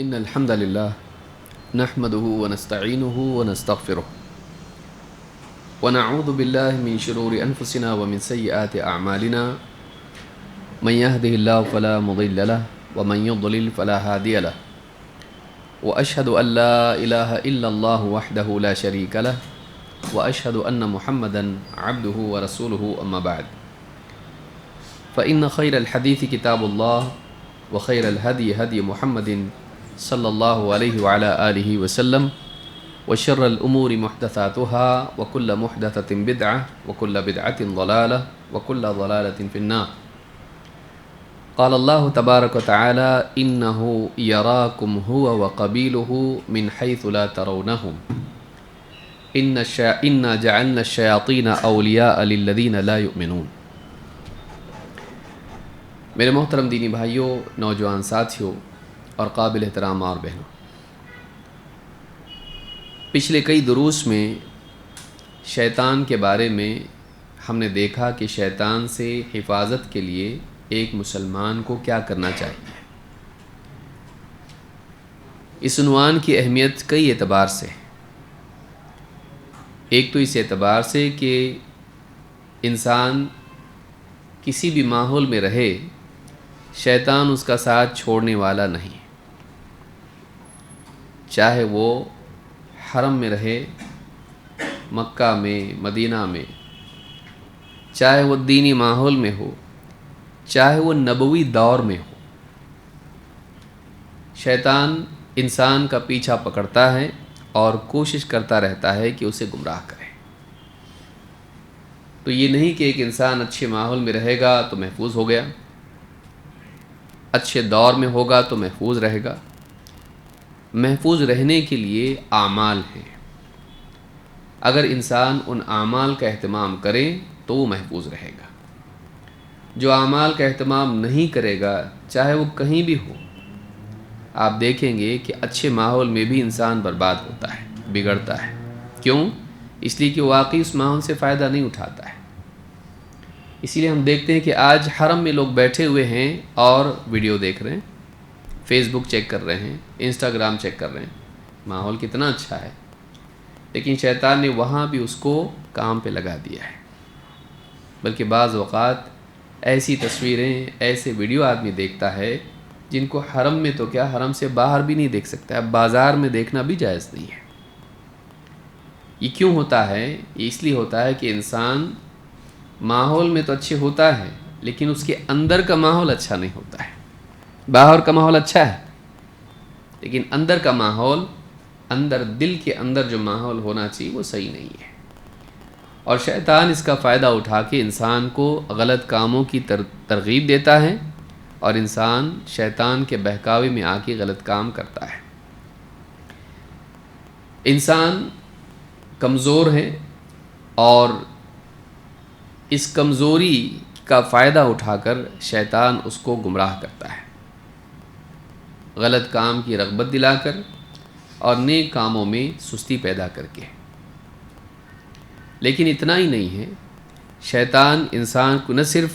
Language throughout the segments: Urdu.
إن الحمد لله نحمده ونستعينه ونستغفره ونعوذ بالله من شرور أنفسنا ومن سيئات أعمالنا من يهده الله فلا مضل له ومن يضلل فلا هادي له وأشهد أن لا إله إلا الله وحده لا شريك له وأشهد أن محمدا عبده ورسوله أما بعد فإن خير الحديث كتاب الله وخير الهدي هدي محمد صلی اللہ علیہ وعلى آلہ وسلم وشر الأمور محدثاتها وكل محدثة بدعة وكل بدعة ضلالة وكل ضلالة في النار قال الله تبارك وتعالى إنه يراكم هو وقبيله من حيث لا ترونهم إنا جعلنا الشياطين أولياء للذين لا يؤمنون۔ میرے محترم دینی بھائیوں، نوجوان ساتھیوں اور قابل احترام اور بہنوں، پچھلے کئی دروس میں شیطان کے بارے میں ہم نے دیکھا کہ شیطان سے حفاظت کے لیے ایک مسلمان کو کیا کرنا چاہیے۔ اس عنوان کی اہمیت کئی اعتبار سے، ایک تو اس اعتبار سے کہ انسان کسی بھی ماحول میں رہے، شیطان اس کا ساتھ چھوڑنے والا نہیں، چاہے وہ حرم میں رہے، مکہ میں، مدینہ میں، چاہے وہ دینی ماحول میں ہو، چاہے وہ نبوی دور میں ہو، شیطان انسان کا پیچھا پکڑتا ہے اور کوشش کرتا رہتا ہے کہ اسے گمراہ کرے۔ تو یہ نہیں کہ ایک انسان اچھے ماحول میں رہے گا تو محفوظ ہو گیا، اچھے دور میں ہوگا تو محفوظ رہے گا۔ محفوظ رہنے کے لیے اعمال ہیں، اگر انسان ان اعمال کا اہتمام کرے تو وہ محفوظ رہے گا۔ جو اعمال کا اہتمام نہیں کرے گا، چاہے وہ کہیں بھی ہو، آپ دیکھیں گے کہ اچھے ماحول میں بھی انسان برباد ہوتا ہے، بگڑتا ہے۔ کیوں؟ اس لیے کہ واقعی اس ماحول سے فائدہ نہیں اٹھاتا ہے۔ اسی لیے ہم دیکھتے ہیں کہ آج حرم میں لوگ بیٹھے ہوئے ہیں اور ویڈیو دیکھ رہے ہیں، فیس بک چیک کر رہے ہیں، انسٹاگرام چیک کر رہے ہیں، ماحول کتنا اچھا ہے، لیکن شیطان نے وہاں بھی اس کو کام پہ لگا دیا ہے۔ بلکہ بعض اوقات ایسی تصویریں، ایسے ویڈیو آدمی دیکھتا ہے جن کو حرم میں تو کیا، حرم سے باہر بھی نہیں دیکھ سکتا ہے، اب بازار میں دیکھنا بھی جائز نہیں ہے۔ یہ کیوں ہوتا ہے؟ یہ اس لیے ہوتا ہے کہ انسان ماحول میں تو اچھے ہوتا ہے، لیکن اس کے اندر کا ماحول اچھا نہیں ہوتا ہے۔ باہر کا ماحول اچھا ہے، لیکن اندر کا ماحول، اندر دل کے اندر جو ماحول ہونا چاہیے وہ صحیح نہیں ہے۔ اور شیطان اس کا فائدہ اٹھا کے انسان کو غلط کاموں کی ترغیب دیتا ہے، اور انسان شیطان کے بہکاوے میں آ کے غلط کام کرتا ہے۔ انسان کمزور ہے اور اس کمزوری کا فائدہ اٹھا کر شیطان اس کو گمراہ کرتا ہے، غلط کام کی رغبت دلا کر اور نیک کاموں میں سستی پیدا کر کے۔ لیکن اتنا ہی نہیں ہے، شیطان انسان کو نہ صرف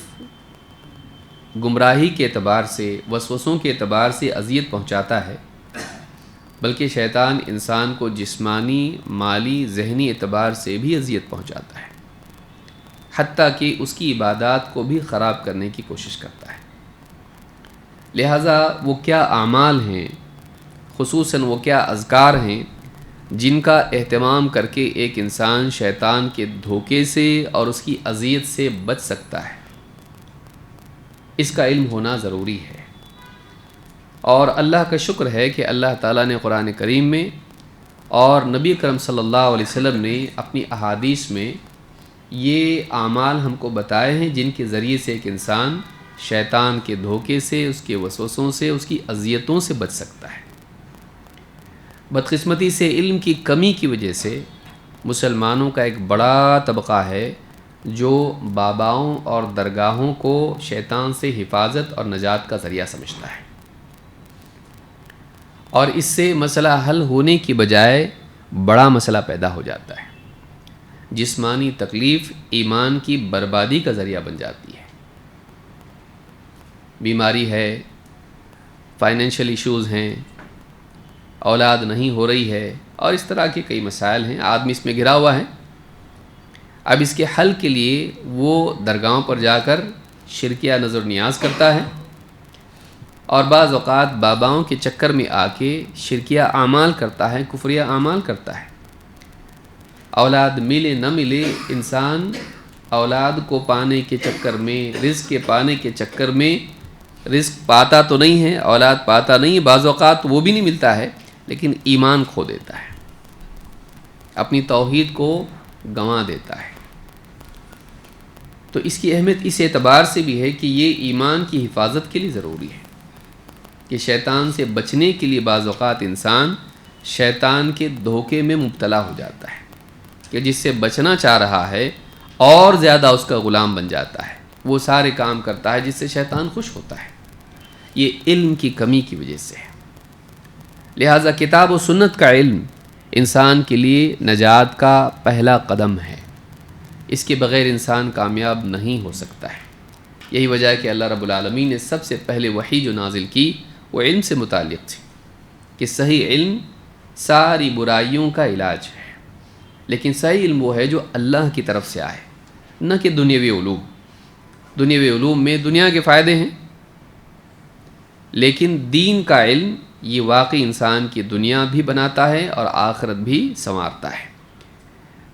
گمراہی کے اعتبار سے، وسوسوں کے اعتبار سے اذیت پہنچاتا ہے، بلکہ شیطان انسان کو جسمانی، مالی، ذہنی اعتبار سے بھی اذیت پہنچاتا ہے، حتیٰ کہ اس کی عبادات کو بھی خراب کرنے کی کوشش کرتا ہے۔ لہٰذا وہ کیا اعمال ہیں، خصوصاً وہ کیا اذکار ہیں جن کا اہتمام کر کے ایک انسان شیطان کے دھوکے سے اور اس کی اذیت سے بچ سکتا ہے، اس کا علم ہونا ضروری ہے۔ اور اللہ کا شکر ہے کہ اللہ تعالیٰ نے قرآن کریم میں اور نبی اکرم صلی اللہ علیہ وسلم نے اپنی احادیث میں یہ اعمال ہم کو بتائے ہیں جن کے ذریعے سے ایک انسان شیطان کے دھوکے سے، اس کے وسوسوں سے، اس کی اذیتوں سے بچ سکتا ہے۔ بدقسمتی سے علم کی کمی کی وجہ سے مسلمانوں کا ایک بڑا طبقہ ہے جو باباؤں اور درگاہوں کو شیطان سے حفاظت اور نجات کا ذریعہ سمجھتا ہے، اور اس سے مسئلہ حل ہونے کی بجائے بڑا مسئلہ پیدا ہو جاتا ہے۔ جسمانی تکلیف ایمان کی بربادی کا ذریعہ بن جاتی ہے۔ بیماری ہے، فائنینشیل ایشوز ہیں، اولاد نہیں ہو رہی ہے، اور اس طرح کے کئی مسائل ہیں، آدمی اس میں گھرا ہوا ہے۔ اب اس کے حل کے لیے وہ درگاہوں پر جا کر شرکیہ نظر نیاز کرتا ہے، اور بعض اوقات باباؤں کے چکر میں آ کے شرکیہ اعمال کرتا ہے، کفریہ اعمال کرتا ہے۔ اولاد ملے نہ ملے، انسان اولاد کو پانے کے چکر میں، رزق کے پانے کے چکر میں، رزق پاتا تو نہیں ہے، اولاد پاتا نہیں ہے، بعض اوقات وہ بھی نہیں ملتا ہے، لیکن ایمان کھو دیتا ہے، اپنی توحید کو گنوا دیتا ہے۔ تو اس کی اہمیت اس اعتبار سے بھی ہے کہ یہ ایمان کی حفاظت کے لیے ضروری ہے، کہ شیطان سے بچنے کے لیے بعض اوقات انسان شیطان کے دھوکے میں مبتلا ہو جاتا ہے، کہ جس سے بچنا چاہ رہا ہے اور زیادہ اس کا غلام بن جاتا ہے، وہ سارے کام کرتا ہے جس سے شیطان خوش ہوتا ہے۔ یہ علم کی کمی کی وجہ سے ہے۔ لہٰذا کتاب و سنت کا علم انسان کے لیے نجات کا پہلا قدم ہے، اس کے بغیر انسان کامیاب نہیں ہو سکتا ہے۔ یہی وجہ ہے کہ اللہ رب العالمین نے سب سے پہلے وحی جو نازل کی وہ علم سے متعلق تھی، کہ صحیح علم ساری برائیوں کا علاج ہے۔ لیکن صحیح علم وہ ہے جو اللہ کی طرف سے آئے، نہ کہ دنیاوی علوم۔ دنیاوی علوم میں دنیا کے فائدے ہیں، لیکن دین کا علم یہ واقعی انسان کی دنیا بھی بناتا ہے اور آخرت بھی سنوارتا ہے۔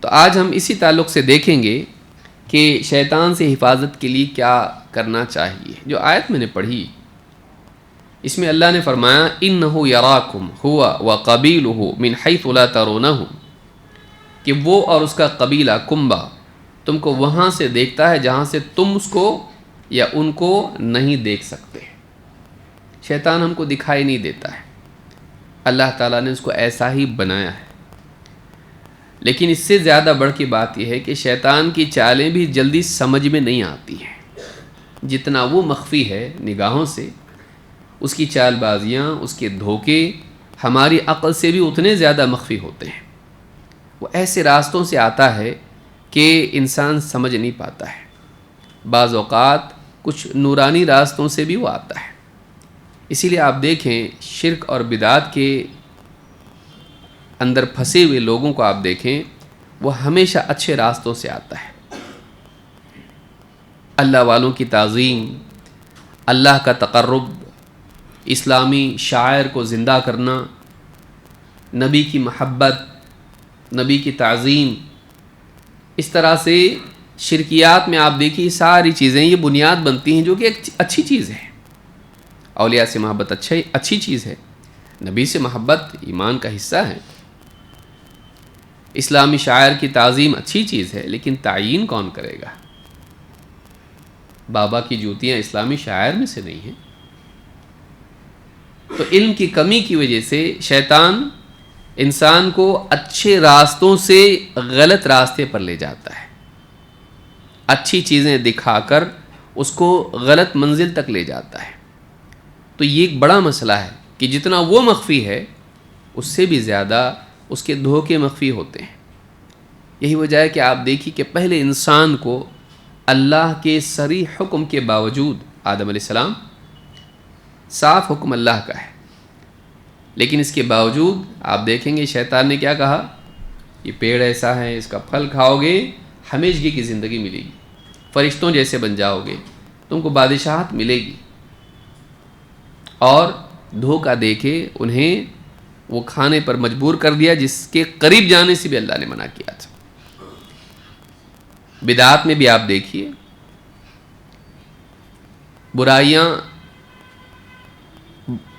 تو آج ہم اسی تعلق سے دیکھیں گے کہ شیطان سے حفاظت کے لیے کیا کرنا چاہیے۔ جو آیت میں نے پڑھی، اس میں اللہ نے فرمایا اِنَّهُ يَرَاكُمْ هُوَ وَقَبِيلُهُ مِنْ حَيْثُ لَا تَرَوْنَهُمْ، کہ وہ اور اس کا قبیلہ کنبہ تم کو وہاں سے دیکھتا ہے جہاں سے تم اس کو یا ان کو نہیں دیکھ سکتے۔ شیطان ہم کو دکھائی نہیں دیتا ہے، اللہ تعالیٰ نے اس کو ایسا ہی بنایا ہے۔ لیکن اس سے زیادہ بڑھ کے بات یہ ہے کہ شیطان کی چالیں بھی جلدی سمجھ میں نہیں آتی ہیں، جتنا وہ مخفی ہے نگاہوں سے، اس کی چال بازیاں، اس کے دھوکے ہماری عقل سے بھی اتنے زیادہ مخفی ہوتے ہیں۔ وہ ایسے راستوں سے آتا ہے کہ انسان سمجھ نہیں پاتا ہے۔ بعض اوقات کچھ نورانی راستوں سے بھی وہ آتا ہے۔ اسی لیے آپ دیکھیں شرک اور بدعات کے اندر پھنسے ہوئے لوگوں کو آپ دیکھیں، وہ ہمیشہ اچھے راستوں سے آتا ہے۔ اللہ والوں کی تعظیم، اللہ کا تقرب، اسلامی شاعر کو زندہ کرنا، نبی کی محبت، نبی کی تعظیم، اس طرح سے شرکیات میں آپ دیکھیے ساری چیزیں یہ بنیاد بنتی ہیں، جو کہ ایک اچھی چیز ہے۔ اولیاء سے محبت اچھی چیز ہے، نبی سے محبت ایمان کا حصہ ہے، اسلامی شاعر کی تعظیم اچھی چیز ہے، لیکن تعیین کون کرے گا؟ بابا کی جوتیاں اسلامی شاعر میں سے نہیں ہیں۔ تو علم کی کمی کی وجہ سے شیطان انسان کو اچھے راستوں سے غلط راستے پر لے جاتا ہے، اچھی چیزیں دکھا کر اس کو غلط منزل تک لے جاتا ہے۔ تو یہ ایک بڑا مسئلہ ہے کہ جتنا وہ مخفی ہے اس سے بھی زیادہ اس کے دھوکے مخفی ہوتے ہیں۔ یہی وجہ ہے کہ آپ دیکھیے کہ پہلے انسان کو اللہ کے صریح حکم کے باوجود، آدم علیہ السلام صاف حکم اللہ کا ہے، لیکن اس کے باوجود آپ دیکھیں گے شیطان نے کیا کہا، یہ پیڑ ایسا ہے، اس کا پھل کھاؤ گے ہمیشگی کی زندگی ملے گی، فرشتوں جیسے بن جاؤ گے، تم کو بادشاہت ملے گی، اور دھوکہ دے کے انہیں وہ کھانے پر مجبور کر دیا جس کے قریب جانے سے بھی اللہ نے منع کیا تھا۔ بدعات میں بھی آپ دیکھیے برائیاں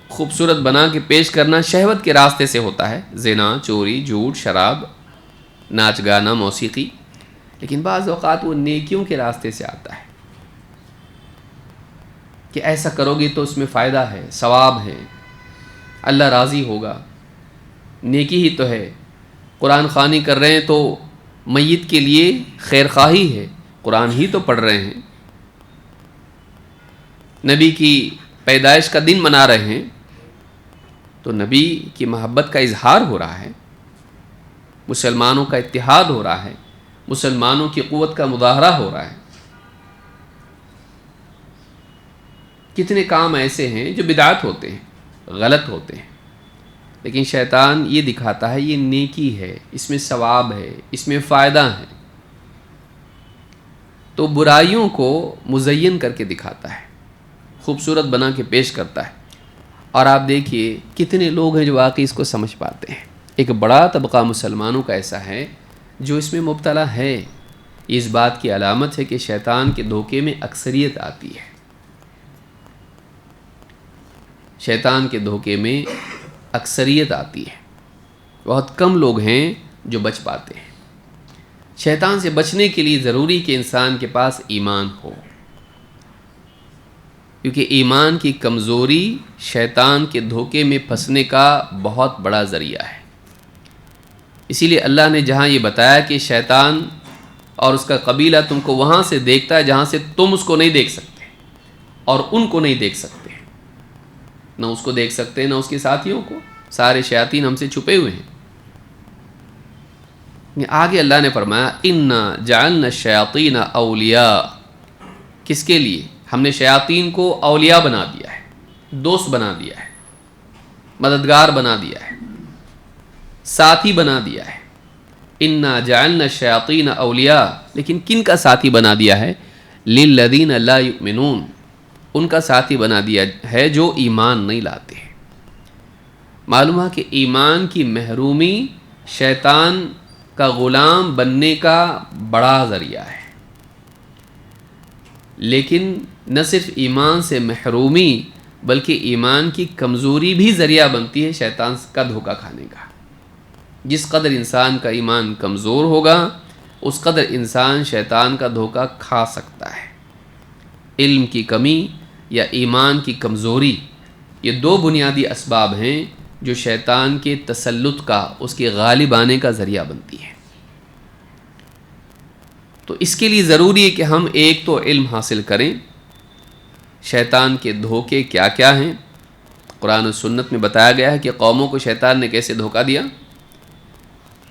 خوبصورت بنا کے پیش کرنا شہوت کے راستے سے ہوتا ہے، زنا، چوری، جھوٹ، شراب، ناچ گانا، موسیقی، لیکن بعض اوقات وہ نیکیوں کے راستے سے آتا ہے کہ ایسا کرو گے تو اس میں فائدہ ہے، ثواب ہے، اللہ راضی ہوگا، نیکی ہی تو ہے، قرآن خوانی کر رہے ہیں تو میت کے لیے خیر خواہی ہے، قرآن ہی تو پڑھ رہے ہیں، نبی کی پیدائش کا دن منا رہے ہیں تو نبی کی محبت کا اظہار ہو رہا ہے، مسلمانوں کا اتحاد ہو رہا ہے، مسلمانوں کی قوت کا مظاہرہ ہو رہا ہے۔ کتنے کام ایسے ہیں جو بدعت ہوتے ہیں، غلط ہوتے ہیں، لیکن شیطان یہ دکھاتا ہے یہ نیکی ہے، اس میں ثواب ہے، اس میں فائدہ ہے، تو برائیوں کو مزین کر کے دکھاتا ہے، خوبصورت بنا کے پیش کرتا ہے۔ اور آپ دیکھیے کتنے لوگ ہیں جو واقعی اس کو سمجھ پاتے ہیں۔ ایک بڑا طبقہ مسلمانوں کا ایسا ہے جو اس میں مبتلا ہے۔ اس بات کی علامت ہے کہ شیطان کے دھوکے میں اکثریت آتی ہے، شیطان کے دھوکے میں اکثریت آتی ہے، بہت کم لوگ ہیں جو بچ پاتے ہیں۔ شیطان سے بچنے کے لیے ضروری کہ انسان کے پاس ایمان ہو، کیونکہ ایمان کی کمزوری شیطان کے دھوکے میں پھنسنے کا بہت بڑا ذریعہ ہے۔ اسی لیے اللہ نے جہاں یہ بتایا کہ شیطان اور اس کا قبیلہ تم کو وہاں سے دیکھتا ہے جہاں سے تم اس کو نہیں دیکھ سکتے اور ان کو نہیں دیکھ سکتے، نہ اس کو دیکھ سکتے نہ اس کے ساتھیوں کو، سارے شیاطین ہم سے چھپے ہوئے ہیں۔ آگے اللہ نے فرمایا اِنَّا جَعَلْنَا الشَّيَاطِينَ اولیاء، کس کے لیے؟ ہم نے شیاطین کو اولیاء بنا دیا ہے، دوست بنا دیا ہے، مددگار بنا دیا ہے، ساتھی بنا دیا ہے۔ اِنَّا جَعَلْنَا الشَّيَاطِينَ اولیاء، لیکن کن کا ساتھی بنا دیا ہے؟ لِلَّذِينَ لَا يُؤْمِنُونَ، ان کا ساتھی بنا دیا ہے جو ایمان نہیں لاتے ہیں۔ معلوم ہے کہ ایمان کی محرومی شیطان کا غلام بننے کا بڑا ذریعہ ہے، لیکن نہ صرف ایمان سے محرومی بلکہ ایمان کی کمزوری بھی ذریعہ بنتی ہے شیطان کا دھوکہ کھانے کا۔ جس قدر انسان کا ایمان کمزور ہوگا اس قدر انسان شیطان کا دھوکہ کھا سکتا ہے۔ علم کی کمی یا ایمان کی کمزوری، یہ دو بنیادی اسباب ہیں جو شیطان کے تسلط کا، اس کے غالب آنے کا ذریعہ بنتی ہے۔ تو اس کے لیے ضروری ہے کہ ہم ایک تو علم حاصل کریں، شیطان کے دھوکے کیا کیا ہیں۔ قرآن و سنت میں بتایا گیا ہے کہ قوموں کو شیطان نے کیسے دھوکہ دیا،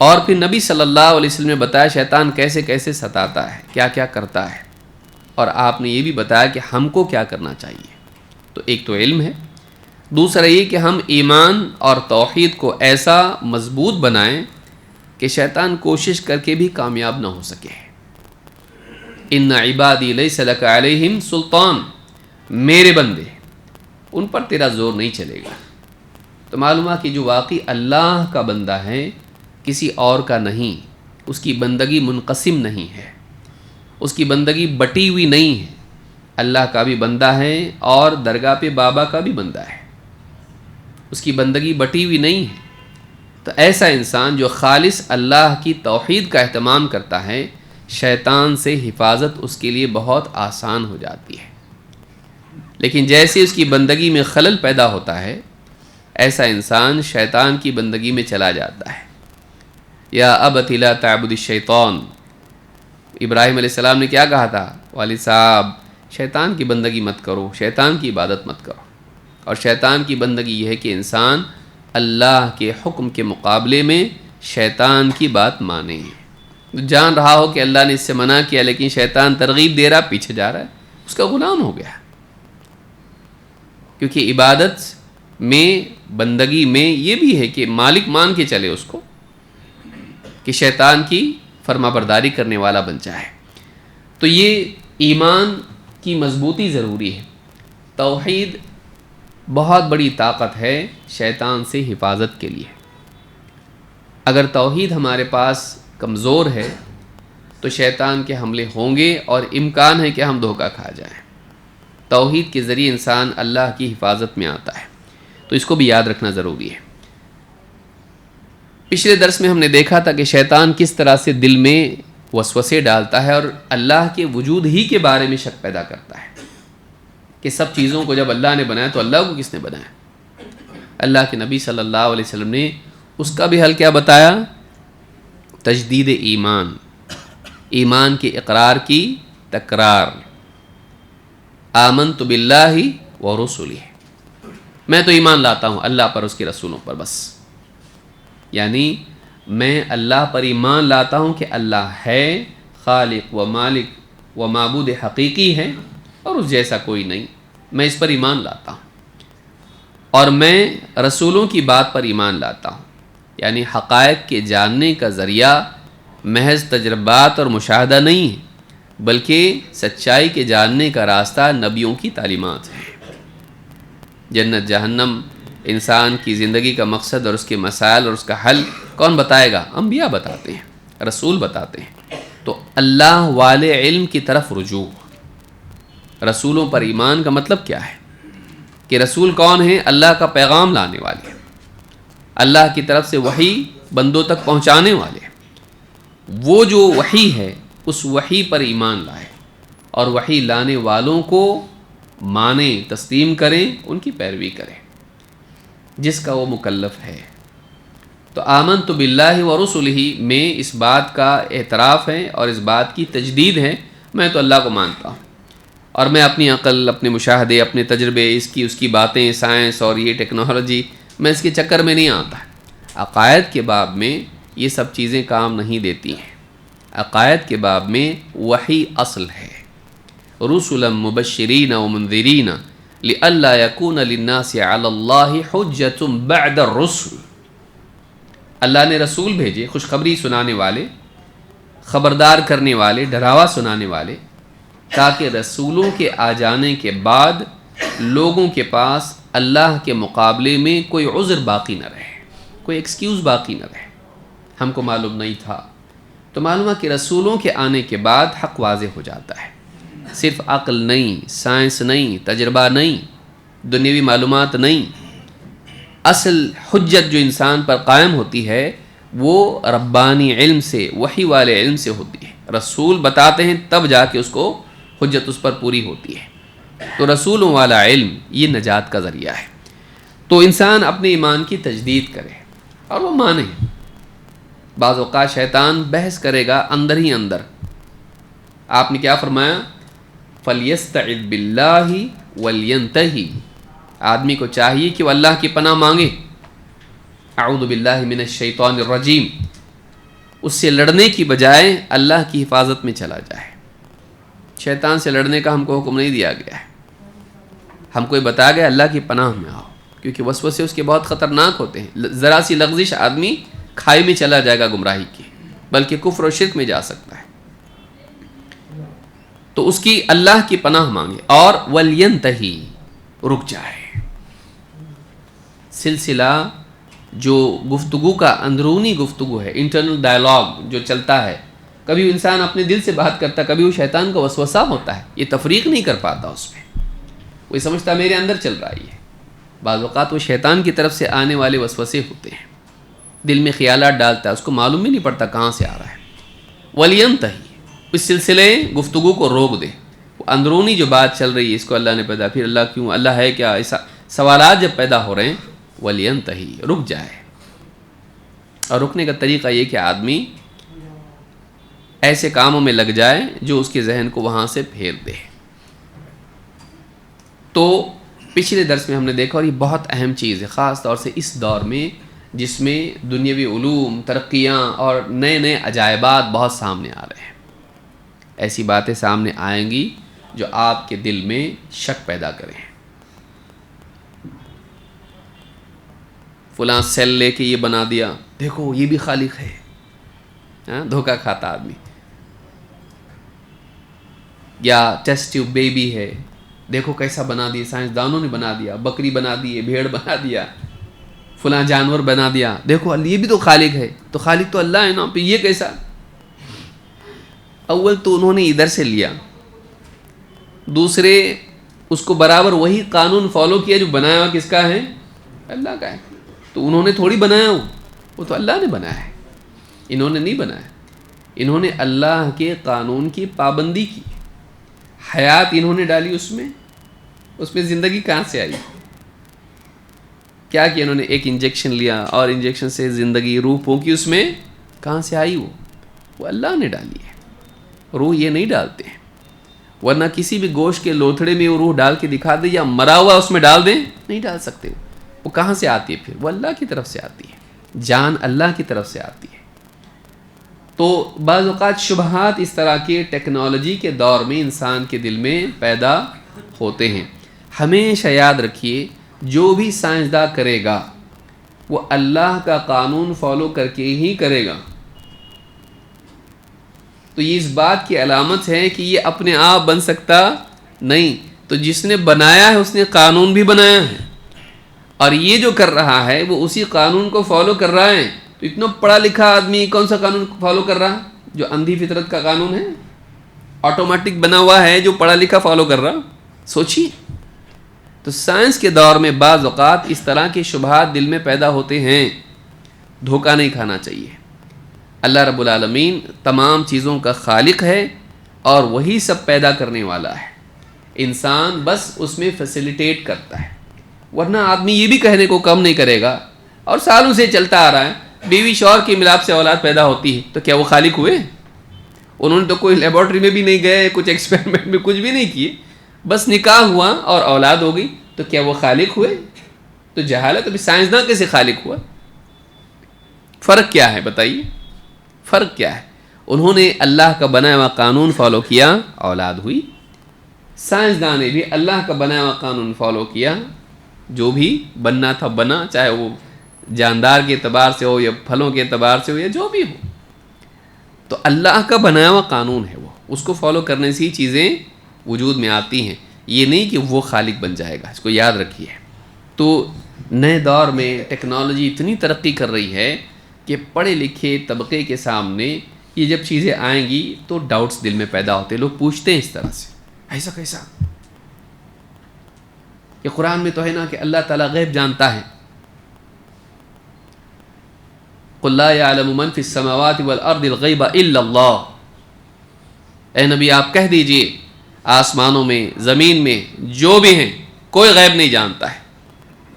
اور پھر نبی صلی اللہ علیہ وسلم نے بتایا شیطان کیسے کیسے ستاتا ہے، کیا کیا کرتا ہے، اور آپ نے یہ بھی بتایا کہ ہم کو کیا کرنا چاہیے۔ تو ایک تو علم ہے، دوسرا یہ کہ ہم ایمان اور توحید کو ایسا مضبوط بنائیں کہ شیطان کوشش کر کے بھی کامیاب نہ ہو سکے۔ ان عبادی لیس لک علیہم سلطان، میرے بندے ان پر تیرا زور نہیں چلے گا۔ تو معلوم ہے کہ جو واقعی اللہ کا بندہ ہے کسی اور کا نہیں، اس کی بندگی منقسم نہیں ہے، اس کی بندگی بٹی ہوئی نہیں ہے، اللہ کا بھی بندہ ہے اور درگاہ پہ بابا کا بھی بندہ ہے، اس کی بندگی بٹی ہوئی نہیں ہے۔ تو ایسا انسان جو خالص اللہ کی توحید کا اہتمام کرتا ہے، شیطان سے حفاظت اس کے لیے بہت آسان ہو جاتی ہے۔ لیکن جیسے اس کی بندگی میں خلل پیدا ہوتا ہے، ایسا انسان شیطان کی بندگی میں چلا جاتا ہے۔ یا ابت لا تعبد الشیطان، ابراہیم علیہ السلام نے کیا کہا تھا؟ والد صاحب شیطان کی بندگی مت کرو، شیطان کی عبادت مت کرو۔ اور شیطان کی بندگی یہ ہے کہ انسان اللہ کے حکم کے مقابلے میں شیطان کی بات مانے۔ جان رہا ہو کہ اللہ نے اس سے منع کیا لیکن شیطان ترغیب دے رہا، پیچھے جا رہا ہے، اس کا غلام ہو گیا۔ کیونکہ عبادت میں، بندگی میں یہ بھی ہے کہ مالک مان کے چلے اس کو، کہ شیطان کی فرما برداری کرنے والا بن جائے۔ تو یہ ایمان کی مضبوطی ضروری ہے۔ توحید بہت بڑی طاقت ہے شیطان سے حفاظت کے لیے۔ اگر توحید ہمارے پاس کمزور ہے تو شیطان کے حملے ہوں گے اور امکان ہے کہ ہم دھوکہ کھا جائیں۔ توحید کے ذریعے انسان اللہ کی حفاظت میں آتا ہے، تو اس کو بھی یاد رکھنا ضروری ہے۔ پچھلے درس میں ہم نے دیکھا تھا کہ شیطان کس طرح سے دل میں وسوسے ڈالتا ہے اور اللہ کے وجود ہی کے بارے میں شک پیدا کرتا ہے کہ سب چیزوں کو جب اللہ نے بنایا تو اللہ کو کس نے بنایا۔ اللہ کے نبی صلی اللہ علیہ وسلم نے اس کا بھی حل کیا بتایا؟ تجدید ایمان، ایمان کے اقرار کی تکرار۔ آمنت باللہ ورسلہ، میں تو ایمان لاتا ہوں اللہ پر، اس کے رسولوں پر، بس یعنی میں اللہ پر ایمان لاتا ہوں کہ اللہ ہے، خالق و مالک و معبود حقیقی ہے اور اس جیسا کوئی نہیں، میں اس پر ایمان لاتا ہوں۔ اور میں رسولوں کی بات پر ایمان لاتا ہوں، یعنی حقائق کے جاننے کا ذریعہ محض تجربات اور مشاہدہ نہیں ہے، بلکہ سچائی کے جاننے کا راستہ نبیوں کی تعلیمات ہے۔ جنت جہنم، انسان کی زندگی کا مقصد اور اس کے مسائل اور اس کا حل کون بتائے گا؟ انبیاء بتاتے ہیں، رسول بتاتے ہیں۔ تو اللہ والے علم کی طرف رجوع۔ رسولوں پر ایمان کا مطلب کیا ہے؟ کہ رسول کون ہیں؟ اللہ کا پیغام لانے والے، اللہ کی طرف سے وحی بندوں تک پہنچانے والے۔ وہ جو وحی ہے اس وحی پر ایمان لائے اور وحی لانے والوں کو مانیں، تسلیم کریں، ان کی پیروی کریں جس کا وہ مکلف ہے۔ تو آمنت باللہ ورسلہ میں اس بات کا اعتراف ہے اور اس بات کی تجدید ہے، میں تو اللہ کو مانتا ہوں، اور میں اپنی عقل، اپنے مشاہدے، اپنے تجربے، اس کی باتیں، سائنس اور یہ ٹیکنالوجی، میں اس کے چکر میں نہیں آتا۔ عقائد کے باب میں یہ سب چیزیں کام نہیں دیتی ہیں۔ عقائد کے باب میں وحی اصل ہے۔ رسلا مبشرین ومنذرین لئلا یکون للناس علی اللہ حجۃ بعد الرسل۔ اللہ نے رسول بھیجے، خوشخبری سنانے والے، خبردار کرنے والے، ڈراوا سنانے والے، تاکہ رسولوں کے آ جانے کے بعد لوگوں کے پاس اللہ کے مقابلے میں کوئی عذر باقی نہ رہے، کوئی ایکسکیوز باقی نہ رہے۔ ہم کو معلوم نہیں تھا، تو معلوم ہے کہ رسولوں کے آنے کے بعد حق واضح ہو جاتا ہے۔ صرف عقل نہیں، سائنس نہیں، تجربہ نہیں، دنیاوی معلومات نہیں، اصل حجت جو انسان پر قائم ہوتی ہے وہ ربانی علم سے، وحی والے علم سے ہوتی ہے۔ رسول بتاتے ہیں تب جا کے اس کو حجت اس پر پوری ہوتی ہے۔ تو رسولوں والا علم یہ نجات کا ذریعہ ہے۔ تو انسان اپنے ایمان کی تجدید کرے اور وہ مانے۔ بعض اوقات شیطان بحث کرے گا اندر ہی اندر۔ آپ نے کیا فرمایا؟ فَلْيَسْتَعِذْ بِاللَّهِ وَلْيَنْتَهِ۔ آدمی کو چاہیے کہ وہ اللہ کی پناہ مانگے، اعوذ باللہ من الشیطان الرجیم، اس سے لڑنے کی بجائے اللہ کی حفاظت میں چلا جائے۔ شیطان سے لڑنے کا ہم کو حکم نہیں دیا گیا ہے، ہم کو یہ بتایا گیا اللہ کی پناہ میں آؤ، کیونکہ وسوسے اس کے بہت خطرناک ہوتے ہیں۔ ذرا سی لغزش آدمی کھائی میں چلا جائے گا گمراہی کی، بلکہ کفر و شرک میں جا سکتا ہے۔ تو اس کی اللہ کی پناہ مانگے اور وَلْيَنْتَهِ، رک جائے۔ سلسلہ جو گفتگو کا اندرونی گفتگو ہے، انٹرنل ڈائلاگ جو چلتا ہے، کبھی انسان اپنے دل سے بات کرتا، کبھی وہ شیطان کا وسوسہ ہوتا ہے، یہ تفریق نہیں کر پاتا اس میں، وہ سمجھتا میرے اندر چل رہا ہے۔ بعض اوقات وہ شیطان کی طرف سے آنے والے وسوسے ہوتے ہیں، دل میں خیالات ڈالتا ہے، اس کو معلوم ہی نہیں پڑتا کہاں سے آ رہا ہے۔ وَلْيَنْتَهِ، اس سلسلے گفتگو کو روک دے۔ وہ اندرونی جو بات چل رہی ہے، اس کو اللہ نے پیدا، پھر اللہ کیوں، اللہ ہے کیا، ایسا سوالات جب پیدا ہو رہے ہیں، وَلْيَنْتَهِ، رک جائے۔ اور رکنے کا طریقہ یہ کہ آدمی ایسے کاموں میں لگ جائے جو اس کے ذہن کو وہاں سے پھیر دے۔ تو پچھلے درس میں ہم نے دیکھا، اور یہ بہت اہم چیز ہے خاص طور سے اس دور میں جس میں دنیاوی علوم، ترقیاں اور نئے نئے عجائبات بہت سامنے آ رہے ہیں۔ ایسی باتیں سامنے آئیں گی جو آپ کے دل میں شک پیدا کریں۔ فلاں سیل لے کے یہ بنا دیا، دیکھو یہ بھی خالق ہے، دھوکہ کھاتا آدمی۔ یا ٹیسٹ ٹیوب بیبی ہے، دیکھو کیسا بنا دیا، سائنسدانوں نے بنا دیا، بکری بنا دی، بھیڑ بنا دیا، فلاں جانور بنا دیا، دیکھو یہ بھی تو خالق ہے، تو خالق تو اللہ ہے نا، پھر یہ کیسا؟ اول تو انہوں نے ادھر سے لیا، دوسرے اس کو برابر وہی قانون فالو کیا جو بنایا ہوا کس کا ہے؟ اللہ کا ہے۔ تو انہوں نے تھوڑی بنایا، وہ تو اللہ نے بنایا ہے، انہوں نے نہیں بنایا۔ انہوں نے اللہ کے قانون کی پابندی کی، حیات انہوں نے ڈالی اس میں زندگی کہاں سے آئی؟ کیا انہوں نے ایک انجیکشن لیا اور انجیکشن سے زندگی، روح پھونکی، اس میں کہاں سے آئی؟ وہ اللہ نے ڈالی ہے۔ روح یہ نہیں ڈالتے ہیں، ورنہ کسی بھی گوشت کے لوتھڑے میں وہ روح ڈال کے دکھا دے یا مرا ہوا اس میں ڈال دیں، نہیں ڈال سکتے۔ وہ کہاں سے آتی ہے؟ پھر وہ اللہ کی طرف سے آتی ہے، جان اللہ کی طرف سے آتی ہے۔ تو بعض اوقات شبہات اس طرح کے ٹیکنالوجی کے دور میں انسان کے دل میں پیدا ہوتے ہیں۔ ہمیشہ یاد رکھیے، جو بھی سائنسداں کرے گا وہ اللہ کا قانون فالو کر کے ہی کرے گا. تو یہ اس بات کی علامت ہے کہ یہ اپنے آپ بن سکتا نہیں. تو جس نے بنایا ہے اس نے قانون بھی بنایا ہے، اور یہ جو کر رہا ہے وہ اسی قانون کو فالو کر رہا ہے. تو اتنا پڑھا لکھا آدمی کون سا قانون فالو کر رہا ہے؟ جو اندھی فطرت کا قانون ہے، آٹومیٹک بنا ہوا ہے، جو پڑھا لکھا فالو کر رہا. سوچیے. تو سائنس کے دور میں بعض اوقات اس طرح کے شبہات دل میں پیدا ہوتے ہیں. دھوکہ نہیں کھانا چاہیے. اللہ رب العالمین تمام چیزوں کا خالق ہے اور وہی سب پیدا کرنے والا ہے. انسان بس اس میں فیسیلیٹیٹ کرتا ہے. ورنہ آدمی یہ بھی کہنے کو کم نہیں کرے گا، اور سالوں سے چلتا آ رہا ہے بیوی شوہر کی ملاپ سے اولاد پیدا ہوتی ہے، تو کیا وہ خالق ہوئے؟ انہوں نے تو کوئی لیبارٹری میں بھی نہیں گئے، کچھ ایکسپیریمنٹ میں کچھ بھی نہیں کیے، بس نکاح ہوا اور اولاد ہو گئی. تو کیا وہ خالق ہوئے؟ تو جہالت. ابھی سائنسداں کیسے خالق ہوا؟ فرق کیا ہے بتائیے؟ فرق کیا ہے؟ انہوں نے اللہ کا بنایا ہوا قانون فالو کیا، اولاد ہوئی. سائنسداں نے بھی اللہ کا بنایا ہوا قانون فالو کیا، جو بھی بننا تھا بنا، چاہے وہ جاندار کے اعتبار سے ہو یا پھلوں کے اعتبار سے ہو یا جو بھی ہو. تو اللہ کا بنایا ہوا قانون ہے، وہ اس کو فالو کرنے سے ہی چیزیں وجود میں آتی ہیں. یہ نہیں کہ وہ خالق بن جائے گا، اس کو یاد رکھیے. تو نئے دور میں ٹیکنالوجی اتنی ترقی کر رہی ہے کہ پڑھے لکھے طبقے کے سامنے یہ جب چیزیں آئیں گی تو ڈاؤٹس دل میں پیدا ہوتے ہیں. لوگ پوچھتے ہیں اس طرح سے، ایسا کیسا؟ کہ قرآن میں تو ہے نا کہ اللہ تعالیٰ غیب جانتا ہے. قل لا يعلم من في السماوات والارض الغیب الا اللہ. اے نبی آپ کہہ دیجئے آسمانوں میں زمین میں جو بھی ہیں کوئی غیب نہیں جانتا ہے.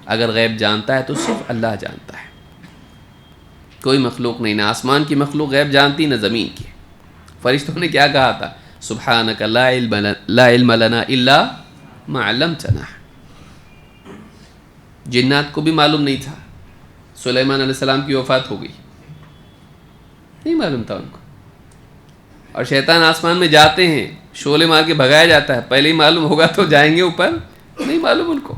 اگر غیب جانتا ہے تو صرف اللہ جانتا ہے، کوئی مخلوق نہیں. نہ آسمان کی مخلوق غیب جانتی نہ زمین کی. فرشتوں نے کیا کہا تھا؟ سبحانک لا علم لنا الا ما علمتنا. جنات کو بھی معلوم نہیں تھا. سلیمان علیہ السلام کی وفات ہو گئی، نہیں معلوم تھا ان کو. اور شیطان آسمان میں جاتے ہیں، شعلے مار کے بھگایا جاتا ہے. پہلے ہی معلوم ہوگا تو جائیں گے اوپر، نہیں معلوم ان کو،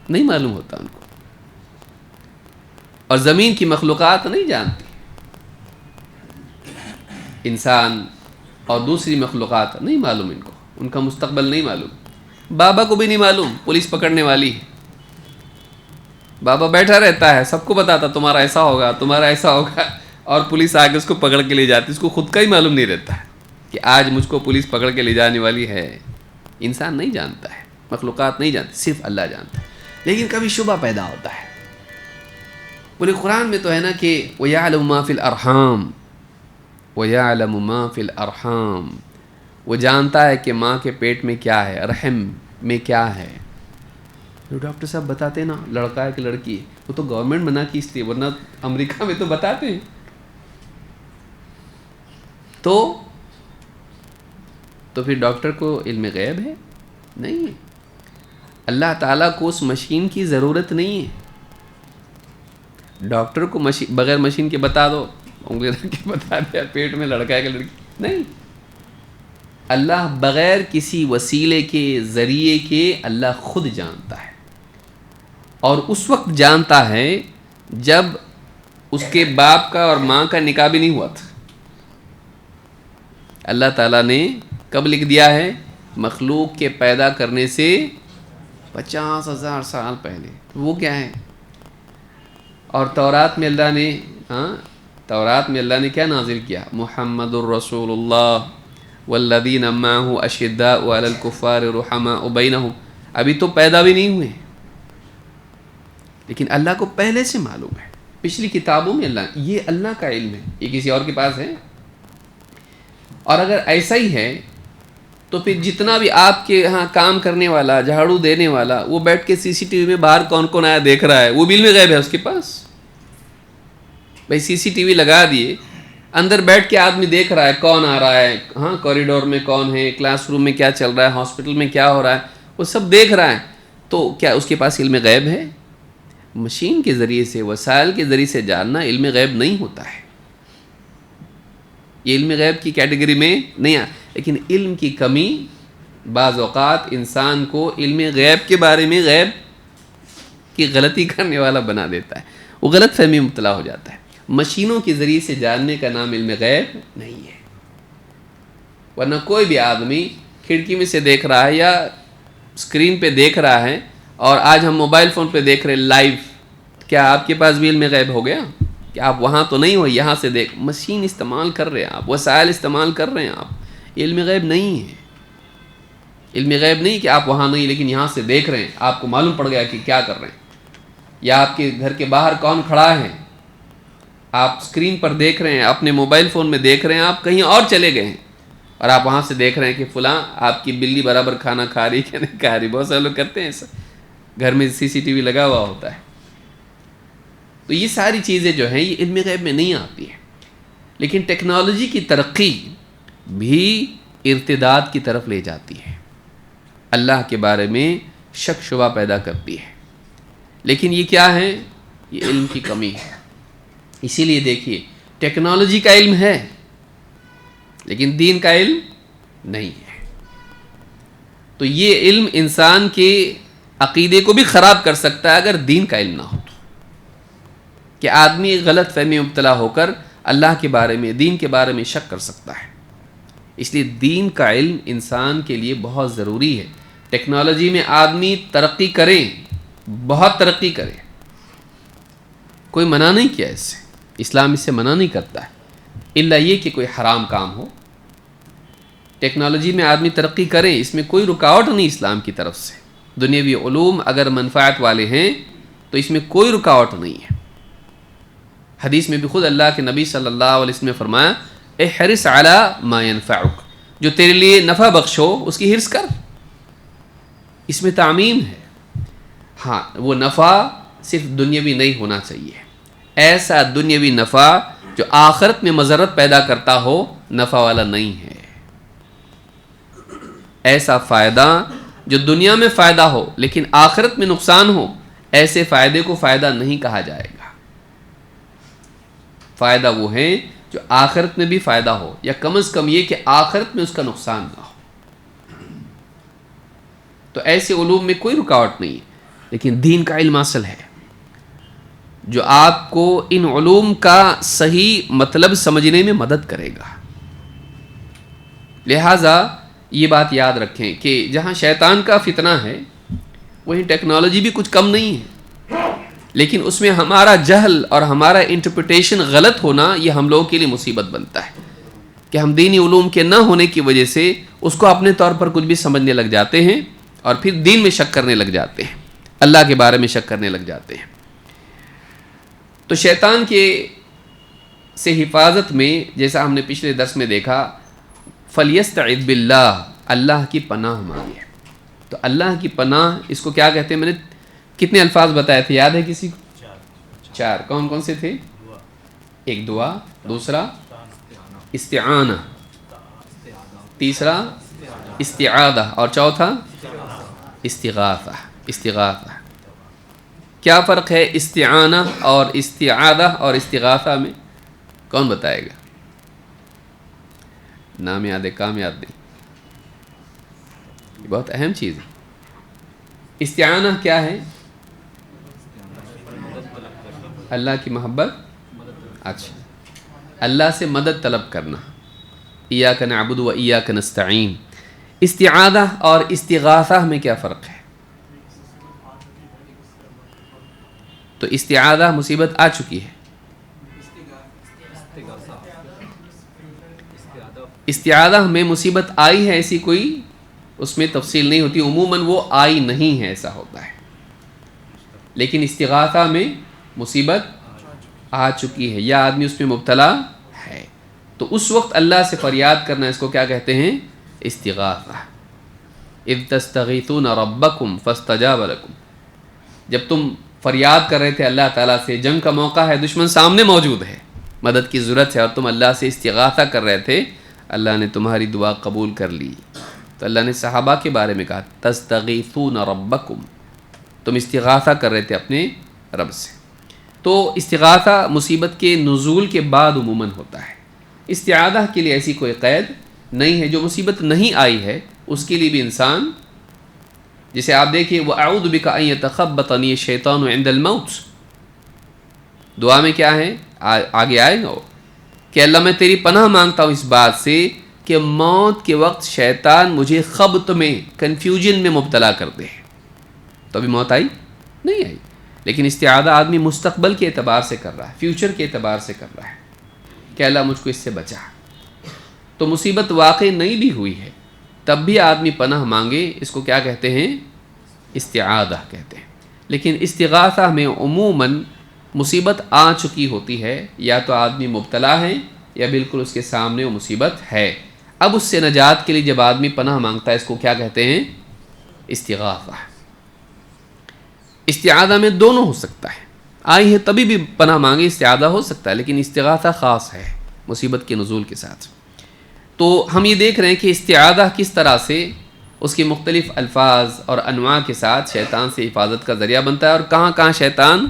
نہیں معلوم ہوتا ان کو. اور زمین کی مخلوقات نہیں جانتی، انسان اور دوسری مخلوقات نہیں معلوم ان کو، ان کا مستقبل نہیں معلوم. بابا کو بھی نہیں معلوم پولیس پکڑنے والی ہے. بابا بیٹھا رہتا ہے، سب کو بتاتا تمہارا ایسا ہوگا تمہارا ایسا ہوگا، اور پولیس آ کے اس کو پکڑ کے لے جاتی. اس کو خود کا ہی معلوم نہیں رہتا ہے کہ آج مجھ کو پولیس پکڑ کے لے جانے والی ہے. انسان نہیں جانتا ہے، مخلوقات نہیں جانتی، صرف اللہ جانتا ہے. لیکن کبھی شبہ پیدا ہوتا ہے. پورے قرآن میں تو ہے نا کہ وَيَعْلَمُ مَا فِي الْأَرْحَامِ، وَيَعْلَمُ مَا فِي الْأَرْحَامِ. وہ جانتا ہے کہ ماں کے پیٹ میں کیا ہے، رحم میں کیا ہے. جو ڈاکٹر صاحب بتاتے ہیں نا لڑکا ہے کہ لڑکی ہے، وہ تو گورنمنٹ بنا کی اس لیے، ورنہ امریکہ میں تو بتاتے ہیں. تو پھر ڈاکٹر کو علم غیب ہے؟ نہیں ہے. اللہ تعالیٰ کو اس مشین کی ضرورت نہیں ہے. ڈاکٹر کو بغیر مشین کے بتا دو، انگلی رکھ کے بتا دیا پیٹ میں لڑکا ہے کہ لڑکی. نہیں، اللہ بغیر کسی وسیلے کے ذریعے کے اللہ خود جانتا ہے. اور اس وقت جانتا ہے جب اس کے باپ کا اور ماں کا نکاح بھی نہیں ہوا تھا. اللہ تعالیٰ نے کب لکھ دیا ہے؟ مخلوق کے پیدا کرنے سے 50,000 سال پہلے. وہ کیا ہے؟ اور تورات میں اللہ نے کیا نازل کیا؟ محمد الرسول اللہ والذین معہ اشداء علی الکفار رحماء بینہم. ابھی تو پیدا بھی نہیں ہوئے، لیکن اللہ کو پہلے سے معلوم ہے. پچھلی کتابوں میں یہ اللہ کا علم ہے، یہ کسی اور کے پاس ہے؟ اور اگر ایسا ہی ہے تو پھر جتنا بھی آپ کے ہاں کام کرنے والا، جھاڑو دینے والا، وہ بیٹھ کے سی سی ٹی وی میں باہر کون کون آیا دیکھ رہا ہے، وہ بھی علم غیب ہے اس کے پاس. بھائی سی سی ٹی وی لگا دیے، اندر بیٹھ کے آدمی دیکھ رہا ہے کون آ رہا ہے، ہاں کوریڈور میں کون ہے، کلاس روم میں کیا چل رہا ہے، ہاسپٹل میں کیا ہو رہا ہے، وہ سب دیکھ رہا ہے. تو کیا اس کے پاس علم غیب ہے؟ مشین کے ذریعے سے، وسائل کے ذریعے سے جاننا علم غیب نہیں ہوتا ہے. یہ علم غیب کی کیٹیگری میں نہیں آ. لیکن علم کی کمی بعض اوقات انسان کو علم غیب کے بارے میں غیب کہ غلطی کرنے والا بنا دیتا ہے، وہ غلط فہمی میں مبتلا ہو جاتا ہے۔ مشینوں کے ذریعے سے جاننے کا نام علم غیب نہیں ہے، ورنہ کوئی بھی آدمی کھڑکی میں سے دیکھ رہا ہے یا اسکرین پہ دیکھ رہا ہے، اور آج ہم موبائل فون پہ دیکھ رہے لائیو، کیا آپ کے پاس بھی علم غیب ہو گیا کہ آپ وہاں تو نہیں ہو، یہاں سے دیکھ، مشین استعمال کر رہے ہیں آپ، وسائل استعمال کر رہے ہیں آپ، علم غیب نہیں ہے۔ علم غیب نہیں کہ آپ وہاں نہیں لیکن یہاں سے دیکھ رہے ہیں، آپ کو معلوم پڑ گیا کہ کیا کر رہے ہیں، یا آپ کے گھر کے باہر کون کھڑا ہے، آپ اسکرین پر دیکھ رہے ہیں، اپنے موبائل فون میں دیکھ رہے ہیں، آپ کہیں اور چلے گئے ہیں اور آپ وہاں سے دیکھ رہے ہیں کہ فلاں آپ کی بلی برابر کھانا کھا رہی کہ نہیں کھا رہی۔ بہت سارے لوگ کرتے ہیں ایسا، گھر میں CCTV لگا ہوا ہوتا ہے۔ تو یہ ساری چیزیں جو ہیں یہ علم غیب میں نہیں آتی ہیں، لیکن ٹیکنالوجی کی ترقی بھی ارتداد کی طرف لے جاتی ہے، اللہ کے بارے میں شک شبہ پیدا کرتی ہے، لیکن یہ کیا ہے؟ یہ علم کی کمی ہے۔ اسی لیے دیکھیے ٹیکنالوجی کا علم ہے لیکن دین کا علم نہیں ہے، تو یہ علم انسان کے عقیدے کو بھی خراب کر سکتا ہے اگر دین کا علم نہ ہو تو، کہ آدمی غلط فہمی میں مبتلا ہو کر اللہ کے بارے میں، دین کے بارے میں شک کر سکتا ہے۔ اس لیے دین کا علم انسان کے لیے بہت ضروری ہے۔ ٹیکنالوجی میں آدمی ترقی کرے، بہت ترقی کرے، کوئی منع نہیں کیا اس سے، اسلام اس سے منع نہیں کرتا ہے، الا یہ کہ کوئی حرام کام ہو۔ ٹیکنالوجی میں آدمی ترقی کریں، اس میں کوئی رکاوٹ نہیں اسلام کی طرف سے۔ دنیاوی علوم اگر منفعت والے ہیں تو اس میں کوئی رکاوٹ نہیں ہے۔ حدیث میں بھی خود اللہ کے نبی صلی اللہ علیہ وسلم نے فرمایا احرص علی ما ينفعک، جو تیرے لیے نفع بخش ہو اس کی حرص کر، اس میں تعمیم ہے۔ ہاں وہ نفع صرف دنیاوی نہیں ہونا چاہیے، ایسا دنیاوی نفع جو آخرت میں مضرت پیدا کرتا ہو نفع والا نہیں ہے۔ ایسا فائدہ جو دنیا میں فائدہ ہو لیکن آخرت میں نقصان ہو، ایسے فائدے کو فائدہ نہیں کہا جائے گا۔ فائدہ وہ ہے جو آخرت میں بھی فائدہ ہو، یا کم از کم یہ کہ آخرت میں اس کا نقصان نہ ہو۔ تو ایسے علوم میں کوئی رکاوٹ نہیں ہے، لیکن دین کا علم اصل ہے جو آپ کو ان علوم کا صحیح مطلب سمجھنے میں مدد کرے گا۔ لہٰذا یہ بات یاد رکھیں کہ جہاں شیطان کا فتنہ ہے وہیں ٹیکنالوجی بھی کچھ کم نہیں ہے، لیکن اس میں ہمارا جہل اور ہمارا انٹرپریٹیشن غلط ہونا یہ ہم لوگوں کے لیے مصیبت بنتا ہے، کہ ہم دینی علوم کے نہ ہونے کی وجہ سے اس کو اپنے طور پر کچھ بھی سمجھنے لگ جاتے ہیں اور پھر دین میں شک کرنے لگ جاتے ہیں، اللہ کے بارے میں شک کرنے لگ جاتے ہیں۔ تو شیطان کے سے حفاظت میں جیسا ہم نے پچھلے درس میں دیکھا فَلْيَسْتَعِذْ بِاللَّهِ، اللہ کی پناہ مانگے۔ تو اللہ کی پناہ اس کو کیا کہتے ہیں؟ میں نے کتنے الفاظ بتائے تھے، یاد ہے کسی کو؟ چار۔ کون کون سے تھے؟ ایک دعا، دوسرا استعانہ، تیسرا استعاذہ، اور چوتھا استغاثہ۔ استغاثہ کیا فرق ہے استعانہ اور استعاذہ اور استغاثہ میں؟ کون بتائے گا؟ نام یاد ہے، کام یاد نہیں، یہ بہت اہم چیز ہے۔ استعانہ کیا ہے؟ اللہ کی محبت، اچھا، اللہ سے مدد طلب کرنا، ایاک نعبد و ایاک نستعین۔ استعاذہ اور استغاثہ میں کیا فرق ہے؟ تو استعاذہ مصیبت آ چکی ہے، استعاذہ میں مصیبت آئی ہے ایسی کوئی اس میں تفصیل نہیں ہوتی، عموماً وہ آئی نہیں ہے ایسا ہوتا ہے، لیکن استغاثہ میں مصیبت آ چکی ہے یا آدمی اس میں مبتلا ہے، تو اس وقت اللہ سے فریاد کرنا، اس کو کیا کہتے ہیں؟ استغاثہ۔ اذ تستغیثون ربکم فاستجاب لکم، جب تم فریاد کر رہے تھے اللہ تعالیٰ سے، جنگ کا موقع ہے، دشمن سامنے موجود ہے، مدد کی ضرورت ہے، اور تم اللہ سے استغاثہ کر رہے تھے، اللہ نے تمہاری دعا قبول کر لی۔ تو اللہ نے صحابہ کے بارے میں کہا تستغیثون ربکم، تم استغاثہ کر رہے تھے اپنے رب سے۔ تو استغاثہ مصیبت کے نزول کے بعد عموماً ہوتا ہے، استعاذہ کے لیے ایسی کوئی قید نہیں ہے، جو مصیبت نہیں آئی ہے اس کے لیے بھی انسان جسے آپ دیکھیے وَأَعُوذُ بِكَ أَن يَتَخَبَّطَنِي الشَّيْطَانُ عِنْدَ الْمَوْتِ، دعا میں کیا ہے آگے آئے گا وہ کہ اللہ میں تیری پناہ مانگتا ہوں اس بات سے کہ موت کے وقت شیطان مجھے خبط میں، کنفیوژن میں مبتلا کر دے۔ تو ابھی موت آئی نہیں آئی، لیکن استعاذہ آدمی مستقبل کے اعتبار سے کر رہا ہے، فیوچر کے اعتبار سے کر رہا ہے کہ اللہ مجھ کو اس سے بچا۔ تو مصیبت واقع نہیں بھی ہوئی ہے تب بھی آدمی پناہ مانگے، اس کو کیا کہتے ہیں؟ استعاذہ کہتے ہیں۔ لیکن استغاثہ میں عموماً مصیبت آ چکی ہوتی ہے، یا تو آدمی مبتلا ہے یا بالکل اس کے سامنے وہ مصیبت ہے، اب اس سے نجات کے لیے جب آدمی پناہ مانگتا ہے اس کو کیا کہتے ہیں؟ استغاثہ۔ استعاذہ میں دونوں ہو سکتا ہے، آئی ہے تبھی بھی پناہ مانگے استعاذہ ہو سکتا ہے، لیکن استغاثہ خاص ہے مصیبت کے نزول کے ساتھ۔ تو ہم یہ دیکھ رہے ہیں کہ استعاذہ کس طرح سے اس کے مختلف الفاظ اور انواع کے ساتھ شیطان سے حفاظت کا ذریعہ بنتا ہے، اور کہاں کہاں شیطان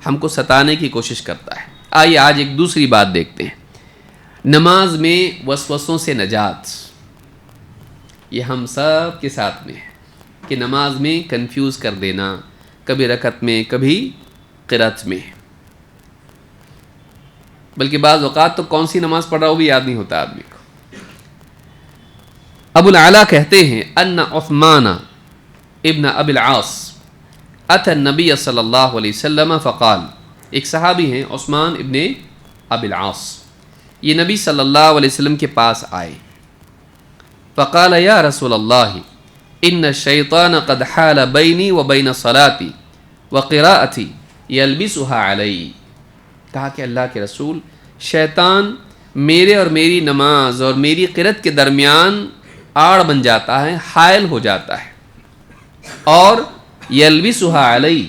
ہم کو ستانے کی کوشش کرتا ہے۔ آئیے آج ایک دوسری بات دیکھتے ہیں، نماز میں وسوسوں سے نجات۔ یہ ہم سب کے ساتھ میں ہے کہ نماز میں کنفیوز کر دینا، کبھی رکعت میں کبھی قرات میں، بلکہ بعض اوقات تو کون سی نماز پڑھ رہا وہ بھی یاد نہیں ہوتا آدمی کو۔ ابو العلا کہتے ہیں ان عثمان ابن ابی العاص اتى النبی صلی اللہ علیہ وسلم فقال، ایک صحابی ہیں عثمان ابن ابی العاص، یہ نبی صلی اللہ علیہ وسلم کے پاس آئے، فقال یا رسول اللہ ان الشیطان قد حال بینی وبین صلاتي وقراءتی یلبسها علی، کہا کہ اللہ کے رسول شیطان میرے اور میری نماز اور میری قرات کے درمیان آڑ بن جاتا ہے، حائل ہو جاتا ہے، اور یلبسها علی،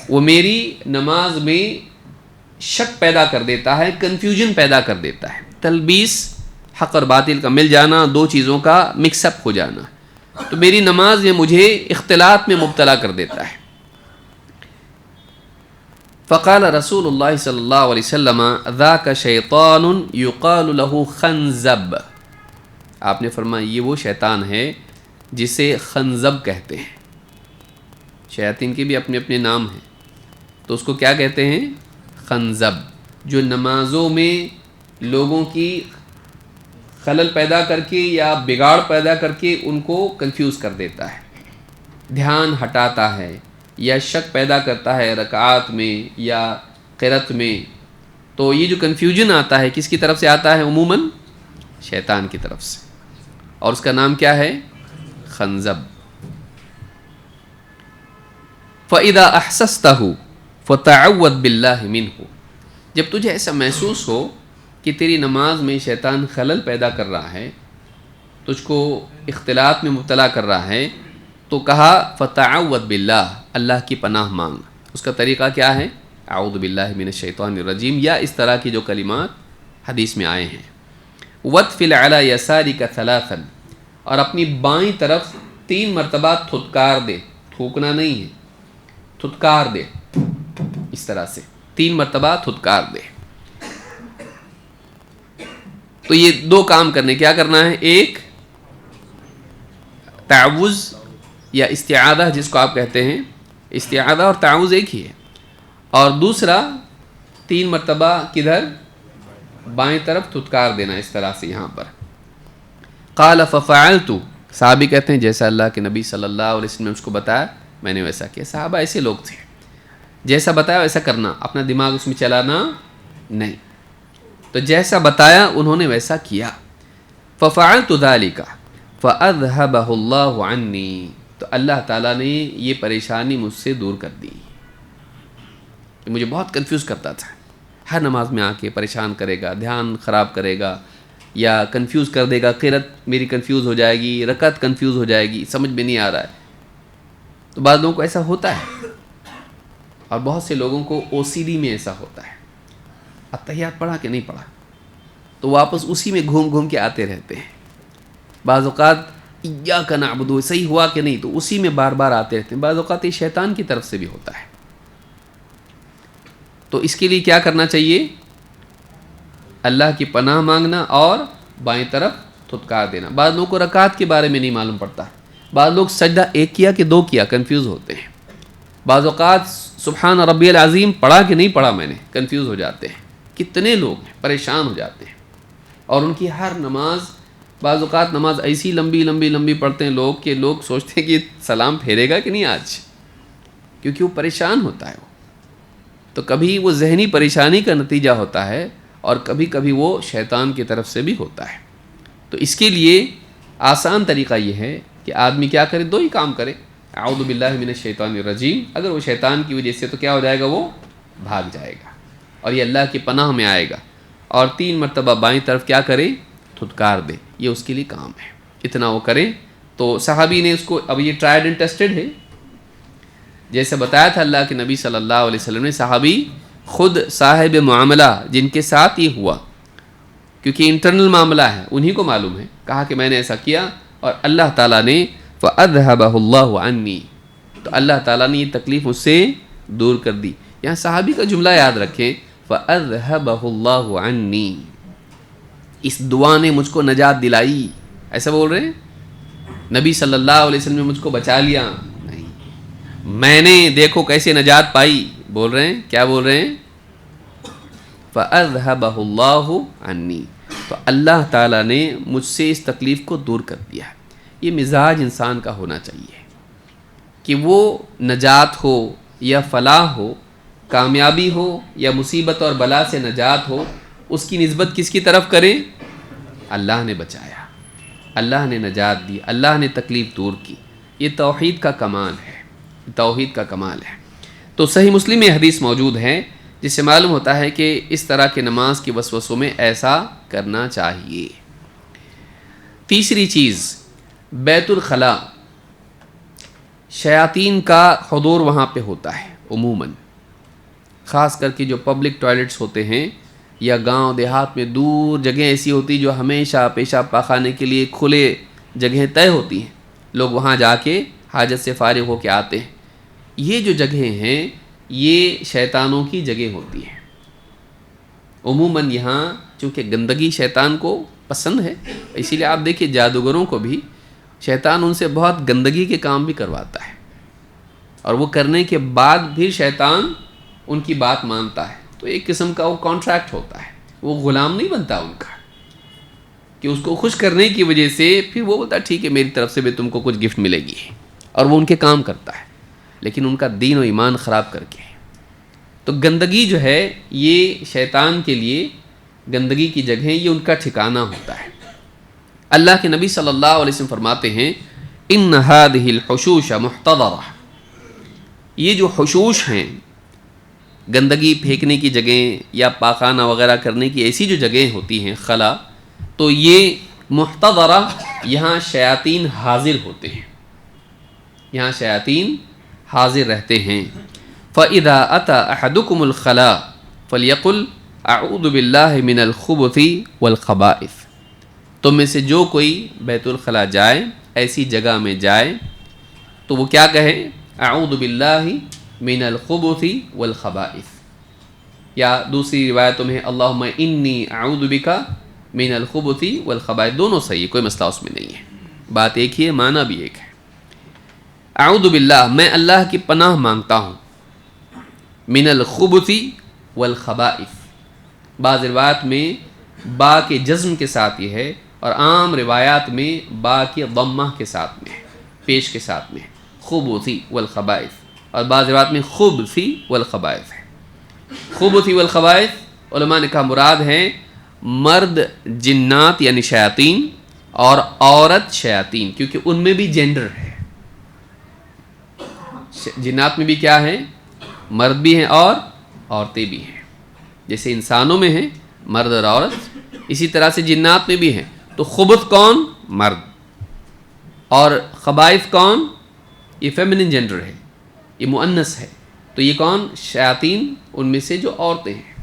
وہ میری نماز میں شک پیدا کر دیتا ہے، کنفیوژن پیدا کر دیتا ہے۔ تلبیس حق اور باطل کا مل جانا، دو چیزوں کا مکس اپ ہو جانا، تو میری نماز میں مجھے اختلاط میں مبتلا کر دیتا ہے۔ فقال رسول اللہ صلی اللہ علیہ وسلم ذاک شیطان یقال له خنزب، آپ نے فرمایا یہ وہ شیطان ہے جسے خنزب کہتے ہیں۔ شیاطین کے بھی اپنے اپنے نام ہیں، تو اس کو کیا کہتے ہیں؟ خنزب، جو نمازوں میں لوگوں کی خلل پیدا کر کے یا بگاڑ پیدا کر کے ان کو کنفیوز کر دیتا ہے، دھیان ہٹاتا ہے یا شک پیدا کرتا ہے رکعات میں یا قرات میں۔ تو یہ جو کنفیوژن آتا ہے کس کی طرف سے آتا ہے؟ عموماً شیطان کی طرف سے، اور اس کا نام کیا ہے؟ خنزب۔ فَإِذَا أَحْسَسْتَهُ فَتَعَوَّدْ بِاللَّهِ مِنْهُ، جب تجھے ایسا محسوس ہو کہ تیری نماز میں شیطان خلل پیدا کر رہا ہے، تجھ کو اختلاط میں مبتلا کر رہا ہے، تو کہا فَتَعَوَّدْ بِاللَّهِ، اللہ کی پناہ مانگ۔ اس کا طریقہ کیا ہے؟ اعوذ باللہ من الشیطان الرجیم، یا اس طرح کی جو کلمات حدیث میں آئے ہیں۔ وَادْفِلْ عَلَى يَسَارِكَ ثَلَاثًا، اور اپنی بائیں طرف 3 مرتبہ تھتکار دے، تھوکنا نہیں ہے، تھتکار دے، اس طرح سے 3 مرتبہ تھتکار دے۔ تو یہ 2 کام کرنے، کیا کرنا ہے؟ ایک تعوذ یا استعاذہ جس کو آپ کہتے ہیں، استعاذہ اور تعوذ ایک ہی ہے، اور دوسرا 3 مرتبہ کدھر؟ بائیں طرف تھتکار دینا، اس طرح سے یہاں پر۔ قال ففعلت، صحابی کہتے ہیں جیسا اللہ کے نبی صلی اللہ علیہ وسلم نے اس کو بتایا میں نے ویسا کیا۔ صحابہ ایسے لوگ تھے، جیسا بتایا ویسا کرنا، اپنا دماغ اس میں چلانا نہیں، تو جیسا بتایا انہوں نے ویسا کیا۔ ففعلت ذلك فاذهبه الله عني، تو اللہ تعالیٰ نے یہ پریشانی مجھ سے دور کر دی۔ مجھے بہت کنفیوز کرتا تھا، ہر نماز میں آ کے پریشان کرے گا، دھیان خراب کرے گا یا کنفیوز کر دے گا، قرات میری کنفیوز ہو جائے گی، رکعت کنفیوز ہو جائے گی، سمجھ میں نہیں آ رہا ہے۔ تو بعض لوگوں کو ایسا ہوتا ہے، اور بہت سے لوگوں کو OCD میں ایسا ہوتا ہے، اتحیات پڑھا کہ نہیں پڑھا، تو واپس اسی میں گھوم گھوم کے آتے رہتے ہیں۔ بعض اوقات ایاک نعبد، صحیح ہوا کہ نہیں، تو اسی میں بار بار آتے رہتے ہیں۔ بعض اوقات یہ شیطان کی طرف سے بھی ہوتا ہے۔ تو اس کے لیے کیا کرنا چاہیے؟ اللہ کی پناہ مانگنا اور بائیں طرف تھتکار دینا۔ بعض لوگوں کو رکعت کے بارے میں نہیں معلوم پڑتا، بعض لوگ سجدہ ایک کیا کہ دو کیا، کنفیوز ہوتے ہیں. بعض اوقات سبحان ربی العظیم پڑھا کہ نہیں پڑھا میں نے، کنفیوز ہو جاتے ہیں. کتنے لوگ ہیں پریشان ہو جاتے ہیں. اور ان کی ہر نماز، بعض اوقات نماز ایسی لمبی لمبی لمبی پڑھتے ہیں لوگ کہ لوگ سوچتے ہیں کہ سلام پھیرے گا کہ نہیں آج، کیونکہ وہ پریشان ہوتا ہے. تو کبھی وہ ذہنی پریشانی کا نتیجہ ہوتا ہے اور کبھی کبھی وہ شیطان کی طرف سے بھی ہوتا ہے. تو اس کے لیے آسان طریقہ یہ ہے کہ آدمی کیا کرے، دو ہی کام کرے. اعوذ باللہ من الشیطان الرجیم، اگر وہ شیطان کی وجہ سے تو کیا ہو جائے گا، وہ بھاگ جائے گا اور یہ اللہ کی پناہ میں آئے گا. اور 3 مرتبہ بائیں طرف کیا کرے، تھتکار دے. یہ اس کے لیے کام ہے، اتنا وہ کرے. تو صحابی نے اس کو، اب یہ ٹرائیڈ اینڈ ٹیسٹڈ ہے، جیسے بتایا تھا اللہ کے نبی صلی اللہ علیہ وسلم نے. صحابی خود صاحب معاملہ جن کے ساتھ یہ ہوا، کیونکہ انٹرنل معاملہ ہے، انہی کو معلوم ہے. کہا کہ میں نے ایسا کیا اور اللہ تعالیٰ نے فَأَذْهَبَهُ اللَّهُ عَنِّي، تو اللہ تعالیٰ نے یہ تکلیف مجھ سے دور کر دی. یہاں صحابی کا جملہ یاد رکھیں، فَأَذْهَبَهُ اللَّهُ عَنِّي، اس دعا نے مجھ کو نجات دلائی. ایسا بول رہے ہیں نبی صلی اللہ علیہ وسلم نے مجھ کو بچا لیا، نہیں، میں نے دیکھو کیسے نجات پائی. بول رہے ہیں کیا بول رہے ہیں، فَأَذْهَبَهُ اللَّهُ عَنِّي، تو اللہ تعالیٰ نے مجھ سے اس تکلیف کو دور کر دیا. یہ مزاج انسان کا ہونا چاہیے کہ وہ نجات ہو یا فلاح ہو، کامیابی ہو یا مصیبت اور بلا سے نجات ہو، اس کی نسبت کس کی طرف کریں، اللہ نے بچایا، اللہ نے نجات دی، اللہ نے تکلیف دور کی. یہ توحید کا کمال ہے، توحید کا کمال ہے. تو صحیح مسلم میں حدیث موجود ہے جس سے معلوم ہوتا ہے کہ اس طرح کے نماز کی وسوسوں میں ایسا کرنا چاہیے. تیسری چیز، بیت الخلاء، شیاطین کا حضور وہاں پہ ہوتا ہے عموماً، خاص کر کے جو پبلک ٹوائلٹس ہوتے ہیں یا گاؤں دیہات میں دور جگہیں ایسی ہوتی جو ہمیشہ پیشاب پاخانے کے لیے کھلے جگہیں طے ہوتی ہیں، لوگ وہاں جا کے حاجت سے فارغ ہو کے آتے ہیں. یہ جو جگہیں ہیں یہ شیطانوں کی جگہ ہوتی ہیں عموماً. یہاں چونکہ گندگی شیطان کو پسند ہے، اسی لیے آپ دیکھیں جادوگروں کو بھی شیطان ان سے بہت گندگی کے کام بھی کرواتا ہے، اور وہ کرنے کے بعد بھی شیطان ان کی بات مانتا ہے. تو ایک قسم کا وہ کانٹریکٹ ہوتا ہے، وہ غلام نہیں بنتا ان کا، کہ اس کو خوش کرنے کی وجہ سے پھر وہ بولتا ہے ٹھیک ہے میری طرف سے بھی تم کو کچھ گفٹ ملے گی، اور وہ ان کے کام کرتا ہے، لیکن ان کا دین و ایمان خراب کر کے. تو گندگی جو ہے یہ شیطان کے لیے، گندگی کی جگہیں یہ ان کا ٹھکانہ ہوتا ہے. اللہ کے نبی صلی اللہ علیہ وسلم فرماتے ہیں ان هذه الحشوش محتضرہ، یہ جو حشوش ہیں، گندگی پھینکنے کی جگہیں یا پاخانہ وغیرہ کرنے کی ایسی جو جگہیں ہوتی ہیں خلا، تو یہ محتضرہ، یہاں شیاطین حاضر ہوتے ہیں، یہاں شیاطین حاضر رہتے ہیں. فَإِذَا أَتَى أَحَدُكُمُ الْخَلَاءَ فَلْيَقُلْ أَعُوذُ بِاللَّهِ مِنَ الْخُبُثِ وَالْخَبَائِثِ، تم میں سے جو کوئی بیت الخلاء جائے، ایسی جگہ میں جائے، تو وہ کیا کہے، اعوذ باللہ من الخبث والخبائث، یا دوسری روایتوں میں اللہم انی اعوذ بک من الخبث والخبائث. دونوں صحیح ہے، کوئی مسئلہ اس میں نہیں ہے، بات ایک ہی ہے، معنی بھی ایک ہے. اعوذ باللہ، میں اللہ کی پناہ مانگتا ہوں، من الخبث والخبائث. بعض روایات میں با کے جزم کے ساتھ یہ ہے، اور عام روایات میں با کے ضمہ کے ساتھ میں، پیش کے ساتھ میں، خبثی والخبائث، اور بعض روایات میں خبثی والخبائث ہے. خبثی والخبائث علماء نے کہا مراد ہیں مرد جنات یعنی شیاطین اور عورت شیاطین، کیونکہ ان میں بھی جینڈر ہے. جنات میں بھی کیا ہے، مرد بھی ہیں اور عورتیں بھی ہیں. جیسے انسانوں میں ہیں مرد اور عورت، اسی طرح سے جنات میں بھی ہیں. تو خبث کون، مرد، اور خبائث کون، یہ فیمنن جینڈر ہے، یہ مؤنث ہے. تو یہ کون، شیاطین، ان میں سے جو عورتیں ہیں.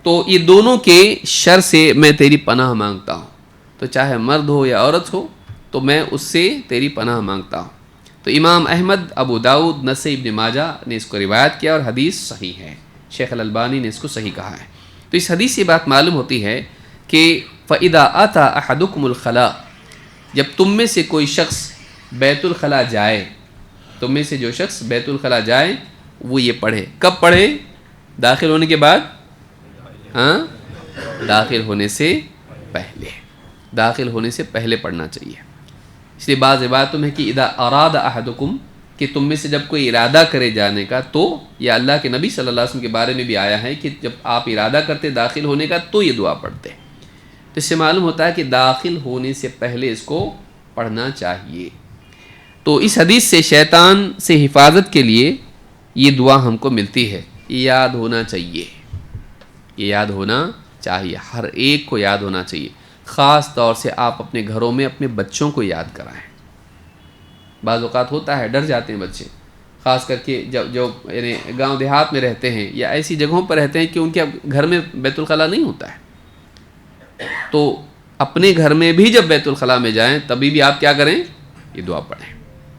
تو یہ دونوں کے شر سے میں تیری پناہ مانگتا ہوں. تو چاہے مرد ہو یا عورت ہو، تو میں اس سے تیری پناہ مانگتا ہوں. تو امام احمد، ابو داؤد، نسائی، ابن ماجہ نے اس کو روایت کیا اور حدیث صحیح ہے. شیخ الالبانی نے اس کو صحیح کہا ہے. تو اس حدیث سے بات معلوم ہوتی ہے کہ فَإِذَا أَتَى أَحَدُكُمُ الْخَلَاءَ، جب تم میں سے کوئی شخص بیت الخلاء جائے، تم میں سے جو شخص بیت الخلاء جائے وہ یہ پڑھے. کب پڑھے؟ داخل ہونے کے بعد؟ ہاں، داخل ہونے سے پہلے. داخل ہونے سے پہلے پڑھنا چاہیے. اس لیے بعض روایتوں میں کہ اذا اراد احدکم، کہ تم میں سے جب کوئی ارادہ کرے جانے کا تو، یا اللہ کے نبی صلی اللہ علیہ وسلم کے بارے میں بھی آیا ہے کہ جب آپ ارادہ کرتے داخل ہونے کا تو یہ دعا پڑھتے. تو اس سے معلوم ہوتا ہے کہ داخل ہونے سے پہلے اس کو پڑھنا چاہیے. تو اس حدیث سے شیطان سے حفاظت کے لیے یہ دعا ہم کو ملتی ہے. یہ یاد ہونا چاہیے، یہ یاد ہونا چاہیے، ہر ایک کو یاد ہونا چاہیے. خاص طور سے آپ اپنے گھروں میں اپنے بچوں کو یاد کرائیں. بعض اوقات ہوتا ہے ڈر جاتے ہیں بچے، خاص کر کے جو یعنی گاؤں دیہات میں رہتے ہیں یا ایسی جگہوں پر رہتے ہیں کہ ان کے گھر میں بیت الخلاء نہیں ہوتا ہے. تو اپنے گھر میں بھی جب بیت الخلاء میں جائیں تبھی بھی آپ کیا کریں؟ یہ دعا پڑھیں،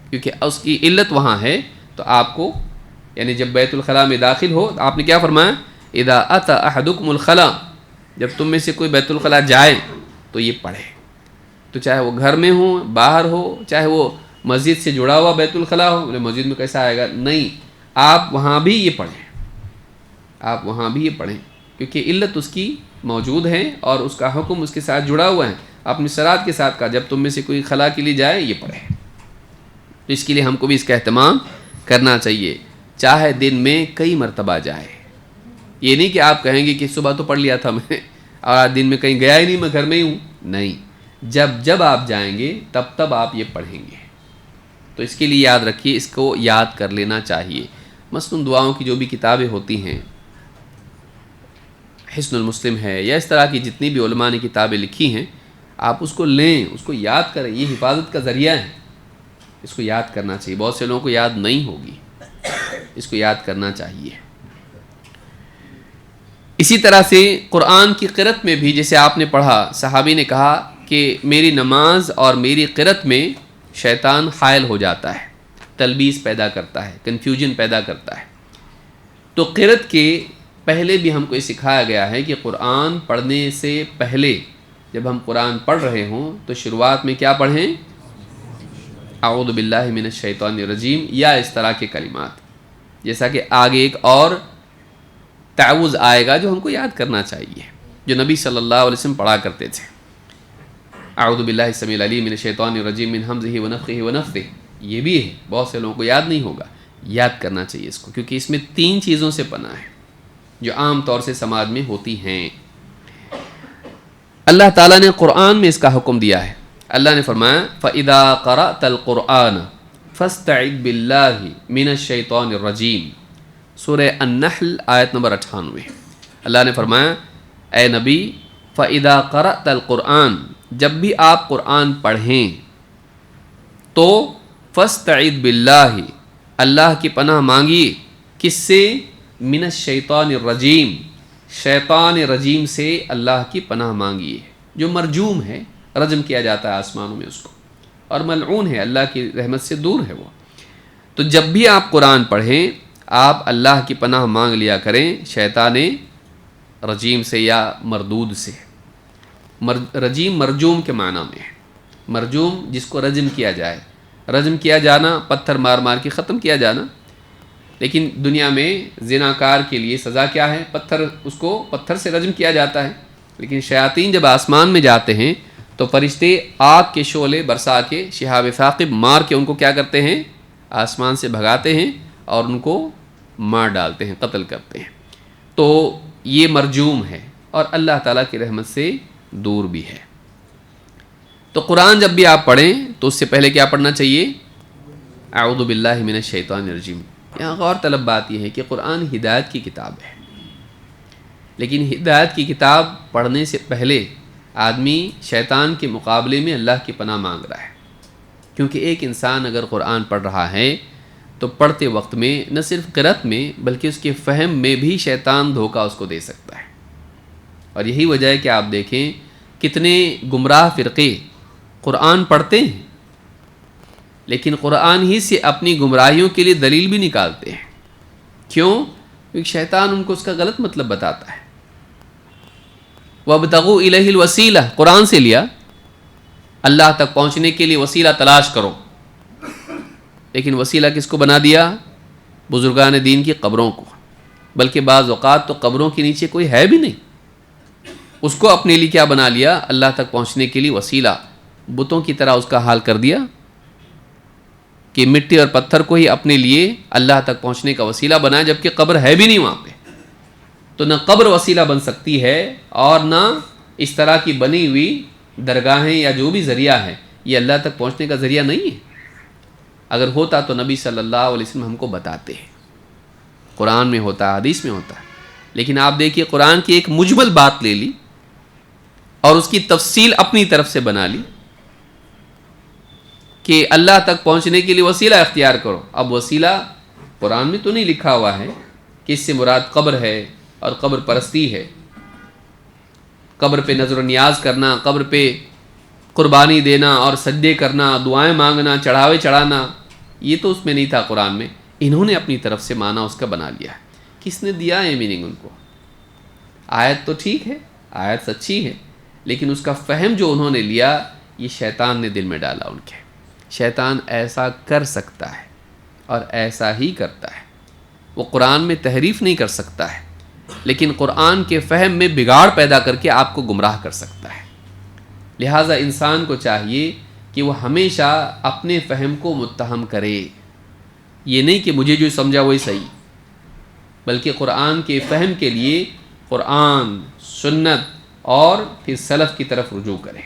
کیونکہ اس کی علت وہاں ہے. تو آپ کو یعنی جب بیت الخلاء میں داخل ہو، آپ نے کیا فرمایا؟ اذا اتی احدکم الخلاء، جب تم میں سے کوئی بیت الخلاء جائے تو یہ پڑھے. تو چاہے وہ گھر میں ہو، باہر ہو، چاہے وہ مسجد سے جڑا ہوا بیت الخلاء ہو. مسجد میں کیسا آئے گا؟ نہیں، آپ وہاں بھی یہ پڑھیں، آپ وہاں بھی یہ پڑھیں، کیونکہ علت اس کی موجود ہے اور اس کا حکم اس کے ساتھ جڑا ہوا ہے. اپنی صلاۃ کے ساتھ کہا جب تم میں سے کوئی خلا کے لیے جائے یہ پڑھے. تو اس کے لیے ہم کو بھی اس کا اہتمام کرنا چاہیے، چاہے دن میں کئی مرتبہ جائے. یہ نہیں کہ آپ کہیں گے کہ صبح تو پڑھ لیا تھا میں اور آج دن میں کہیں گیا ہی نہیں، میں گھر میں ہی ہوں. نہیں، جب آپ جائیں گے تب آپ یہ پڑھیں گے. تو اس کے لیے یاد رکھیے، اس کو یاد کر لینا چاہیے. مثلاً دعاؤں کی جو بھی کتابیں ہوتی ہیں، حصن المسلم ہے یا اس طرح کی جتنی بھی علماء نے کتابیں لکھی ہیں، آپ اس کو لیں، اس کو یاد کریں. یہ حفاظت کا ذریعہ ہے، اس کو یاد کرنا چاہیے. بہت سے لوگوں کو یاد نہیں ہوگی، اس کو یاد کرنا چاہیے. اسی طرح سے قرآن کی قرأت میں بھی جیسے آپ نے پڑھا، صحابی نے کہا کہ میری نماز اور میری قرأت میں شیطان حائل ہو جاتا ہے، تلبیس پیدا کرتا ہے، کنفیوژن پیدا کرتا ہے. تو قرأت کے پہلے بھی ہم کو یہ سکھایا گیا ہے کہ قرآن پڑھنے سے پہلے جب ہم قرآن پڑھ رہے ہوں تو شروعات میں کیا پڑھیں؟ اعوذ باللہ من الشیطان الرجیم یا اس طرح کے کلمات. جیسا کہ آگے ایک اور تعوذ آئے گا جو ہم کو یاد کرنا چاہیے، جو نبی صلی اللہ علیہ وسلم پڑھا کرتے تھے. اعوذ باللہ السمیع العلیم من الشیطان الرجیم من ہمزہ ونفخہ ونفثہ. یہ بھی ہے، بہت سے لوگوں کو یاد نہیں ہوگا، یاد کرنا چاہیے اس کو، کیونکہ اس میں 3 چیزوں سے پناہ ہے جو عام طور سے سماج میں ہوتی ہیں. اللہ تعالیٰ نے قرآن میں اس کا حکم دیا ہے. اللہ نے فرمایا فَإِذَا قَرَأْتَ الْقُرْآنَ فَاسْتَعِذْ بِاللَّهِ مِنَ الشَّيْطَانِ الرَّجِيمِ. سورہ النحل آیت نمبر 98. اللہ نے فرمایا اے نبی فَإِذَا قَرَأْتَ الْقُرْآنَ، جب بھی آپ قرآن پڑھیں تو فَاسْتَعِذْ بِاللَّهِ، اللہ کی پناہ مانگیے. کس سے؟ من الشیطان الرجیم، شیطان رجیم سے اللہ کی پناہ مانگیے، جو مرجوم ہے، رجم کیا جاتا ہے آسمانوں میں اس کو، اور ملعون ہے، اللہ کی رحمت سے دور ہے وہ. تو جب بھی آپ قرآن پڑھیں آپ اللہ کی پناہ مانگ لیا کریں شیطان رجیم سے یا مردود سے. رجیم مرجوم کے معنی میں ہے. مرجوم جس کو رجم کیا جائے، رجم کیا جانا پتھر مار مار کے ختم کیا جانا. لیکن دنیا میں زناکار کے لیے سزا کیا ہے؟ پتھر، اس کو پتھر سے رجم کیا جاتا ہے. لیکن شیاطین جب آسمان میں جاتے ہیں تو فرشتے آگ کے شعلے برسا کے، شہاب ثاقب مار کے ان کو کیا کرتے ہیں؟ آسمان سے بھگاتے ہیں اور ان کو مار ڈالتے ہیں، قتل کرتے ہیں. تو یہ مرجوم ہے اور اللہ تعالیٰ کی رحمت سے دور بھی ہے. تو قرآن جب بھی آپ پڑھیں تو اس سے پہلے کیا پڑھنا چاہیے؟ اعوذ باللہ من الشیطان الرجیم. یہاں غور طلب بات یہ ہے کہ قرآن ہدایت کی کتاب ہے، لیکن ہدایت کی کتاب پڑھنے سے پہلے آدمی شیطان کے مقابلے میں اللہ کی پناہ مانگ رہا ہے. کیونکہ ایک انسان اگر قرآن پڑھ رہا ہے تو پڑھتے وقت میں نہ صرف قرأت میں بلکہ اس کے فہم میں بھی شیطان دھوکہ اس کو دے سکتا ہے. اور یہی وجہ ہے کہ آپ دیکھیں کتنے گمراہ فرقے قرآن پڑھتے ہیں لیکن قرآن ہی سے اپنی گمراہیوں کے لیے دلیل بھی نکالتے ہیں. کیوں؟ کیونکہ شیطان ان کو اس کا غلط مطلب بتاتا ہے. وَابْتَغُوا إِلَيْهِ الْوَسِيلَةَ قرآن سے لیا، اللہ تک پہنچنے کے لیے وسیلہ تلاش کرو، لیکن وسیلہ کس کو بنا دیا؟ بزرگان دین کی قبروں کو، بلکہ بعض اوقات تو قبروں کے نیچے کوئی ہے بھی نہیں، اس کو اپنے لیے کیا بنا لیا؟ اللہ تک پہنچنے کے لیے وسیلہ، بتوں کی طرح اس کا حال کر دیا کہ مٹی اور پتھر کو ہی اپنے لیے اللہ تک پہنچنے کا وسیلہ بنایا، جبکہ قبر ہے بھی نہیں وہاں پہ۔ تو نہ قبر وسیلہ بن سکتی ہے اور نہ اس طرح کی بنی ہوئی درگاہیں یا جو بھی ذریعہ ہے یہ اللہ تک پہنچنے کا ذریعہ نہیں ہے۔ اگر ہوتا تو نبی صلی اللہ علیہ وسلم ہم کو بتاتے ہیں، قرآن میں ہوتا ہے، حدیث میں ہوتا ہے، لیکن آپ دیکھیے قرآن کی ایک مجمل بات لے لی اور اس کی تفصیل اپنی طرف سے بنا لی کہ اللہ تک پہنچنے کے لیے وسیلہ اختیار کرو۔ اب وسیلہ قرآن میں تو نہیں لکھا ہوا ہے کہ اس سے مراد قبر ہے اور قبر پرستی ہے، قبر پہ نظر و نیاز کرنا، قبر پہ قربانی دینا اور سجدے کرنا، دعائیں مانگنا، چڑھاوے چڑھانا، یہ تو اس میں نہیں تھا قرآن میں۔ انہوں نے اپنی طرف سے معنی اس کا بنا لیا ہے۔ کس نے دیا ہے میننگ ان کو؟ آیت تو ٹھیک ہے، آیت سچی ہے، لیکن اس کا فہم جو انہوں نے لیا یہ شیطان نے دل میں ڈالا ان کے۔ شیطان ایسا کر سکتا ہے اور ایسا ہی کرتا ہے، وہ قرآن میں تحریف نہیں کر سکتا ہے، لیکن قرآن کے فہم میں بگاڑ پیدا کر کے آپ کو گمراہ کر سکتا ہے۔ لہٰذا انسان کو چاہیے کہ وہ ہمیشہ اپنے فہم کو متہم کرے، یہ نہیں کہ مجھے جو سمجھا وہی صحیح، بلکہ قرآن کے فہم کے لیے قرآن، سنت اور پھر سلف کی طرف رجوع کرے۔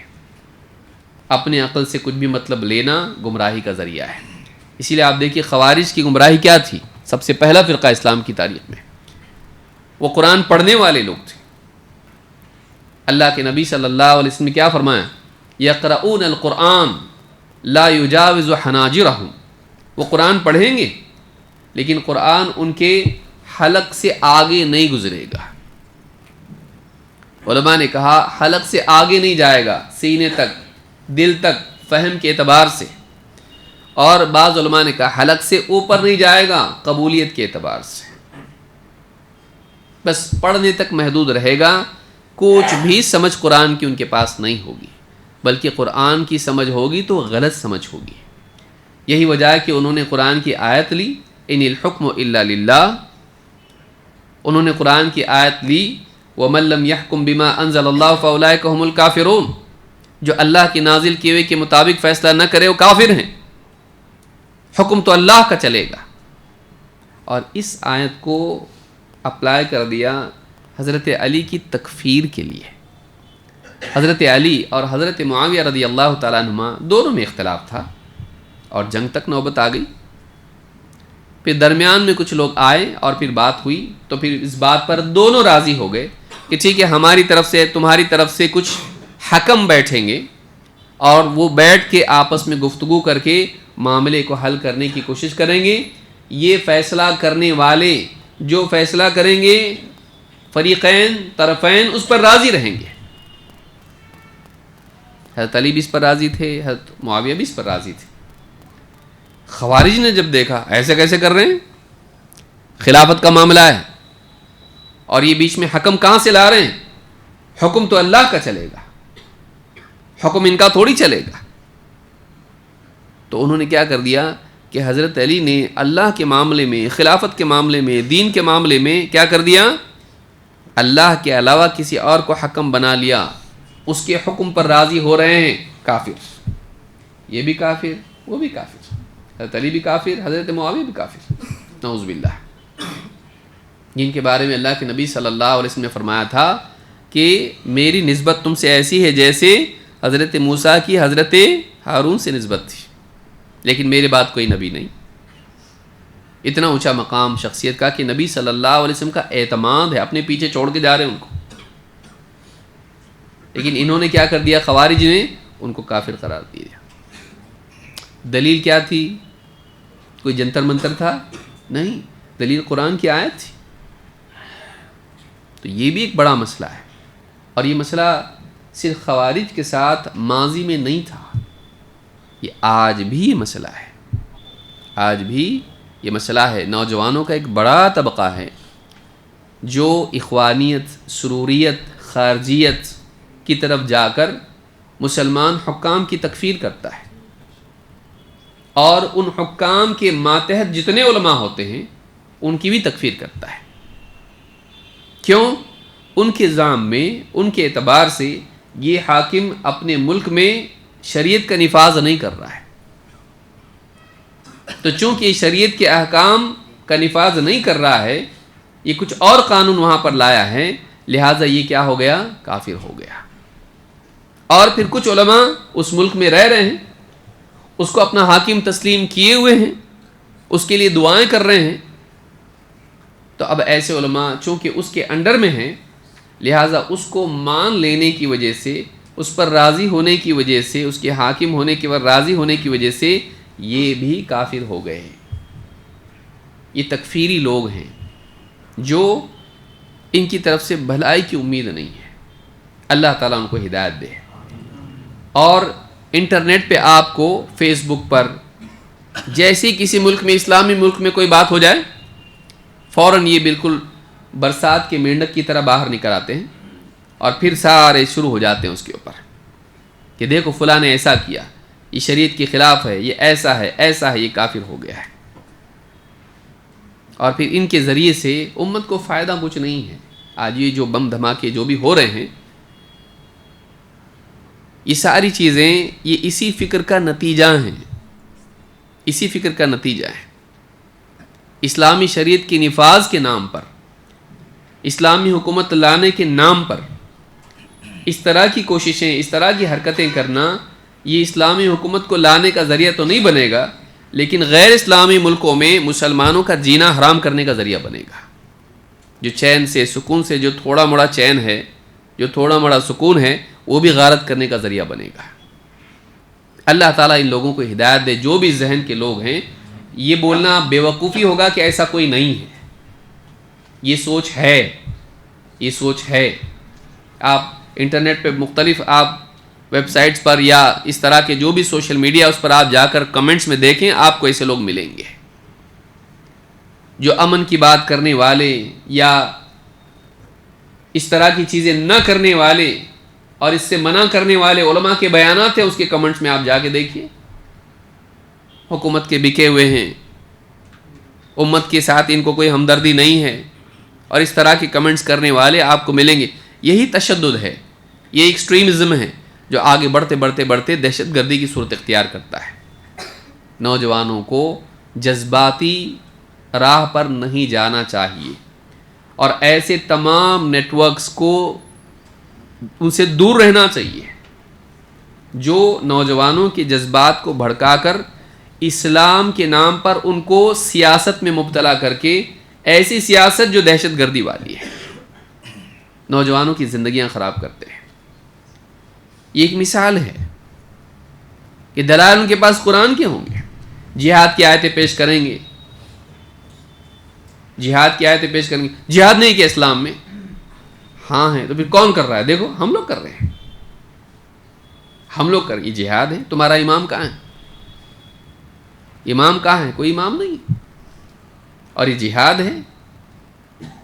اپنے عقل سے کچھ بھی مطلب لینا گمراہی کا ذریعہ ہے۔ اسی لیے آپ دیکھیے خوارج کی گمراہی کیا تھی؟ سب سے پہلا فرقہ اسلام کی تاریخ میں وہ قرآن پڑھنے والے لوگ تھے۔ اللہ کے نبی صلی اللہ علیہ وسلم نے کیا فرمایا؟ یقرؤون القرآن لا یجاوز حناجرہم، وہ قرآن پڑھیں گے لیکن قرآن ان کے حلق سے آگے نہیں گزرے گا۔ علماء نے کہا حلق سے آگے نہیں جائے گا، سینے تک، دل تک، فہم کے اعتبار سے، اور بعض علماء نے کہا حلق سے اوپر نہیں جائے گا قبولیت کے اعتبار سے، بس پڑھنے تک محدود رہے گا، کچھ بھی سمجھ قرآن کی ان کے پاس نہیں ہوگی، بلکہ قرآن کی سمجھ ہوگی تو غلط سمجھ ہوگی۔ یہی وجہ ہے کہ انہوں نے قرآن کی آیت لی ان الحکم الا للہ، انہوں نے قرآن کی آیت لی وَمَن لَّمْ يَحْكُم بِمَا أَنزَلَ اللَّهُ فَأُولَٰئِكَ هُمُ الْكَافِرُونَ، جو اللہ کی نازل کیے ہوئے کے مطابق فیصلہ نہ کرے وہ کافر ہیں، حکم تو اللہ کا چلے گا۔ اور اس آیت کو اپلائی کر دیا حضرت علی کی تکفیر کے لیے۔ حضرت علی اور حضرت معاویہ رضی اللہ تعالیٰ عنہما دونوں میں اختلاف تھا اور جنگ تک نوبت آ گئی۔ پھر درمیان میں کچھ لوگ آئے اور پھر بات ہوئی تو پھر اس بات پر دونوں راضی ہو گئے کہ ٹھیک ہے ہماری طرف سے تمہاری طرف سے کچھ حکم بیٹھیں گے اور وہ بیٹھ کے آپس میں گفتگو کر کے معاملے کو حل کرنے کی کوشش کریں گے۔ یہ فیصلہ کرنے والے جو فیصلہ کریں گے فریقین، طرفین اس پر راضی رہیں گے۔ حضرت علی بھی اس پر راضی تھے، حضرت معاویہ بھی اس پر راضی تھے۔ خوارج نے جب دیکھا ایسے کیسے کر رہے ہیں، خلافت کا معاملہ ہے اور یہ بیچ میں حکم کہاں سے لا رہے ہیں، حکم تو اللہ کا چلے گا، حکم ان کا تھوڑی چلے گا، تو انہوں نے کیا کر دیا کہ حضرت علی نے اللہ کے معاملے میں، خلافت کے معاملے میں، دین کے معاملے میں کیا کر دیا، اللہ کے علاوہ کسی اور کو حکم بنا لیا، اس کے حکم پر راضی ہو رہے ہیں، کافر، یہ بھی کافر وہ بھی کافر، حضرت علی بھی کافر، حضرت معاویہ بھی کافر، نعوذ باللہ، جن کے بارے میں اللہ کے نبی صلی اللہ علیہ وسلم نے فرمایا تھا کہ میری نسبت تم سے ایسی ہے جیسے حضرت موسیٰ کی حضرت ہارون سے نسبت تھی، لیکن میرے بعد کوئی نبی نہیں۔ اتنا اونچا مقام شخصیت کا کہ نبی صلی اللہ علیہ وسلم کا اعتماد ہے، اپنے پیچھے چھوڑ کے جا رہے ہیں ان کو، لیکن انہوں نے کیا کر دیا، خوارج نے ان کو کافر قرار دیا۔ دلیل کیا تھی؟ کوئی جنتر منتر تھا؟ نہیں، دلیل قرآن کی آیت تھی۔ تو یہ بھی ایک بڑا مسئلہ ہے، اور یہ مسئلہ صرف خوارج کے ساتھ ماضی میں نہیں تھا، یہ آج بھی یہ مسئلہ ہے، آج بھی یہ مسئلہ ہے۔ نوجوانوں کا ایک بڑا طبقہ ہے جو اخوانیت، سروریت، خارجیت کی طرف جا کر مسلمان حکام کی تکفیر کرتا ہے اور ان حکام کے ماتحت جتنے علماء ہوتے ہیں ان کی بھی تکفیر کرتا ہے. کیوں؟ ان کے ظام میں، ان کے اعتبار سے یہ حاکم اپنے ملک میں شریعت کا نفاذ نہیں کر رہا ہے. تو چونکہ یہ شریعت کے احکام کا نفاذ نہیں کر رہا ہے، یہ کچھ اور قانون وہاں پر لایا ہے، لہٰذا یہ کیا ہو گیا؟ کافر ہو گیا. اور پھر کچھ علماء اس ملک میں رہ رہے ہیں، اس کو اپنا حاکم تسلیم کیے ہوئے ہیں، اس کے لیے دعائیں کر رہے ہیں. تو اب ایسے علماء چونکہ اس کے انڈر میں ہیں، لہٰذا اس کو مان لینے کی وجہ سے، اس پر راضی ہونے کی وجہ سے، اس کے حاکم ہونے کے پر راضی ہونے کی وجہ سے یہ بھی کافر ہو گئے. یہ تکفیری لوگ ہیں جو ان کی طرف سے بھلائی کی امید نہیں ہے. اللہ تعالیٰ ان کو ہدایت دے. اور انٹرنیٹ پہ آپ کو فیس بک پر جیسے ہی کسی ملک میں، اسلامی ملک میں کوئی بات ہو جائے، فوراً یہ بالکل برسات کے مینڈک کی طرح باہر نکل آتے ہیں اور پھر سارے شروع ہو جاتے ہیں اس کے اوپر کہ دیکھو فلاں نے ایسا کیا، یہ شریعت کے خلاف ہے، یہ ایسا ہے، ایسا ہے، یہ کافر ہو گیا ہے. اور پھر ان کے ذریعے سے امت کو فائدہ کچھ نہیں ہے. آج یہ جو بم دھماکے جو بھی ہو رہے ہیں، یہ ساری چیزیں یہ اسی فکر کا نتیجہ ہیں، اسی فکر کا نتیجہ ہے. اسلامی شریعت کے نفاذ کے نام پر، اسلامی حکومت لانے کے نام پر اس طرح کی کوششیں، اس طرح کی حرکتیں کرنا، یہ اسلامی حکومت کو لانے کا ذریعہ تو نہیں بنے گا، لیکن غیر اسلامی ملکوں میں مسلمانوں کا جینا حرام کرنے کا ذریعہ بنے گا. جو چین سے، سکون سے، جو تھوڑا موڑا چین ہے، جو تھوڑا موڑا سکون ہے، وہ بھی غارت کرنے کا ذریعہ بنے گا. اللہ تعالیٰ ان لوگوں کو ہدایت دے. جو بھی ذہن کے لوگ ہیں، یہ بولنا بے وقوفی ہوگا کہ ایسا کوئی نہیں ہے. یہ سوچ ہے، یہ سوچ ہے. آپ انٹرنیٹ پہ مختلف آپ ویب سائٹس پر یا اس طرح کے جو بھی سوشل میڈیا اس پر آپ جا کر کمنٹس میں دیکھیں، آپ کو ایسے لوگ ملیں گے جو امن کی بات کرنے والے یا اس طرح کی چیزیں نہ کرنے والے اور اس سے منع کرنے والے علماء کے بیانات ہیں. اس کے کمنٹس میں آپ جا کے دیکھیے، حکومت کے بکے ہوئے ہیں، امت کے ساتھ ان کو کوئی ہمدردی نہیں ہے، اور اس طرح کے کمنٹس کرنے والے آپ کو ملیں گے. یہی تشدد ہے، یہ ایکسٹریمزم ہے جو آگے بڑھتے بڑھتے بڑھتے دہشت گردی کی صورت اختیار کرتا ہے. نوجوانوں کو جذباتی راہ پر نہیں جانا چاہیے، اور ایسے تمام نیٹ ورکس کو ان سے دور رہنا چاہیے جو نوجوانوں کے جذبات کو بھڑکا کر اسلام کے نام پر ان کو سیاست میں مبتلا کر کے، ایسی سیاست جو دہشت گردی والی ہے، نوجوانوں کی زندگیاں خراب کرتے ہیں. یہ ایک مثال ہے کہ دلائل ان کے پاس قرآن کے ہوں گے، جہاد کی آیتیں پیش کریں گے، جہاد کی آیتیں پیش کریں گے. جہاد نہیں کیا اسلام میں؟ ہاں ہے. تو پھر کون کر رہا ہے؟ دیکھو ہم لوگ کر رہے ہیں، ہم لوگ کر. یہ جہاد ہے. تمہارا امام کہاں ہے؟ امام کہاں ہے؟ کوئی امام نہیں. اور یہ جہاد ہے.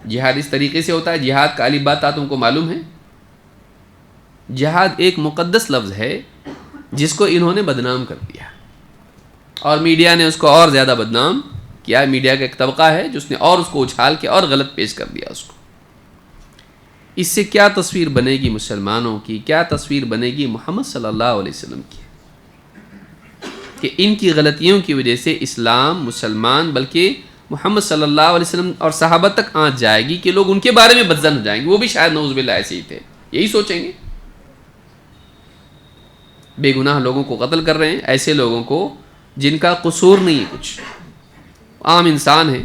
جہاد اس طریقے سے ہوتا ہے. جہاد کا الف با تا تم کو معلوم ہے؟ جہاد ایک مقدس لفظ ہے جس کو انہوں نے بدنام کر دیا، اور میڈیا نے اس کو اور زیادہ بدنام کیا. میڈیا کا ایک طبقہ ہے جس نے اور اس کو اچھال کے اور غلط پیش کر دیا اس کو. اس سے کیا تصویر بنے گی مسلمانوں کی، کیا تصویر بنے گی محمد صلی اللہ علیہ وسلم کی، کہ ان کی غلطیوں کی وجہ سے اسلام، مسلمان، بلکہ محمد صلی اللہ علیہ وسلم اور صحابہ تک آنچ جائے گی کہ لوگ ان کے بارے میں بدظن ہو جائیں گے. وہ بھی شاید نعوذ باللہ ایسے ہی تھے، یہی سوچیں گے. بے گناہ لوگوں کو قتل کر رہے ہیں، ایسے لوگوں کو جن کا قصور نہیں ہے، کچھ عام انسان ہے،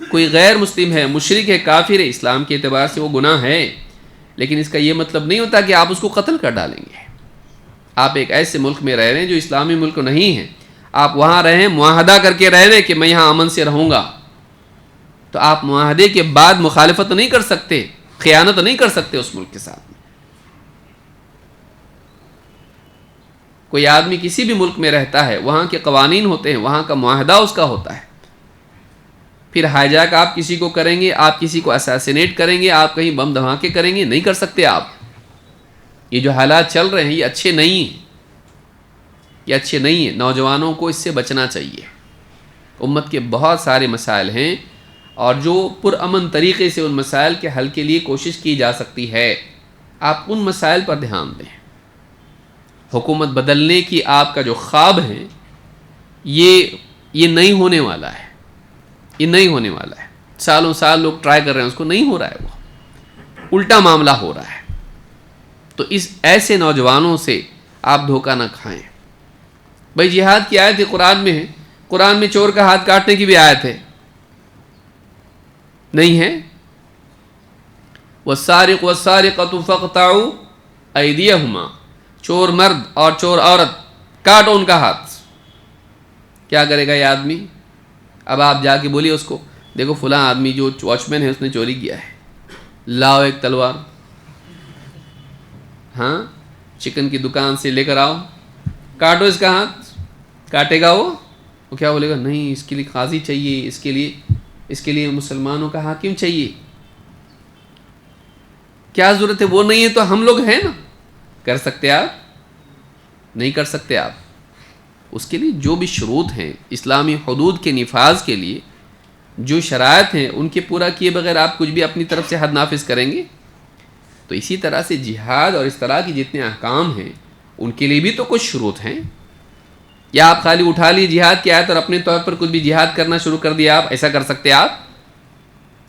کوئی غیر مسلم ہے، مشرک ہے، کافر ہے، اسلام کے اعتبار سے وہ گناہ ہے، لیکن اس کا یہ مطلب نہیں ہوتا کہ آپ اس کو قتل کر ڈالیں گے. آپ ایک ایسے ملک میں رہ رہے ہیں جو اسلامی ملک نہیں ہے، آپ وہاں رہیں، معاہدہ کر کے رہ رہے کہ میں یہاں امن سے رہوں گا، تو آپ معاہدے کے بعد مخالفت نہیں کر سکتے، خیانت نہیں کر سکتے اس ملک کے ساتھ. کوئی آدمی کسی بھی ملک میں رہتا ہے، وہاں کے قوانین ہوتے ہیں، وہاں کا معاہدہ اس کا ہوتا ہے. پھر ہائی جیک آپ کسی کو کریں گے، آپ کسی کو اساسینیٹ کریں گے، آپ کہیں بم دھماکے کریں گے، نہیں کر سکتے آپ. یہ جو حالات چل رہے ہیں یہ اچھے نہیں ہیں، یہ اچھے نہیں ہیں، نوجوانوں کو اس سے بچنا چاہیے۔ امت کے بہت سارے مسائل ہیں اور جو پرامن طریقے سے ان مسائل کے حل کے لیے کوشش کی جا سکتی ہے، آپ ان مسائل پر دھیان دیں۔ حکومت بدلنے کی آپ کا جو خواب ہے یہ نہیں ہونے والا ہے، یہ نہیں ہونے والا ہے۔ سالوں سال لوگ ٹرائی کر رہے ہیں، اس کو نہیں ہو رہا ہے، وہ الٹا معاملہ ہو رہا ہے۔ تو اس ایسے نوجوانوں سے آپ دھوکہ نہ کھائیں۔ بھائی جہاد کی آیت قرآن میں ہے، قرآن میں چور کا ہاتھ کاٹنے کی بھی آیت ہے، نہیں ہے؟ وَالسَّارِقُ وَالسَّارِقَةُ فَاقْطَعُوا أَيْدِيَهُمَا، چور مرد اور چور عورت کاٹو ان کا ہاتھ۔ کیا کرے گا یہ آدمی؟ اب آپ جا کے بولیے اس کو، دیکھو فلاں آدمی جو واچ مین ہے اس نے چوری کیا ہے، لاؤ ایک تلوار، ہاں چکن کی دکان سے لے کر آؤ، کاٹو اس کا ہاتھ۔ کاٹے گا وہ کیا بولے گا؟ نہیں، اس کے لیے قاضی چاہیے، اس کے لیے مسلمانوں کا حاکم چاہیے۔ کیا ضرورت ہے؟ وہ نہیں ہے تو ہم لوگ ہیں نا، کر سکتے آپ؟ نہیں کر سکتے آپ۔ اس کے لیے جو بھی شروط ہیں اسلامی حدود کے نفاذ کے لیے، جو شرائط ہیں ان کے پورا کیے بغیر آپ کچھ بھی اپنی طرف سے حد نافذ کریں گے؟ تو اسی طرح سے جہاد اور اس طرح کی جتنے احکام ہیں ان کے لیے بھی تو کچھ شروط ہیں۔ یا آپ خالی اٹھا لی جہاد کی آیت اور اپنے طور پر کچھ بھی جہاد کرنا شروع کر دیا؟ آپ ایسا کر سکتے؟ آپ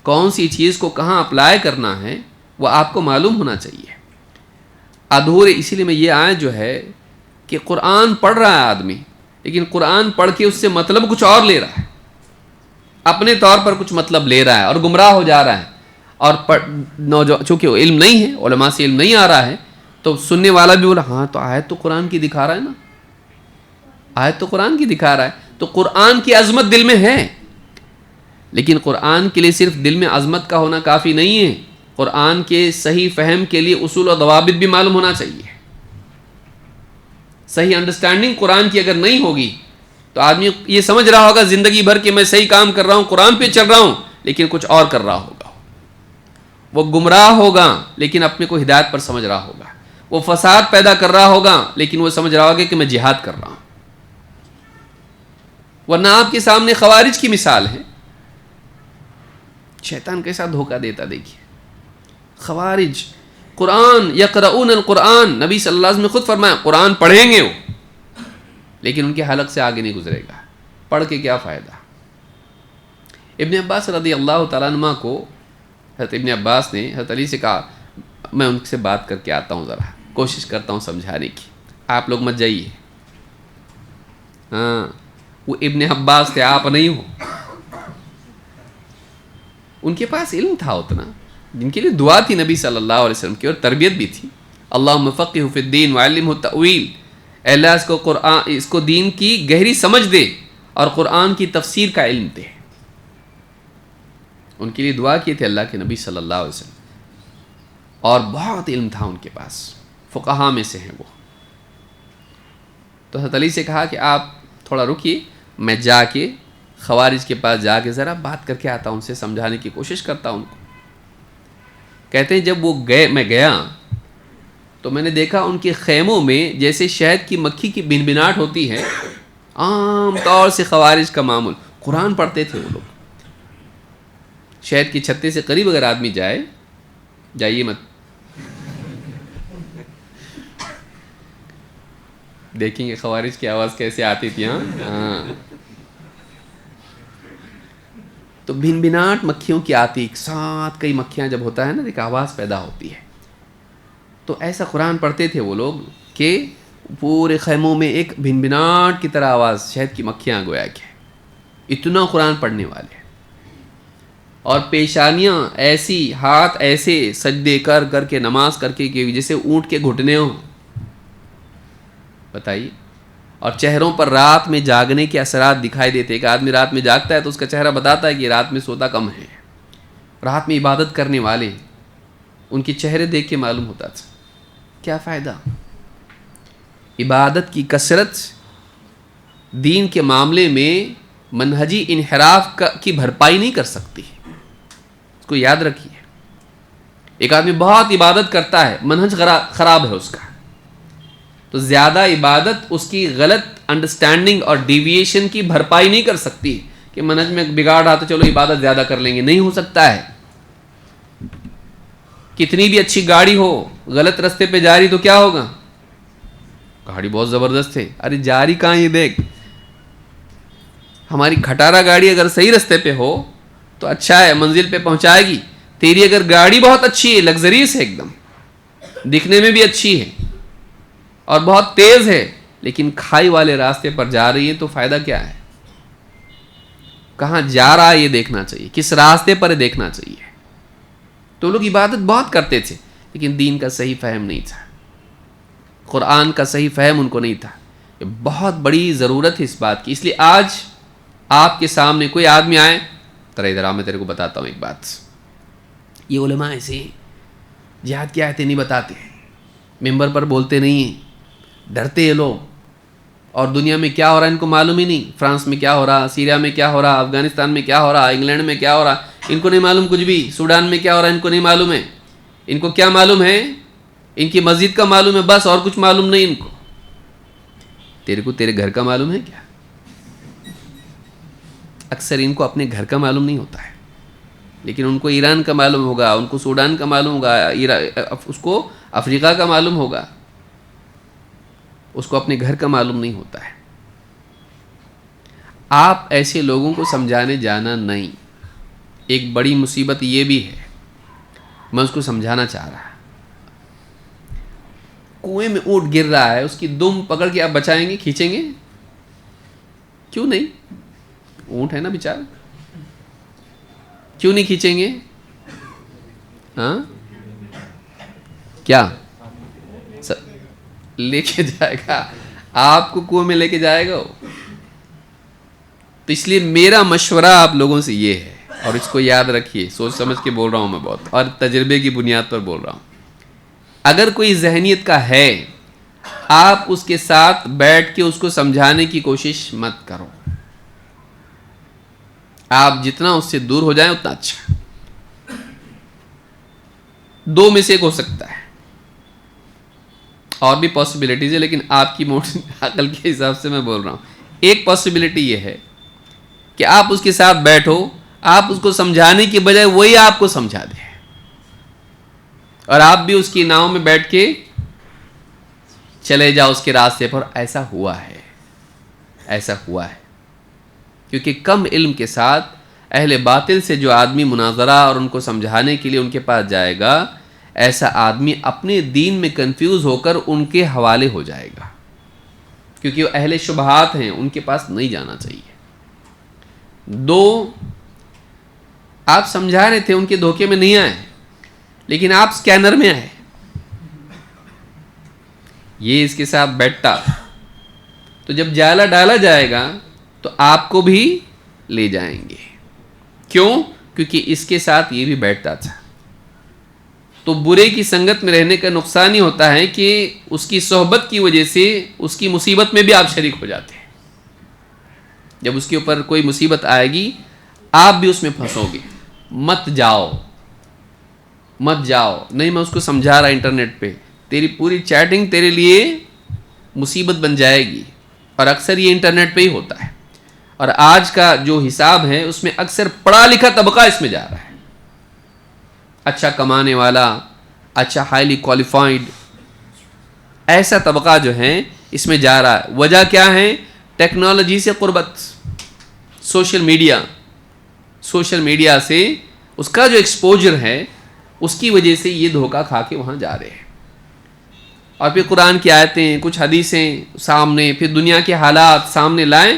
کون سی چیز کو کہاں اپلائی کرنا ہے وہ آپ کو معلوم ہونا چاہیے۔ ادھورے، اسی لیے میں یہ آیت جو ہے کہ قرآن پڑھ رہا ہے آدمی، لیکن قرآن پڑھ کے اس سے مطلب کچھ اور لے رہا ہے، اپنے طور پر کچھ مطلب لے رہا ہے اور گمراہ ہو جا رہا ہے۔ اور چونکہ علم نہیں ہے، علماء سے علم نہیں آ رہا ہے، تو سننے والا بھی بولا ہاں تو آیت تو قرآن کی دکھا رہا ہے نا، آیت تو قرآن کی دکھا رہا ہے، تو قرآن کی عظمت دل میں ہے۔ لیکن قرآن کے لیے صرف دل میں عظمت کا ہونا کافی نہیں ہے، قرآن کے صحیح فہم کے لیے اصول و ضوابط بھی معلوم ہونا چاہیے۔ صحیح انڈرسٹینڈنگ قرآن کی اگر نہیں ہوگی تو آدمی یہ سمجھ رہا ہوگا زندگی بھر کہ میں صحیح کام کر رہا ہوں، قرآن پہ چل رہا ہوں، لیکن کچھ اور کر رہا ہوگا۔ وہ گمراہ ہوگا لیکن اپنے کو ہدایت پر سمجھ رہا ہوگا، وہ فساد پیدا کر رہا ہوگا لیکن وہ سمجھ رہا ہوگا کہ میں جہاد کر رہا ہوں۔ ورنہ آپ کے سامنے خوارج کی مثال ہے، شیطان کے ساتھ دھوکہ دیتا دیکھیے۔ خوارج قرآن یقرؤون القرآن، نبی صلی اللہ علیہ وسلم نے خود فرمایا قرآن پڑھیں گے وہ، لیکن ان کے حلق سے آگے نہیں گزرے گا، پڑھ کے کیا فائدہ۔ ابن عباس رضی اللہ تعالیٰ عنہ کو حضرت ابن عباس نے حضرت علی سے کہا میں ان سے بات کر کے آتا ہوں، ذرا کوشش کرتا ہوں سمجھانے کی، آپ لوگ مت جائیے۔ ہاں وہ ابن عباس تھے، آپ نہیں ہو۔ ان کے پاس علم تھا اتنا، جن کے لیے دعا تھی نبی صلی اللہ علیہ وسلم کی، اور تربیت بھی تھی، اللہم فقہہ فی الدین وعلمہ التأویل، اے اللہ اس کو دین کی گہری سمجھ دے اور قرآن کی تفسیر کا علم دے۔ ان کے لیے دعا کی تھی اللہ کے نبی صلی اللہ علیہ وسلم، اور بہت علم تھا ان کے پاس، فقہاء میں سے ہیں وہ۔ تو حضرت علی سے کہا کہ آپ تھوڑا رکیے، میں جا کے خوارج کے پاس جا کے ذرا بات کر کے آتا ہوں، ان سے سمجھانے کی کوشش کرتا ہوں ان کو۔ کہتے ہیں جب میں گیا تو میں نے دیکھا ان کے خیموں میں جیسے شہد کی مکھی کی بنبناہٹ ہوتی ہے، عام طور سے خوارج کا معمول، قرآن پڑھتے تھے وہ لوگ۔ شہد کی چھتے سے قریب اگر آدمی جائیے مت، دیکھیں گے خوارج کی آواز کیسے آتی تھی۔ ہاں تو بنبناہٹ مکھیوں کی آتی، ایک ساتھ کئی مکھیاں جب ہوتا ہے نا ایک آواز پیدا ہوتی ہے، تو ایسا قرآن پڑھتے تھے وہ لوگ کہ پورے خیموں میں ایک بنبناہٹ کی طرح آواز، شہد کی مکھیاں گویا کہ، اتنا قرآن پڑھنے والے، اور پیشانیاں ایسی، ہاتھ ایسے سجدے کر کے نماز کر کے جیسے اونٹ کے گھٹنے ہوں، بتائیے۔ اور چہروں پر رات میں جاگنے کے اثرات دکھائی دیتے، ایک آدمی رات میں جاگتا ہے تو اس کا چہرہ بتاتا ہے کہ رات میں سوتا کم ہے، رات میں عبادت کرنے والے، ان کے چہرے دیکھ کے معلوم ہوتا تھا۔ کیا فائدہ؟ عبادت کی کثرت دین کے معاملے میں منہجی انحراف کی بھرپائی نہیں کر سکتی، اس کو یاد رکھیے۔ ایک آدمی بہت عبادت کرتا ہے، منہج خراب ہے اس کا، تو زیادہ عبادت اس کی غلط انڈرسٹینڈنگ اور ڈیویشن کی بھرپائی نہیں کر سکتی کہ منہج میں بگاڑ رہا تو چلو عبادت زیادہ کر لیں گے، نہیں ہو سکتا ہے۔ کتنی بھی اچھی گاڑی ہو، غلط رستے پہ جا رہی تو کیا ہوگا؟ گاڑی بہت زبردست ہے، ارے جاری کہاں یہ دیکھ۔ ہماری کھٹارا گاڑی اگر صحیح رستے پہ ہو تو اچھا ہے، منزل پہ پہنچائے گی۔ تیری اگر گاڑی بہت اچھی ہے، لگژریس ہے، ایک دم دکھنے میں بھی اچھی ہے اور بہت تیز ہے، لیکن کھائی والے راستے پر جا رہی ہے تو فائدہ کیا ہے؟ کہاں جا رہا ہے یہ دیکھنا چاہیے، کس راستے پر دیکھنا چاہیے۔ تو لوگ عبادت بہت کرتے تھے لیکن دین کا صحیح فہم نہیں تھا، قرآن کا صحیح فہم ان کو نہیں تھا۔ یہ بہت بڑی ضرورت ہے اس بات کی۔ اس لیے آج آپ کے سامنے کوئی آدمی آئے، ترا ادھر آ، میں تیرے کو بتاتا ہوں ایک بات۔ یہ علماء ایسے ہیں، جہاد کی آیتیں نہیں بتاتے، ممبر پر بولتے نہیں ہیں، ڈرتے ہیں لوگ، اور دنیا میں کیا ہو رہا ہے ان کو معلوم ہی نہیں۔ فرانس میں کیا ہو رہا، سیریا میں کیا ہو رہا، افغانستان میں کیا ہو رہا، انگلینڈ میں کیا ہو رہا، ان کو نہیں معلوم کچھ بھی۔ سوڈان میں کیا ہو رہا ہے ان کو نہیں معلوم ہے۔ ان کو کیا معلوم ہے؟ ان کی مسجد کا معلوم ہے بس، اور کچھ معلوم نہیں ان کو۔ تیرے کو تیرے گھر کا معلوم ہے کیا؟ اکثر ان کو اپنے گھر کا معلوم نہیں ہوتا ہے، لیکن ان کو ایران کا معلوم ہوگا، ان کو سوڈان کا معلوم ہوگا، اس کو افریقہ کا معلوم ہوگا، اس کو اپنے گھر کا معلوم نہیں ہوتا ہے۔ آپ ایسے لوگوں کو سمجھانے جانا نہیں۔ ایک بڑی مصیبت یہ بھی ہے، میں اس کو سمجھانا چاہ رہا، کنویں میں اونٹ گر رہا ہے، اس کی دم پکڑ کے آپ بچائیں گے، کھینچیں گے؟ کیوں نہیں؟ اونٹ ہے نا بیچارہ، کیوں نہیں کھینچیں گے؟ ہاں کیا لے کے جائے گا آپ کو، کنویں میں لے کے جائے گا وہ۔ تو اس لیے میرا مشورہ آپ لوگوں سے یہ ہے، اور اس کو یاد رکھیے، سوچ سمجھ کے بول رہا ہوں میں بہت، اور تجربے کی بنیاد پر بول رہا ہوں۔ اگر کوئی ذہنیت کا ہے، آپ اس کے ساتھ بیٹھ کے اس کو سمجھانے کی کوشش مت کرو۔ آپ جتنا اس سے دور ہو جائیں اتنا اچھا۔ دو میں سے ایک ہو سکتا ہے، اور بھی پاسبلٹیز ہے، لیکن آپ کی عقل کے حساب سے میں بول رہا ہوں۔ ایک پاسبلٹی یہ ہے کہ آپ اس کے ساتھ بیٹھو، آپ اس کو سمجھانے کی بجائے وہی آپ کو سمجھا دے، اور آپ بھی اس کی ناؤ میں بیٹھ کے چلے جاؤ اس کے راستے پر۔ ایسا ہوا ہے، ایسا ہوا ہے، کیونکہ کم علم کے ساتھ اہل باطل سے جو آدمی مناظرہ اور ان کو سمجھانے کے لیے ان کے پاس جائے گا، ایسا آدمی اپنے دین میں کنفیوز ہو کر ان کے حوالے ہو جائے گا، کیونکہ وہ اہل شبہات ہیں، ان کے پاس نہیں جانا چاہیے۔ دو، آپ سمجھا رہے تھے، ان کے دھوکے میں نہیں آئے، لیکن آپ سکینر میں آئے۔ یہ اس کے ساتھ بیٹھتا تو جب جالا ڈالا جائے گا تو آپ کو بھی لے جائیں گے۔ کیوں؟ کیونکہ اس کے ساتھ یہ بھی بیٹھتا تھا۔ تو برے کی سنگت میں رہنے کا نقصان ہی ہوتا ہے کہ اس کی صحبت کی وجہ سے اس کی مصیبت میں بھی آپ شریک ہو جاتے ہیں۔ جب اس کے اوپر کوئی مصیبت آئے گی، آپ بھی اس میں پھنسو گے۔ مت جاؤ، مت جاؤ۔ نہیں، میں اس کو سمجھا رہا انٹرنیٹ پہ، تیری پوری چیٹنگ تیرے لیے مصیبت بن جائے گی، اور اکثر یہ انٹرنیٹ پہ ہی ہوتا ہے۔ اور آج کا جو حساب ہے اس میں اکثر پڑھا لکھا طبقہ اس میں جا رہا ہے، اچھا کمانے والا، اچھا ہائیلی کوالیفائڈ، ایسا طبقہ جو ہے اس میں جا رہا ہے۔ وجہ کیا ہے؟ ٹیکنالوجی سے قربت، سوشل میڈیا سے اس کا جو ایکسپوجر ہے، اس کی وجہ سے یہ دھوکہ کھا کے وہاں جا رہے ہیں۔ اور پھر قرآن کی آیتیں، کچھ حدیثیں سامنے، پھر دنیا کے حالات سامنے لائیں۔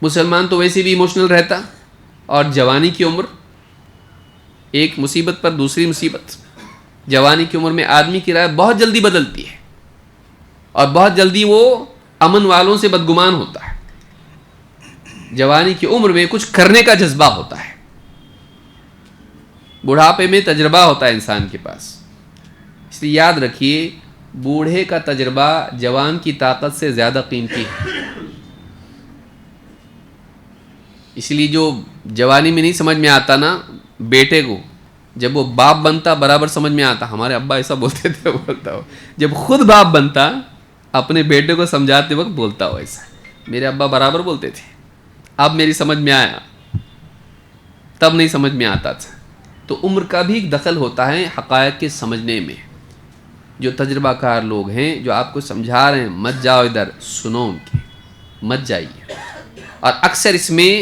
مسلمان تو ویسے بھی ایموشنل رہتا، اور جوانی کی عمر، ایک مصیبت پر دوسری مصیبت۔ جوانی کی عمر میں آدمی کی رائے بہت جلدی بدلتی ہے، اور بہت جلدی وہ امن والوں سے بدگمان ہوتا ہے۔ جوانی کی عمر میں کچھ کرنے کا جذبہ ہوتا ہے، بڑھاپے میں تجربہ ہوتا ہے انسان کے پاس۔ اس لیے یاد رکھیے، بوڑھے کا تجربہ جوان کی طاقت سے زیادہ قیمتی ہے۔ اس لیے جو جوانی میں نہیں سمجھ میں آتا نا بیٹے کو، جب وہ باپ بنتا برابر سمجھ میں آتا، ہمارے ابا ایسا بولتے تھے بولتا ہو. جب خود باپ بنتا اپنے بیٹے کو سمجھاتے وقت بولتا ہو ایسا، میرے ابا برابر بولتے تھے، اب میری سمجھ میں آیا، تب نہیں سمجھ میں آتا تھا. تو عمر کا بھی ایک دخل ہوتا ہے حقائق کے سمجھنے میں. جو تجربہ کار لوگ ہیں جو آپ کو سمجھا رہے ہیں مت جاؤ ادھر، سنو ان کی، مت جائیے. اور اکثر اس میں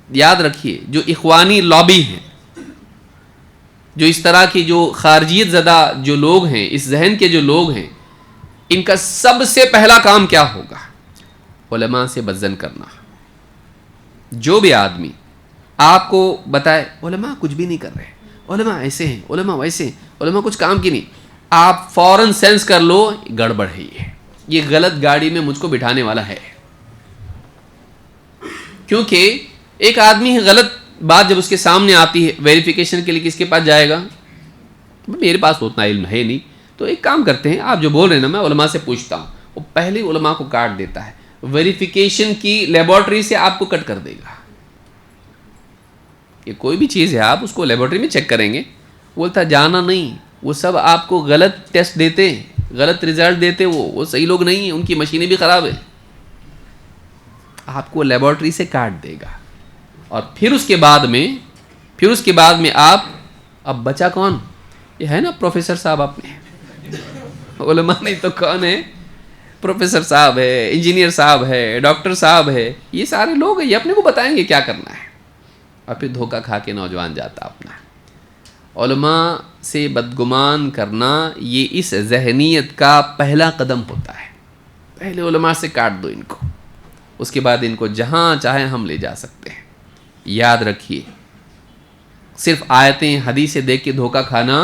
یاد رکھیے جو اخوانی لابی ہیں، جو اس طرح کی جو خارجیت زدہ جو لوگ ہیں، اس ذہن کے جو لوگ ہیں، ان کا سب سے پہلا کام کیا ہوگا؟ علماء سے بدظن کرنا. جو بھی آدمی آپ کو بتائے علماء کچھ بھی نہیں کر رہے، علماء ایسے ہیں، علماء ویسے ہیں، علماء کچھ کام کی نہیں، آپ فوراً سینس کر لو گڑبڑ ہے، یہ غلط گاڑی میں مجھ کو بٹھانے والا ہے. کیونکہ ایک آدمی غلط بات جب اس کے سامنے آتی ہے، ویریفیکیشن کے لیے کس کے پاس جائے گا؟ میرے پاس اتنا علم ہے نہیں. تو ایک کام کرتے ہیں، آپ جو بول رہے ہیں نا، میں علماء سے پوچھتا ہوں. وہ پہلے علماء کو کاٹ دیتا ہے، ویریفیکیشن کی لیبارٹری سے آپ کو کٹ کر دے گا. یہ کوئی بھی چیز ہے آپ اس کو لیبارٹری میں چیک کریں گے، بولتا جانا نہیں، وہ سب آپ کو غلط ٹیسٹ دیتے، غلط رزلٹ دیتے، وہ صحیح لوگ نہیں ہیں، ان کی مشینیں بھی خراب ہیں. آپ کو لیبارٹری سے کاٹ دے گا. اور پھر اس کے بعد میں آپ، اب بچا کون؟ یہ ہے نا پروفیسر صاحب، اپنے علماء نہیں تو کون ہے؟ پروفیسر صاحب ہے، انجینئر صاحب ہے، ڈاکٹر صاحب ہے، یہ سارے لوگ ہیں، یہ اپنے کو بتائیں گے کیا کرنا ہے. اور پھر دھوکہ کھا کے نوجوان جاتا اپنا. علماء سے بدگمان کرنا یہ اس ذہنیت کا پہلا قدم ہوتا ہے. پہلے علماء سے کاٹ دو ان کو، اس کے بعد ان کو جہاں چاہیں ہم لے جا سکتے ہیں. یاد رکھیے، صرف آیتیں حدیثیں دیکھ کے دھوکہ کھانا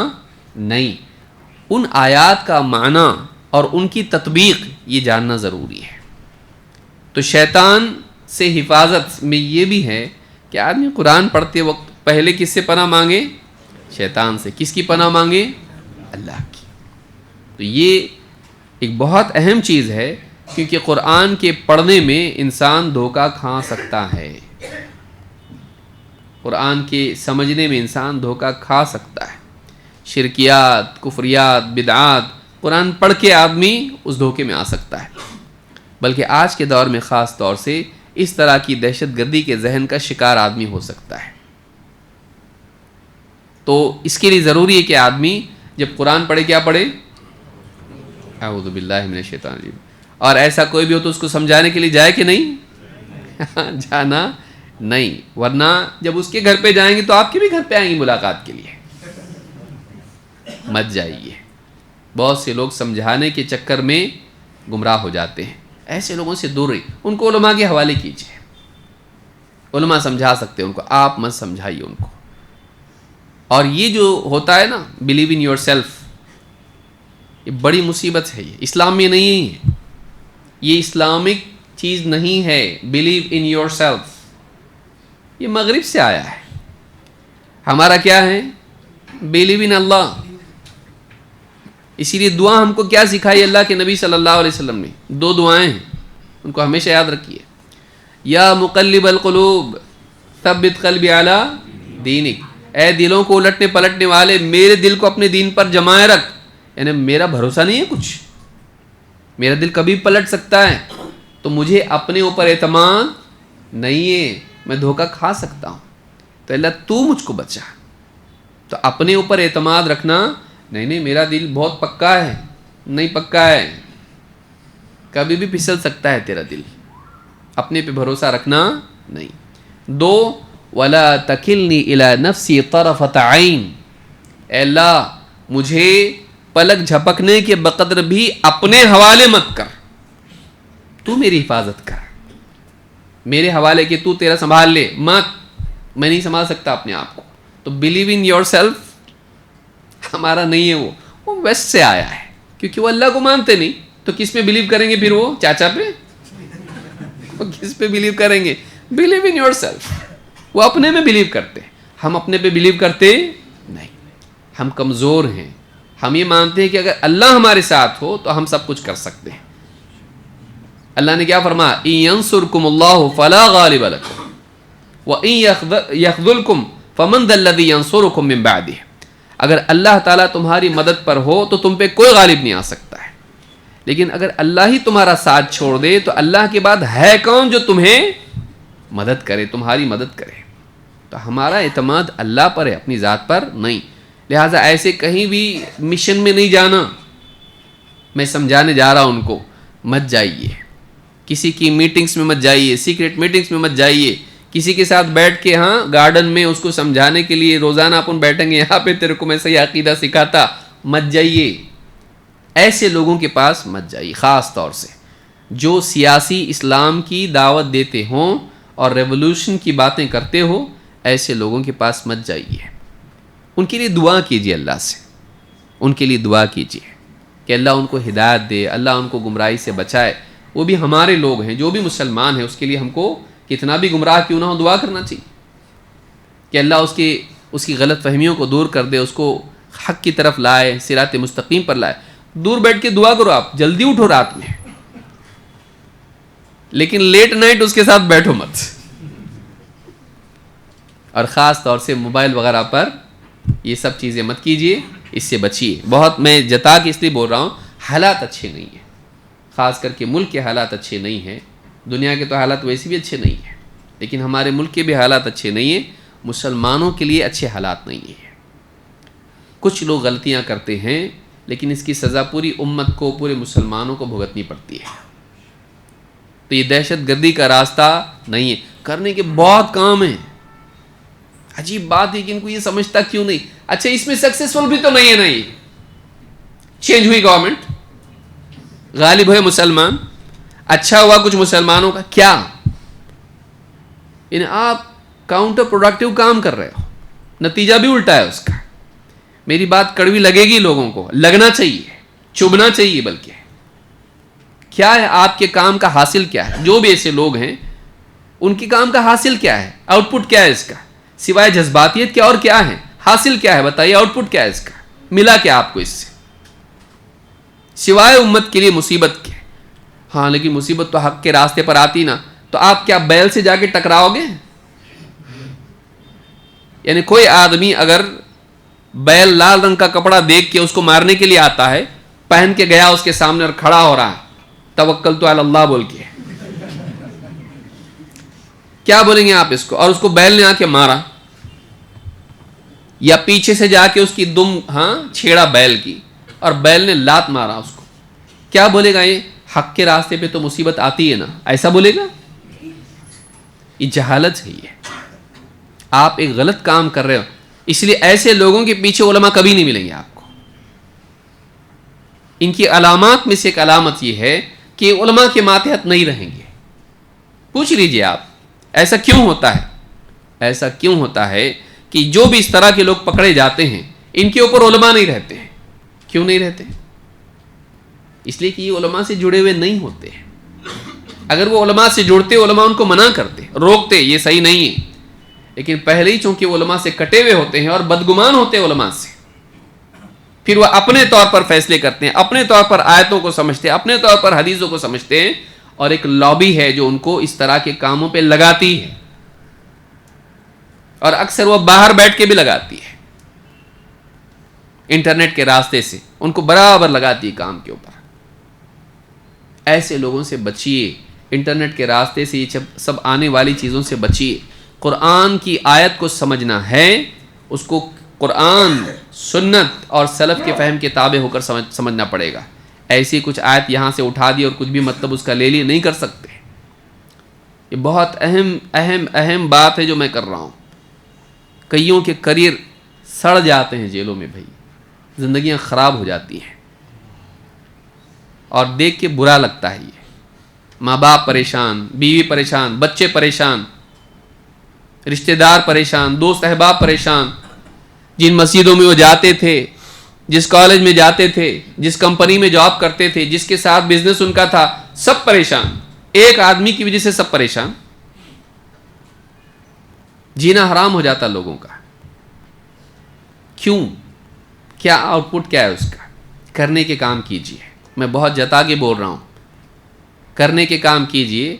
نہیں، ان آیات کا معنی اور ان کی تطبیق یہ جاننا ضروری ہے. تو شیطان سے حفاظت میں یہ بھی ہے کہ آدمی قرآن پڑھتے وقت پہلے کس سے پناہ مانگے؟ شیطان سے. کس کی پناہ مانگے؟ اللہ کی. تو یہ ایک بہت اہم چیز ہے، کیونکہ قرآن کے پڑھنے میں انسان دھوکہ کھا سکتا ہے، قرآن کے سمجھنے میں انسان دھوکہ کھا سکتا ہے. شرکیات، کفریات، بدعات، قرآن پڑھ کے آدمی اس دھوکے میں آ سکتا ہے. بلکہ آج کے دور میں خاص طور سے اس طرح کی دہشت گردی کے ذہن کا شکار آدمی ہو سکتا ہے. تو اس کے لیے ضروری ہے کہ آدمی جب قرآن پڑھے کیا پڑھے؟ اعوذ باللہ من الشیطان الرجیم. اور ایسا کوئی بھی ہو تو اس کو سمجھانے کے لیے جائے کہ نہیں؟ جانا نہیں، ورنہ جب اس کے گھر پہ جائیں گے تو آپ کے بھی گھر پہ آئیں گی ملاقات کے لیے. مت جائیے. بہت سے لوگ سمجھانے کے چکر میں گمراہ ہو جاتے ہیں. ایسے لوگوں سے دور رہی، ان کو علماء کے حوالے کیجیے. علماء سمجھا سکتے ہیں ان کو، آپ مت سمجھائیے ان کو. اور یہ جو ہوتا ہے نا بلیو ان یور سیلف، یہ بڑی مصیبت ہے. یہ اسلام میں نہیں ہے، یہ اسلامک چیز نہیں ہے. بلیو ان یور سیلف یہ مغرب سے آیا ہے. ہمارا کیا ہے؟ بلیو ان اللہ. اسی لیے دعا ہم کو کیا سکھائی اللہ کے نبی صلی اللہ علیہ وسلم نے؟ 2 دعائیں ہیں، ان کو ہمیشہ یاد رکھیے. یا مقلب القلوب ثبت قلبی علی دینک، اے دلوں کو الٹنے پلٹنے والے میرے دل کو اپنے دین پر جمائے رکھ. یعنی میرا بھروسہ نہیں ہے کچھ، میرا دل کبھی پلٹ سکتا ہے، تو مجھے اپنے اوپر اعتماد نہیں ہے، میں دھوکہ کھا سکتا ہوں. تو اللہ تو مجھ کو بچا. تو اپنے اوپر اعتماد رکھنا، نہیں میرا دل بہت پکا ہے، نہیں پکا ہے، کبھی بھی پھسل سکتا ہے تیرا دل. اپنے پہ بھروسہ رکھنا نہیں. 2 وَلَا تَكِلْنِي إِلَى نَفْسِي طَرَفَةَ عَيْنٍ، اے اللہ مجھے پلک جھپکنے کے بقدر بھی اپنے حوالے مت کر، تو میری حفاظت کر، میرے حوالے کہ تو تیرا سنبھال لے، مت، میں نہیں سنبھال سکتا اپنے آپ کو. تو بلیو ان یور سیلف ہمارا نہیں ہے، وہ ویسٹ سے آیا ہے، کیونکہ وہ اللہ کو مانتے نہیں. تو کس پہ بلیو کریں گے پھر؟ وہ چاچا پہ؟ وہ کس پہ بلیو کریں گے؟ Believe in your self. وہ اپنے میں بلیو کرتے ہیں، ہم اپنے پہ بلیو کرتے نہیں. ہم کمزور ہیں، ہم یہ مانتے ہیں کہ اگر اللہ ہمارے ساتھ ہو تو ہم سب کچھ کر سکتے ہیں. اللہ نے کیا فرمایا؟ ان ینصرکم اللہ فلا غالب لکم وان یخذلکم فمن ذا الذی ینصرکم من بعدہ. اگر اللہ تعالیٰ تمہاری مدد پر ہو تو تم پہ کوئی غالب نہیں آ سکتا ہے، لیکن اگر اللہ ہی تمہارا ساتھ چھوڑ دے تو اللہ کے بعد ہے کون جو تمہیں مدد کرے، تمہاری مدد کرے؟ تو ہمارا اعتماد اللہ پر ہے، اپنی ذات پر نہیں۔ لہٰذا ایسے کہیں بھی مشن میں نہیں جانا۔ میں سمجھانے جا رہا ہوں ان کو، مت جائیے کسی کی میٹنگز میں، مت جائیے سیکرٹ میٹنگز میں، مت جائیے کسی کے ساتھ بیٹھ کے گارڈن میں اس کو سمجھانے کے لیے روزانہ اپن بیٹھیں گے یہاں پہ تیرے کو میں صحیح عقیدہ سکھاتا، مت جائیے ایسے لوگوں کے پاس، مت جائیے۔ خاص طور سے جو سیاسی اسلام کی دعوت دیتے ہوں اور ریولوشن کی باتیں کرتے ہو، ایسے لوگوں کے پاس مت جائیے۔ ان کے لیے دعا کیجیے، اللہ سے ان کے لیے دعا کیجیے کہ اللہ ان کو ہدایت دے، اللہ ان کو گمراہی سے بچائے۔ وہ بھی ہمارے لوگ ہیں، جو بھی مسلمان ہیں، اس کے لیے ہم کو کتنا بھی گمراہ کیوں نہ ہو دعا کرنا چاہیے کہ اللہ اس کی غلط فہمیوں کو دور کر دے، اس کو حق کی طرف لائے، صراط مستقیم پر لائے۔ دور بیٹھ کے دعا کرو، آپ جلدی اٹھو رات میں، لیکن لیٹ نائٹ اس کے ساتھ بیٹھو مت، اور خاص طور سے موبائل وغیرہ پر یہ سب چیزیں مت کیجیے، اس سے بچیے۔ بہت میں جتا کے اس لیے بول رہا ہوں، حالات اچھے نہیں ہیں، خاص کر کے ملک کے حالات اچھے نہیں ہیں۔ دنیا کے تو حالات ویسے بھی اچھے نہیں ہیں، لیکن ہمارے ملک کے بھی حالات اچھے نہیں ہیں، مسلمانوں کے لیے اچھے حالات نہیں ہیں۔ کچھ لوگ غلطیاں کرتے ہیں، لیکن اس کی سزا پوری امت کو، پورے مسلمانوں کو بھگتنی پڑتی ہے۔ تو یہ دہشت گردی کا راستہ نہیں ہے، کرنے کے بہت کام ہیں۔ عجیب بات ہے کہ ان کو یہ سمجھتا کیوں نہیں؟ اچھا اس میں سکسیسفل بھی تو نہیں ہے، نہیں چینج ہوئی گورنمنٹ، غالب ہوئے مسلمان، اچھا ہوا کچھ مسلمانوں کا، کیا یعنی آپ کاؤنٹر پروڈکٹیو کام کر رہے ہو، نتیجہ بھی الٹا ہے اس کا۔ میری بات کڑوی لگے گی، لوگوں کو لگنا چاہیے، چبھنا چاہیے، بلکہ کیا ہے آپ کے کام کا حاصل کیا ہے؟ جو بھی ایسے لوگ ہیں ان کے کام کا حاصل کیا ہے؟ آؤٹ پٹ کیا ہے اس کا؟ سوائے جذباتیت کیا اور کیا ہے؟ حاصل کیا ہے بتائیے؟ آؤٹ پٹ کیا ہے اس کا؟ ملا کیا آپ کو اس سے سوائے امت کے لیے مصیبت کے؟ ہاں لیکن مصیبت تو حق کے راستے پر آتی نا، تو آپ کیا بیل سے جا کے ٹکراؤ گے؟ یعنی کوئی آدمی اگر بیل لال رنگ کا کپڑا دیکھ کے اس کو مارنے کے لیے آتا ہے، پہن کے گیا اس کے سامنے اور کھڑا ہو رہا ہے توکلت علی اللہ بول کے، کیا بولیں گے آپ اس کو؟ اور اس کو بیل نے آ کے مارا، یا پیچھے سے جا کے اس کی دم چھیڑا بیل کی اور بیل نے لات مارا اس کو، کیا بولے گا؟ یہ حق کے راستے پہ تو مصیبت آتی ہے نا، ایسا بولے گا؟ یہ جہالت ہے، یہ آپ ایک غلط کام کر رہے ہو۔ اس لیے ایسے لوگوں کے پیچھے علماء کبھی نہیں ملیں گے آپ کو۔ ان کی علامات میں سے ایک علامت یہ ہے کہ علماء کے ماتحت نہیں رہیں گے۔ پوچھ لیجئے آپ، ایسا کیوں ہوتا ہے؟ ایسا کیوں ہوتا ہے کہ جو بھی اس طرح کے لوگ پکڑے جاتے ہیں ان کے اوپر علماء نہیں رہتے ہیں؟ کیوں نہیں رہتے؟ اس لیے کہ یہ علماء سے جڑے ہوئے نہیں ہوتے ہیں۔ اگر وہ علماء سے جڑتے، علماء ان کو منع کرتے، روکتے، یہ صحیح نہیں ہے، لیکن پہلے ہی چونکہ وہ علماء سے کٹے ہوئے ہوتے ہیں اور بدگمان ہوتے ہیں علماء سے، پھر وہ اپنے طور پر فیصلے کرتے ہیں، اپنے طور پر آیتوں کو سمجھتے ہیں، اپنے طور پر حدیثوں کو سمجھتے ہیں، اور ایک لابی ہے جو ان کو اس طرح کے کاموں پہ لگاتی ہے، اور اکثر وہ باہر بیٹھ کے بھی لگاتی ہے، انٹرنیٹ کے راستے سے ان کو برابر لگاتی ہے کام کے اوپر۔ ایسے لوگوں سے بچیے، انٹرنیٹ کے راستے سے یہ سب آنے والی چیزوں سے بچیے۔ قرآن کی آیت کو سمجھنا ہے، اس کو قرآن، سنت اور سلف کے فہم کے تابع ہو کر سمجھنا پڑے گا۔ ایسی کچھ آیت یہاں سے اٹھا دی اور کچھ بھی مطلب اس کا لے لی، نہیں کر سکتے۔ یہ بہت اہم بات ہے جو میں کر رہا ہوں۔ کئیوں کے کریئر سڑ جاتے ہیں جیلوں میں، بھائی زندگیاں خراب ہو جاتی ہیں، اور دیکھ کے برا لگتا ہے۔ یہ ماں باپ پریشان، بیوی پریشان، بچے پریشان، رشتہ دار پریشان، دوست احباب پریشان، جن مسجدوں میں وہ جاتے تھے، جس کالج میں جاتے تھے، جس کمپنی میں جاب کرتے تھے، جس کے ساتھ بزنس ان کا تھا، سب پریشان۔ ایک آدمی کی وجہ سے سب پریشان، جینا حرام ہو جاتا لوگوں کا۔ کیوں؟ کیا آؤٹ پٹ کیا ہے اس کا؟ کرنے کے کام کیجیے، میں بہت جتا کے بول رہا ہوں، کرنے کے کام کیجیے،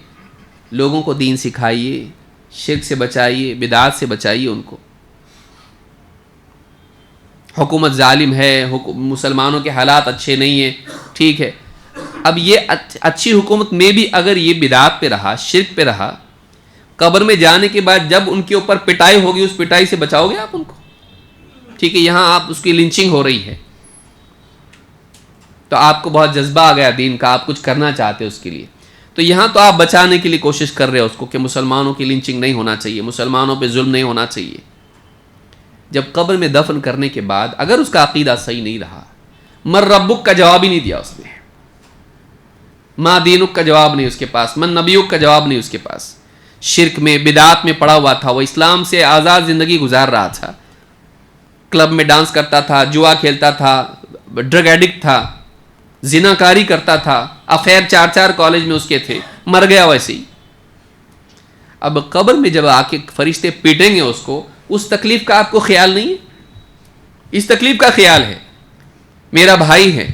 لوگوں کو دین سکھائیے، شرک سے بچائیے، بدعات سے بچائیے ان کو۔ حکومت ظالم ہے، مسلمانوں کے حالات اچھے نہیں ہیں، ٹھیک ہے، اب یہ اچھی حکومت میں بھی اگر یہ بدعات پہ رہا، شرک پہ رہا، قبر میں جانے کے بعد جب ان کے اوپر پٹائی ہوگی اس پٹائی سے بچاؤ گے آپ ان کو؟ ٹھیک ہے، یہاں آپ اس کی لنچنگ ہو رہی ہے تو آپ کو بہت جذبہ آ گیا دین کا، آپ کچھ کرنا چاہتے اس کے لیے، تو یہاں تو آپ بچانے کے لیے کوشش کر رہے ہو اس کو کہ مسلمانوں کی لنچنگ نہیں ہونا چاہیے، مسلمانوں پہ ظلم نہیں ہونا چاہیے۔ جب قبر میں دفن کرنے کے بعد اگر اس کا عقیدہ صحیح نہیں رہا، من ربک کا جواب ہی نہیں دیا اس نے، ما دینک کا جواب نہیں اس کے پاس، من نبیک کا جواب نہیں اس کے پاس، شرک میں بدعات میں پڑا ہوا تھا، وہ اسلام سے آزاد زندگی گزار رہا تھا، کلب میں ڈانس کرتا تھا، جوا کھیلتا تھا، ڈرگ ایڈکٹ تھا، زناکاری کرتا تھا، افیئر 4 کالج میں اس کے تھے، مر گیا ویسے ہی۔ اب قبر میں جب آ کے فرشتے پیٹیں گے اس کو، اس تکلیف کا آپ کو خیال نہیں ہے؟ اس تکلیف کا خیال ہے، میرا بھائی ہے،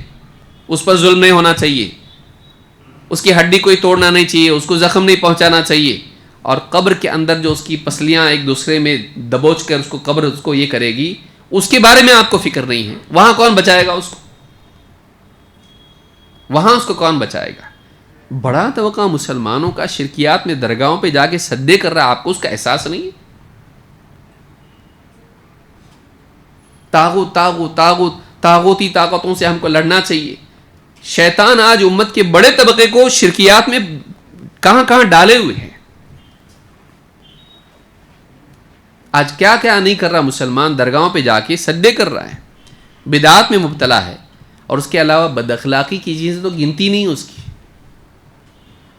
اس پر ظلم نہیں ہونا چاہیے، اس کی ہڈی کوئی توڑنا نہیں چاہیے، اس کو زخم نہیں پہنچانا چاہیے، اور قبر کے اندر جو اس کی پسلیاں ایک دوسرے میں دبوچ کر اس کو قبر اس کو یہ کرے گی، اس کے بارے میں آپ کو فکر نہیں ہے، وہاں کون بچائے گا اس کو؟ وہاں اس کو کون بچائے گا؟ بڑا توقع مسلمانوں کا شرکیات میں درگاہوں پہ جا کے سجدے کر رہا، آپ کو اس کا احساس نہیں ہے؟ تاغوتی طاقتوں سے ہم کو لڑنا چاہیے۔ شیطان آج امت کے بڑے طبقے کو شرکیات میں کہاں کہاں ڈالے ہوئے ہیں۔ آج کیا کیا نہیں کر رہا مسلمان، درگاہوں پہ جا کے سجدے کر رہا ہے، بدعات میں مبتلا ہے، اور اس کے علاوہ بد اخلاقی کی چیزیں تو گنتی نہیں اس کی۔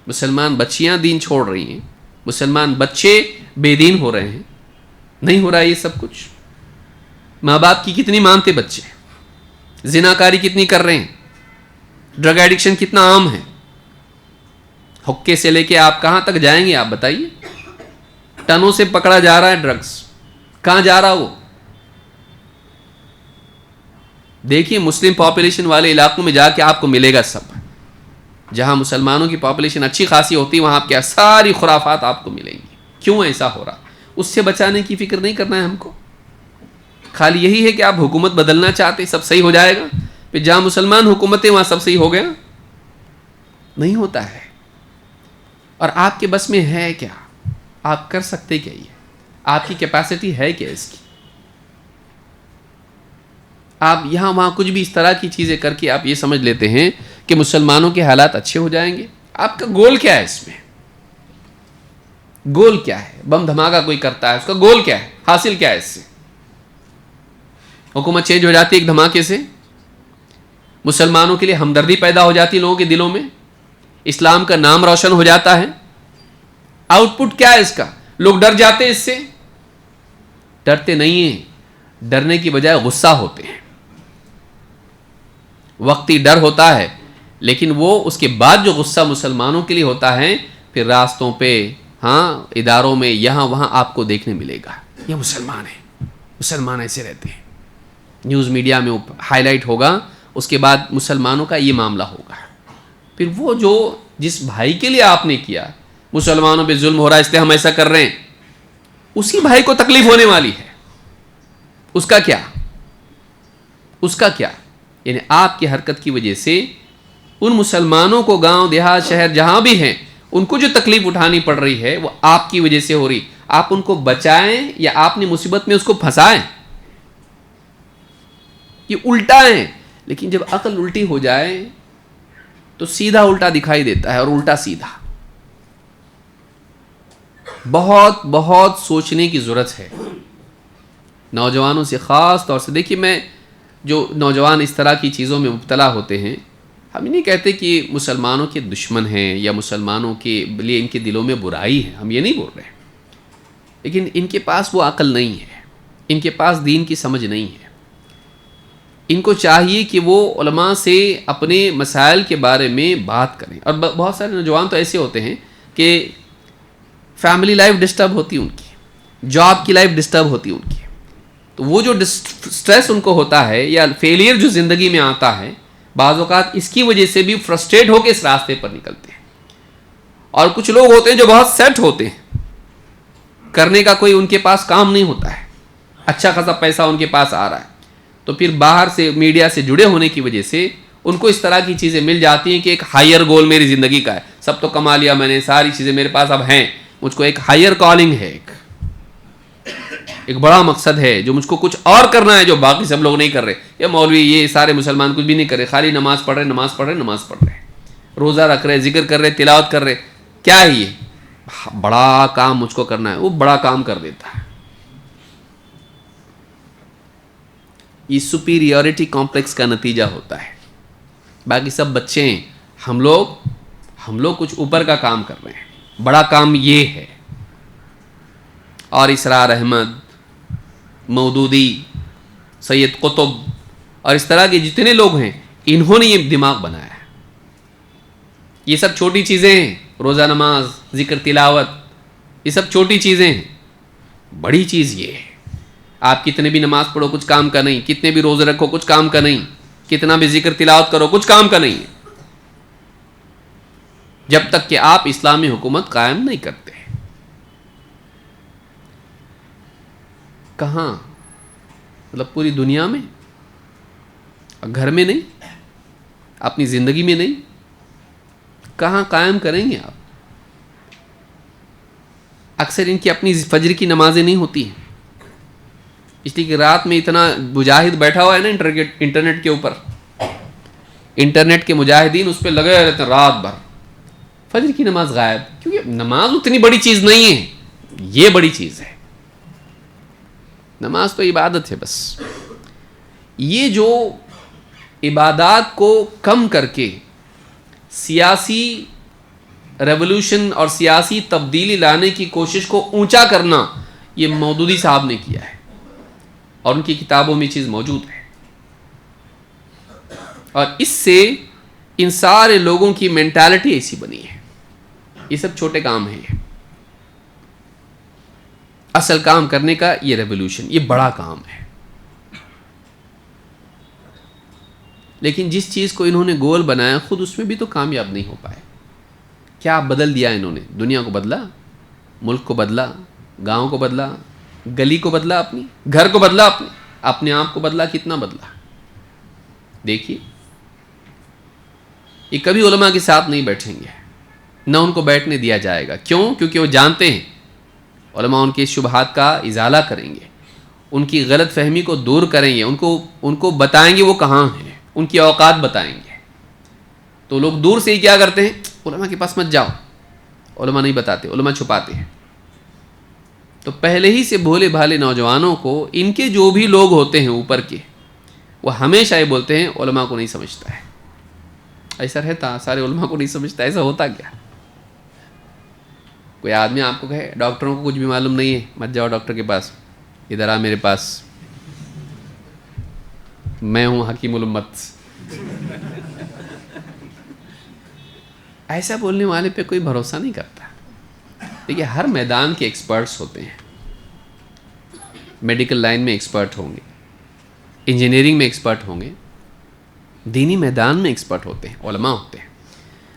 مسلمان بچیاں دین چھوڑ رہی ہیں، مسلمان بچے بے دین ہو رہے ہیں، نہیں ہو رہا یہ سب کچھ؟ ماں باپ کی کتنی مانتے بچے، زناکاری کتنی کر رہے ہیں، ڈرگ ایڈکشن کتنا عام ہے، حقے سے لے کے آپ کہاں تک جائیں گے آپ بتائیے؟ ٹنوں سے پکڑا جا رہا ہے ڈرگز، کہاں جا رہا وہ؟ دیکھیے مسلم پاپولیشن والے علاقوں میں جا کے آپ کو ملے گا سب، جہاں مسلمانوں کی پاپولیشن اچھی خاصی ہوتی ہے وہاں آپ کے ساری خرافات آپ کو ملیں گی۔ کیوں ایسا ہو رہا؟ اس سے بچانے کی فکر نہیں کرنا ہے ہم کو، خالی یہی ہے کہ آپ حکومت بدلنا چاہتے سب صحیح ہو جائے گا، پھر جہاں مسلمان حکومتیں وہاں سب صحیح ہو گیا؟ نہیں ہوتا ہے۔ اور آپ کے بس میں ہے کیا؟ آپ کر سکتے کیا؟ یہ آپ کی کیپیسٹی ہے کیا اس کی؟ آپ یہاں وہاں کچھ بھی اس طرح کی چیزیں کر کے آپ یہ سمجھ لیتے ہیں کہ مسلمانوں کے حالات اچھے ہو جائیں گے۔ آپ کا گول کیا ہے اس میں؟ گول کیا ہے؟ بم دھماکہ کوئی کرتا ہے، اس کا گول کیا ہے؟ حاصل کیا ہے اس سے؟ حکومت چینج ہو جاتی ہے ایک دھماکے سے، مسلمانوں کے لیے ہمدردی پیدا ہو جاتی ہے لوگوں کے دلوں میں، اسلام کا نام روشن ہو جاتا ہے، آؤٹ پٹ کیا ہے اس کا؟ لوگ ڈر جاتے ہیں اس سے؟ ڈرتے نہیں ہیں، ڈرنے کی بجائے غصہ ہوتے ہیں، وقتی ڈر ہوتا ہے، لیکن وہ اس کے بعد جو غصہ مسلمانوں کے لیے ہوتا ہے، پھر راستوں پہ، ہاں اداروں میں، یہاں وہاں آپ کو دیکھنے ملے گا، یہ مسلمان ہیں، مسلمان ایسے رہتے ہیں، نیوز میڈیا میں ہائی لائٹ ہوگا، اس کے بعد مسلمانوں کا یہ معاملہ ہوگا۔ پھر وہ جو جس بھائی کے لیے آپ نے کیا، مسلمانوں پہ ظلم ہو رہا ہے اس لیے ہم ایسا کر رہے ہیں، اسی بھائی کو تکلیف ہونے والی ہے، اس کا کیا؟ اس کا کیا؟ یعنی آپ کی حرکت کی وجہ سے ان مسلمانوں کو گاؤں دیہات شہر جہاں بھی ہیں ان کو جو تکلیف اٹھانی پڑ رہی ہے وہ آپ کی وجہ سے ہو رہی۔ آپ ان کو بچائیں یا آپ نے مصیبت میں اس کو پھنسائیں؟ یہ الٹا ہے۔ لیکن جب عقل الٹی ہو جائے تو سیدھا الٹا دکھائی دیتا ہے، اور الٹا سیدھا۔ بہت بہت سوچنے کی ضرورت ہے نوجوانوں سے، خاص طور سے۔ دیکھیے میں جو نوجوان اس طرح کی چیزوں میں مبتلا ہوتے ہیں، ہم نہیں کہتے کہ مسلمانوں کے دشمن ہیں یا مسلمانوں کے لیے ان کے دلوں میں برائی ہے، ہم یہ نہیں بول رہے، لیکن ان کے پاس وہ عقل نہیں ہے، ان کے پاس دین کی سمجھ نہیں ہے۔ ان کو چاہیے کہ وہ علماء سے اپنے مسائل کے بارے میں بات کریں۔ اور بہت سارے نوجوان تو ایسے ہوتے ہیں کہ فیملی لائف ڈسٹرب ہوتی ہے ان کی، جاب کی لائف ڈسٹرب ہوتی ہے ان کی، تو وہ جو سٹریس ان کو ہوتا ہے یا فیلئر جو زندگی میں آتا ہے، بعض اوقات اس کی وجہ سے بھی فرسٹریٹ ہو کے اس راستے پر نکلتے ہیں۔ اور کچھ لوگ ہوتے ہیں جو بہت سیٹ ہوتے ہیں، کرنے کا کوئی ان کے پاس کام نہیں ہوتا ہے، اچھا خاصا پیسہ ان کے پاس آ رہا ہے، تو پھر باہر سے میڈیا سے جڑے ہونے کی وجہ سے ان کو اس طرح کی چیزیں مل جاتی ہیں کہ ایک ہائر گول میری زندگی کا ہے، سب تو کما لیا میں نے، ساری چیزیں میرے پاس اب ہیں، مجھ کو ایک ہائر کالنگ ہے، ایک بڑا مقصد ہے جو مجھ کو کچھ اور کرنا ہے جو باقی سب لوگ نہیں کر رہے. یہ مولوی، یہ سارے مسلمان کچھ بھی نہیں کر رہے، خالی نماز پڑھ رہے، روزہ رکھ رہے، ذکر کر رہے، تلاوت کر رہے. کیا ہے یہ؟ بڑا کام مجھ کو کرنا ہے. وہ بڑا کام کر دیتا ہے. یہ سپیریورٹی کمپلیکس کا نتیجہ ہوتا ہے. باقی سب بچے ہیں، ہم لوگ کچھ اوپر کا کام کر رہے ہیں، بڑا کام یہ ہے. اور اسرار احمد، مودودی، سید قطب اور اس طرح کے جتنے لوگ ہیں، انہوں نے یہ دماغ بنایا ہے. یہ سب چھوٹی چیزیں ہیں، روزہ، نماز، ذکر، تلاوت، یہ سب چھوٹی چیزیں ہیں. بڑی چیز یہ ہے، آپ کتنے بھی نماز پڑھو کچھ کام کا نہیں، کتنے بھی روزے رکھو کچھ کام کا نہیں، کتنا بھی ذکر تلاوت کرو کچھ کام کا نہیں ہے، جب تک کہ آپ اسلامی حکومت قائم نہیں کرتے. کہاں؟ مطلب پوری دنیا میں، گھر میں نہیں، اپنی زندگی میں نہیں، کہاں قائم کریں گے آپ؟ اکثر ان کی اپنی فجر کی نمازیں نہیں ہوتی ہیں، اس لیے کہ رات میں اتنا مجاہد بیٹھا ہوا ہے نا انٹرنیٹ کے اوپر، انٹرنیٹ کے مجاہدین اس پہ لگے رہتے ہیں رات بھر. فجر کی نماز غائب، کیونکہ نماز اتنی بڑی چیز نہیں ہے، یہ بڑی چیز ہے. نماز تو عبادت ہے بس. یہ جو عبادات کو کم کر کے سیاسی ریولوشن اور سیاسی تبدیلی لانے کی کوشش کو اونچا کرنا، یہ مودودی صاحب نے کیا ہے، اور ان کی کتابوں میں چیز موجود ہے. اور اس سے ان سارے لوگوں کی مینٹالٹی ایسی بنی ہے. یہ سب چھوٹے کام ہیں. اصل کام کرنے کا یہ ریولوشن، یہ بڑا کام ہے. لیکن جس چیز کو انہوں نے گول بنایا، خود اس میں بھی تو کامیاب نہیں ہو پائے. کیا بدل دیا انہوں نے؟ دنیا کو بدلا، ملک کو بدلا، گاؤں کو بدلا، گلی کو بدلا، اپنی گھر کو بدلا، اپنے آپ کو بدلا. کتنا بدلا دیکھیے. یہ کبھی علماء کے ساتھ نہیں بیٹھیں گے، نہ ان کو بیٹھنے دیا جائے گا. کیوں؟ کیونکہ وہ جانتے ہیں علماء ان کے شبہات کا ازالہ کریں گے، ان کی غلط فہمی کو دور کریں گے، ان کو بتائیں گے وہ کہاں ہیں، ان کی اوقات بتائیں گے. تو لوگ دور سے ہی کیا کرتے ہیں؟ علماء کے پاس مت جاؤ، علماء نہیں بتاتے، علماء چھپاتے ہیں. تو پہلے ہی سے بھولے بھالے نوجوانوں کو ان کے جو بھی لوگ ہوتے ہیں اوپر کے، وہ ہمیشہ یہ بولتے ہیں علماء کو نہیں سمجھتا ہے. ایسا رہتا، سارے علماء کو نہیں سمجھتا. ایسا ہوتا کیا؟ کوئی آدمی آپ کو کہے ڈاکٹروں کو کچھ بھی معلوم نہیں ہے، مت جاؤ ڈاکٹر کے پاس، ادھر آ میرے پاس، میں ہوں حکیم الامت. ایسا بولنے والے پہ کوئی بھروسہ نہیں کرتا. دیکھیے، ہر میدان کے ایکسپرٹس ہوتے ہیں. میڈیکل لائن میں ایکسپرٹ ہوں گے، انجینئرنگ میں ایکسپرٹ ہوں گے، دینی میدان میں ایکسپرٹ ہوتے ہیں، علماء ہوتے ہیں.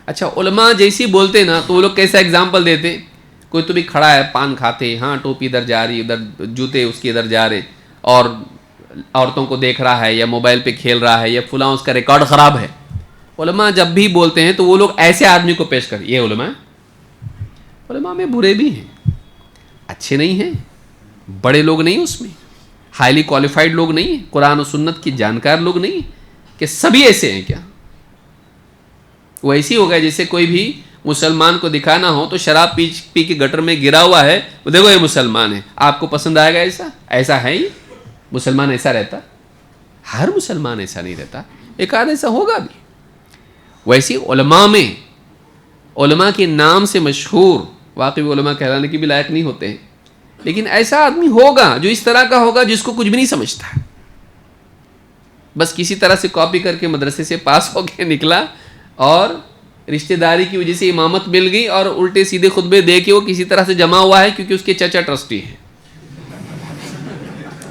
اچھا، علماء جیسی بولتے نا تو وہ لوگ کیسا ایگزامپل دیتے؟ کوئی تو بھی کھڑا ہے، پان کھاتے، ہاں ٹوپی ادھر جا رہی، ادھر جوتے اس کے ادھر جا رہے، اور عورتوں کو دیکھ رہا ہے یا موبائل پہ کھیل رہا ہے یا فلاں اس کا ریکارڈ خراب ہے. علماء جب بھی بولتے ہیں تو وہ لوگ ایسے آدمی کو پیش کر، یہ علماء میں برے بھی ہیں، اچھے نہیں ہیں، بڑے لوگ نہیں، اس میں ہائیلی کوالیفائڈ لوگ نہیں ہیں، قرآن و سنت کی جانکار لوگ نہیں ہیں کہ سبھی ایسے ہیں. کیا وہ ایسی ہو گئے جیسے کوئی بھی مسلمان کو دکھانا ہو تو شراب پی کے گٹر میں گرا ہوا ہے، وہ دیکھو یہ مسلمان ہے، آپ کو پسند آئے گا؟ ایسا ہے ہی مسلمان ایسا رہتا؟ ہر مسلمان ایسا نہیں رہتا، ایک آدھ ایسا ہوگا بھی. ویسی علماء میں، علماء کے نام سے مشہور، واقعی علماء کہلانے کی بھی لائق نہیں ہوتے ہیں، لیکن ایسا آدمی ہوگا جو اس طرح کا ہوگا جس کو کچھ بھی نہیں سمجھتا، بس کسی طرح سے کاپی کر کے مدرسے سے پاس ہو کے نکلا، اور رشتہ داری کی وجہ سے امامت مل گئی، اور الٹے سیدھے خطبے دے کے وہ کسی طرح سے جمع ہوا ہے کیونکہ اس کے چچا ٹرسٹی ہیں.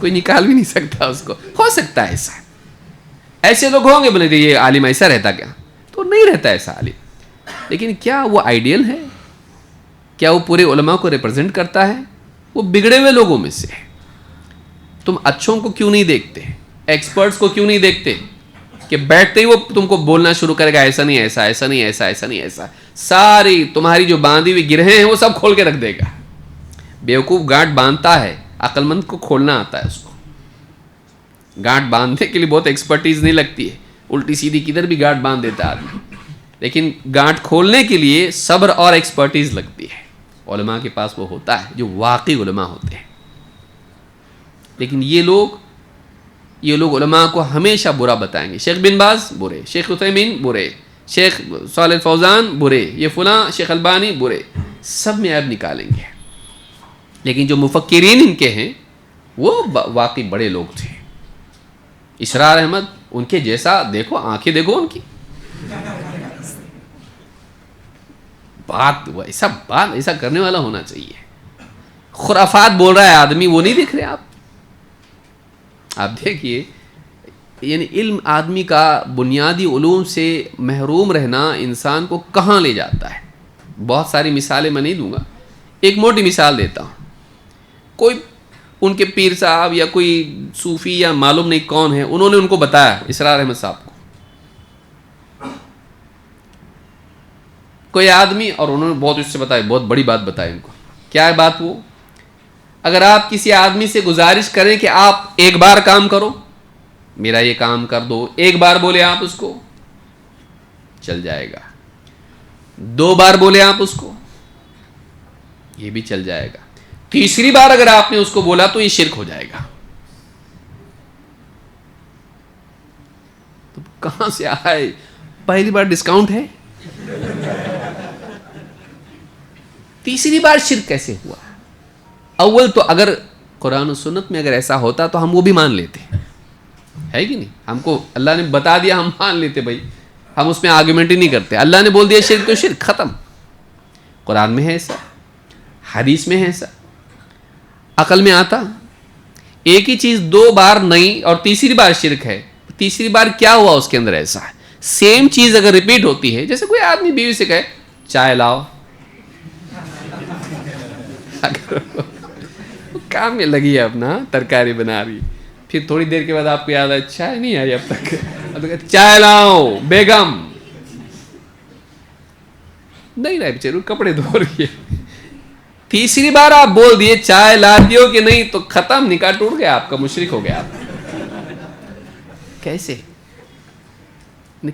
کوئی نکال بھی نہیں سکتا اس کو. ہو سکتا ہے ایسا، ایسے لوگ ہوں گے. بولے کہ یہ عالم ایسا رہتا کیا؟ تو نہیں رہتا ایسا عالم. لیکن کیا وہ آئیڈیل ہے؟ کیا وہ پورے علماء کو ریپرزینٹ کرتا ہے؟ وہ بگڑے ہوئے لوگوں میں سے ہے. تم اچھوں کو کیوں نہیں دیکھتے؟ ایکسپرٹس کو کیوں نہیں دیکھتے کہ بیٹھتے ہی وہ تم کو بولنا شروع کرے گا ایسا نہیں ایسا، ایسا نہیں ایسا، ایسا نہیں ایسا، ساری تمہاری جو باندھی ہوئی گرہیں ہیں وہ سب کھول کے رکھ دے گا. بیوقوف گانٹ باندھتا ہے، عقل مند کو کھولنا آتا ہے. اس کو گانٹ باندھنے کے لیے بہت ایکسپرٹیز نہیں لگتی ہے، الٹی سیدھی کدھر بھی گانٹ باندھ دیتا ہے آدمی، لیکن گانٹ کھولنے کے لیے صبر اور ایکسپرٹیز لگتی ہے. علماء کے پاس وہ ہوتا ہے جو واقعی علماء ہوتے ہیں. لیکن یہ لوگ علماء کو ہمیشہ برا بتائیں گے. شیخ بن باز برے، شیخ عثیمین برے، شیخ صالح فوزان برے، یہ فلاں شیخ البانی برے، سب میں عیب نکالیں گے. لیکن جو مفکرین ان کے ہیں وہ واقعی بڑے لوگ تھے. اسرار احمد ان کے جیسا دیکھو، آنکھیں دیکھو ان کی، بات ایسا کرنے والا ہونا چاہیے. خرافات بول رہا ہے آدمی، وہ نہیں دیکھ رہے آپ دیکھیے. یعنی علم آدمی کا بنیادی علوم سے محروم رہنا انسان کو کہاں لے جاتا ہے. بہت ساری مثالیں میں نہیں دوں گا، ایک موٹی مثال دیتا ہوں. کوئی ان کے پیر صاحب یا کوئی صوفی یا معلوم نہیں کون ہے، انہوں نے ان کو بتایا، اسرار احمد صاحب کو کوئی آدمی، اور انہوں نے بہت اس سے بتایا، بہت بڑی بات بتائی ان کو. کیا ہے بات وہ؟ اگر آپ کسی آدمی سے گزارش کریں کہ آپ ایک بار کام کرو، میرا یہ کام کر دو، ایک بار بولے آپ اس کو چل جائے گا، 2 بار بولے آپ اس کو یہ بھی چل جائے گا، تیسری بار اگر آپ نے اس کو بولا تو یہ شرک ہو جائے گا. تو کہاں سے آئے؟ پہلی بار ڈسکاؤنٹ ہے، تیسری بار شرک کیسے ہوا؟ اول تو اگر قرآن و سنت میں اگر ایسا ہوتا تو ہم وہ بھی مان لیتے، ہے کہ نہیں؟ ہم کو اللہ نے بتا دیا، ہم مان لیتے بھائی، ہم اس میں آرگومنٹ ہی نہیں کرتے. اللہ نے بول دیا شرک تو شرک، ختم. قرآن میں ہے ایسا، حدیث میں ہے ایسا. عقل میں آتا ایک ہی چیز 2 بار نہیں اور تیسری بار شرک ہے، تیسری بار کیا ہوا اس کے اندر ایسا ہے؟ سیم چیز اگر ریپیٹ ہوتی ہے، جیسے کوئی آدمی بیوی سے کہے چائے لاؤ، کام میں لگی ہے اپنا، ترکاری بنا رہی، پھر تھوڑی دیر کے بعد آپ کو یاد آئے چائے نہیں آئی اب تک، چائے لاؤ بیگم، نہیں رہے بیچارے کپڑے دھو رہی ہے. تیسری بار آپ بول دیے چائے لا دیو کہ نہیں تو ختم، نکاح ٹوٹ گیا آپ کا، مشرک ہو گیا آپ. کیسے؟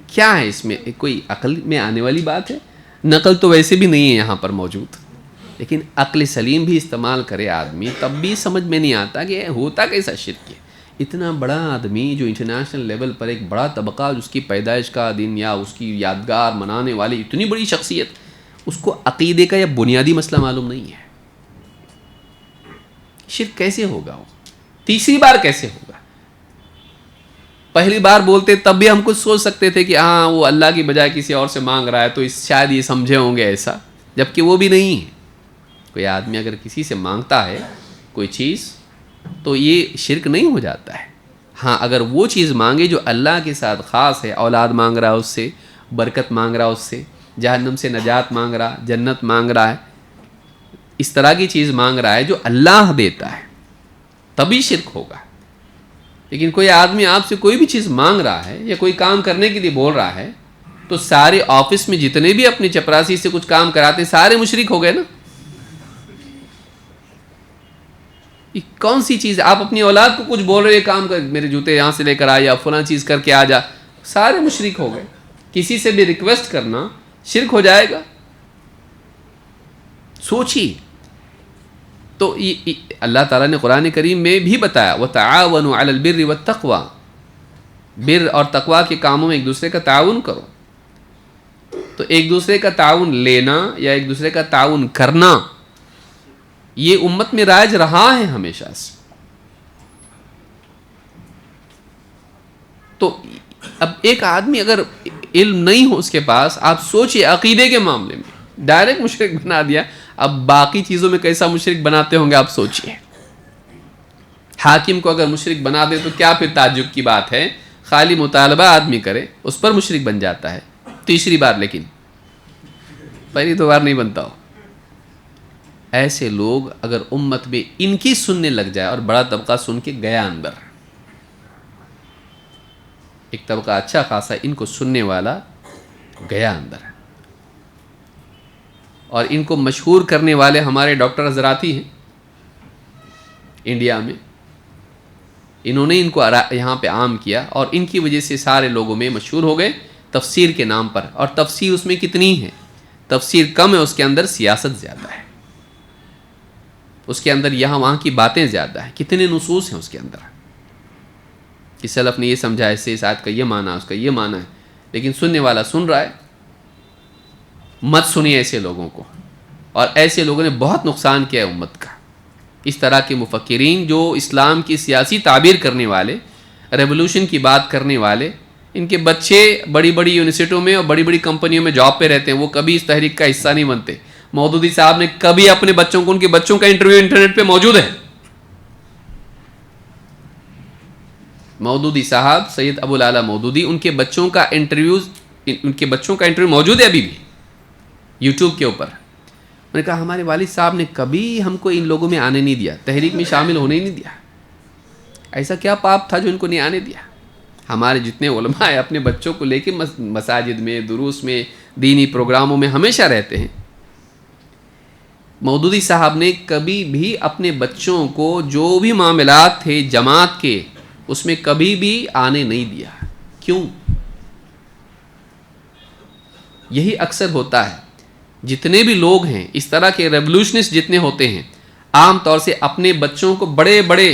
کیا ہے اس میں؟ کوئی عقل میں آنے والی بات ہے؟ نقل تو ویسے بھی نہیں ہے یہاں پر موجود، لیکن عقل سلیم بھی استعمال کرے آدمی تب بھی سمجھ میں نہیں آتا کہ ہوتا کیسا شرک ہے. اتنا بڑا آدمی جو انٹرنیشنل لیول پر ایک بڑا طبقہ، اس کی پیدائش کا دن یا اس کی یادگار منانے والی اتنی بڑی شخصیت، اس کو عقیدے کا یا بنیادی مسئلہ معلوم نہیں ہے. شرک کیسے ہوگا؟ وہ تیسری بار کیسے ہوگا؟ پہلی بار بولتے تب بھی ہم کچھ سوچ سکتے تھے کہ ہاں وہ اللہ کی بجائے کسی اور سے مانگ رہا ہے تو شاید یہ سمجھے ہوں گے ایسا، جبکہ وہ بھی نہیں ہے. کوئی آدمی اگر کسی سے مانگتا ہے کوئی چیز تو یہ شرک نہیں ہو جاتا ہے. ہاں اگر وہ چیز مانگے جو اللہ کے ساتھ خاص ہے، اولاد مانگ رہا ہے اس سے، برکت مانگ رہا ہے اس سے، جہنم سے نجات مانگ رہا، جنت مانگ رہا ہے، اس طرح کی چیز مانگ رہا ہے جو اللہ دیتا ہے، تبھی شرک ہوگا. لیکن کوئی آدمی آپ سے کوئی بھی چیز مانگ رہا ہے یا کوئی کام کرنے کے لیے بول رہا ہے تو سارے آفس میں جتنے بھی اپنی چپراسی سے کچھ کام کراتے سارے مشرک ہو گئے نا. یہ کون سی چیز ہے؟ آپ اپنی اولاد کو کچھ بول رہے کام کر، میرے جوتے یہاں سے لے کر آ یا فلاں چیز کر کے آ جا، سارے مشرک ہو گئے. کسی سے بھی ریکویسٹ کرنا شرک ہو جائے گا. سوچیے. تو اللہ تعالیٰ نے قرآن کریم میں بھی بتایا وَتَعَاوَنُوا عَلَى الْبِرِّ وَالتَّقْوَى، بر اور تقوی کے کاموں میں ایک دوسرے کا تعاون کرو. تو ایک دوسرے کا تعاون لینا یا ایک دوسرے کا تعاون کرنا یہ امت میں رائج رہا ہے ہمیشہ سے. تو اب ایک آدمی اگر علم نہیں ہو اس کے پاس، آپ سوچئے عقیدے کے معاملے میں ڈائریکٹ مشرک بنا دیا، اب باقی چیزوں میں کیسا مشرک بناتے ہوں گے آپ سوچئے. حاکم کو اگر مشرک بنا دے تو کیا پھر تعجب کی بات ہے؟ خالی مطالبہ آدمی کرے اس پر مشرک بن جاتا ہے تیسری بار، لیکن پہلی 2 بار نہیں بنتا ہو. ایسے لوگ اگر امت میں ان کی سننے لگ جائے، اور بڑا طبقہ سن کے گیا اندر، ایک طبقہ اچھا خاصا ان کو سننے والا گیا اندر، اور ان کو مشہور کرنے والے ہمارے ڈاکٹر حضرات ہی ہیں انڈیا میں. انہوں نے ان کو یہاں پہ عام کیا، اور ان کی وجہ سے سارے لوگوں میں مشہور ہو گئے تفسیر کے نام پر. اور تفسیر اس میں کتنی ہے؟ تفسیر کم ہے، اس کے اندر سیاست زیادہ ہے، اس کے اندر یہاں وہاں کی باتیں زیادہ ہیں. کتنے نصوص ہیں اس کے اندر کہ سلف نے یہ سمجھا، ایسے اس آیت کا یہ معنی، اس کا یہ معنی ہے، لیکن سننے والا سن رہا ہے. مت سنیے ایسے لوگوں کو، اور ایسے لوگوں نے بہت نقصان کیا ہے امت کا. اس طرح کے مفکرین جو اسلام کی سیاسی تعبیر کرنے والے، ریولوشن کی بات کرنے والے، ان کے بچے بڑی بڑی یونیورسٹیوں میں اور بڑی بڑی کمپنیوں میں جاب پہ رہتے ہیں، وہ کبھی اس تحریک کا حصہ نہیں بنتے. مودودی صاحب نے کبھی اپنے بچوں کو، ان کے بچوں کا انٹرویو انٹرنیٹ پہ موجود ہے. مودودی صاحب، سید ابو العلا مودودی، ان کے بچوں کا انٹرویو موجود ہے ابھی بھی یوٹیوب کے اوپر. میں نے کہا ہمارے والد صاحب نے کبھی ہم کو ان لوگوں میں آنے نہیں دیا، تحریک میں شامل ہونے ہی نہیں دیا. ایسا کیا پاپ تھا جو ان کو نہیں آنے دیا؟ ہمارے جتنے علماء ہیں اپنے بچوں کو لے کے مساجد میں، دروس میں، دینی پروگراموں میں ہمیشہ رہتے ہیں. مودودی صاحب نے کبھی بھی اپنے بچوں کو جو بھی معاملات تھے جماعت کے، اس میں کبھی بھی آنے نہیں دیا. کیوں؟ یہی اکثر ہوتا ہے، جتنے بھی لوگ ہیں اس طرح کے ریولوشنسٹ جتنے ہوتے ہیں، عام طور سے اپنے بچوں کو بڑے بڑے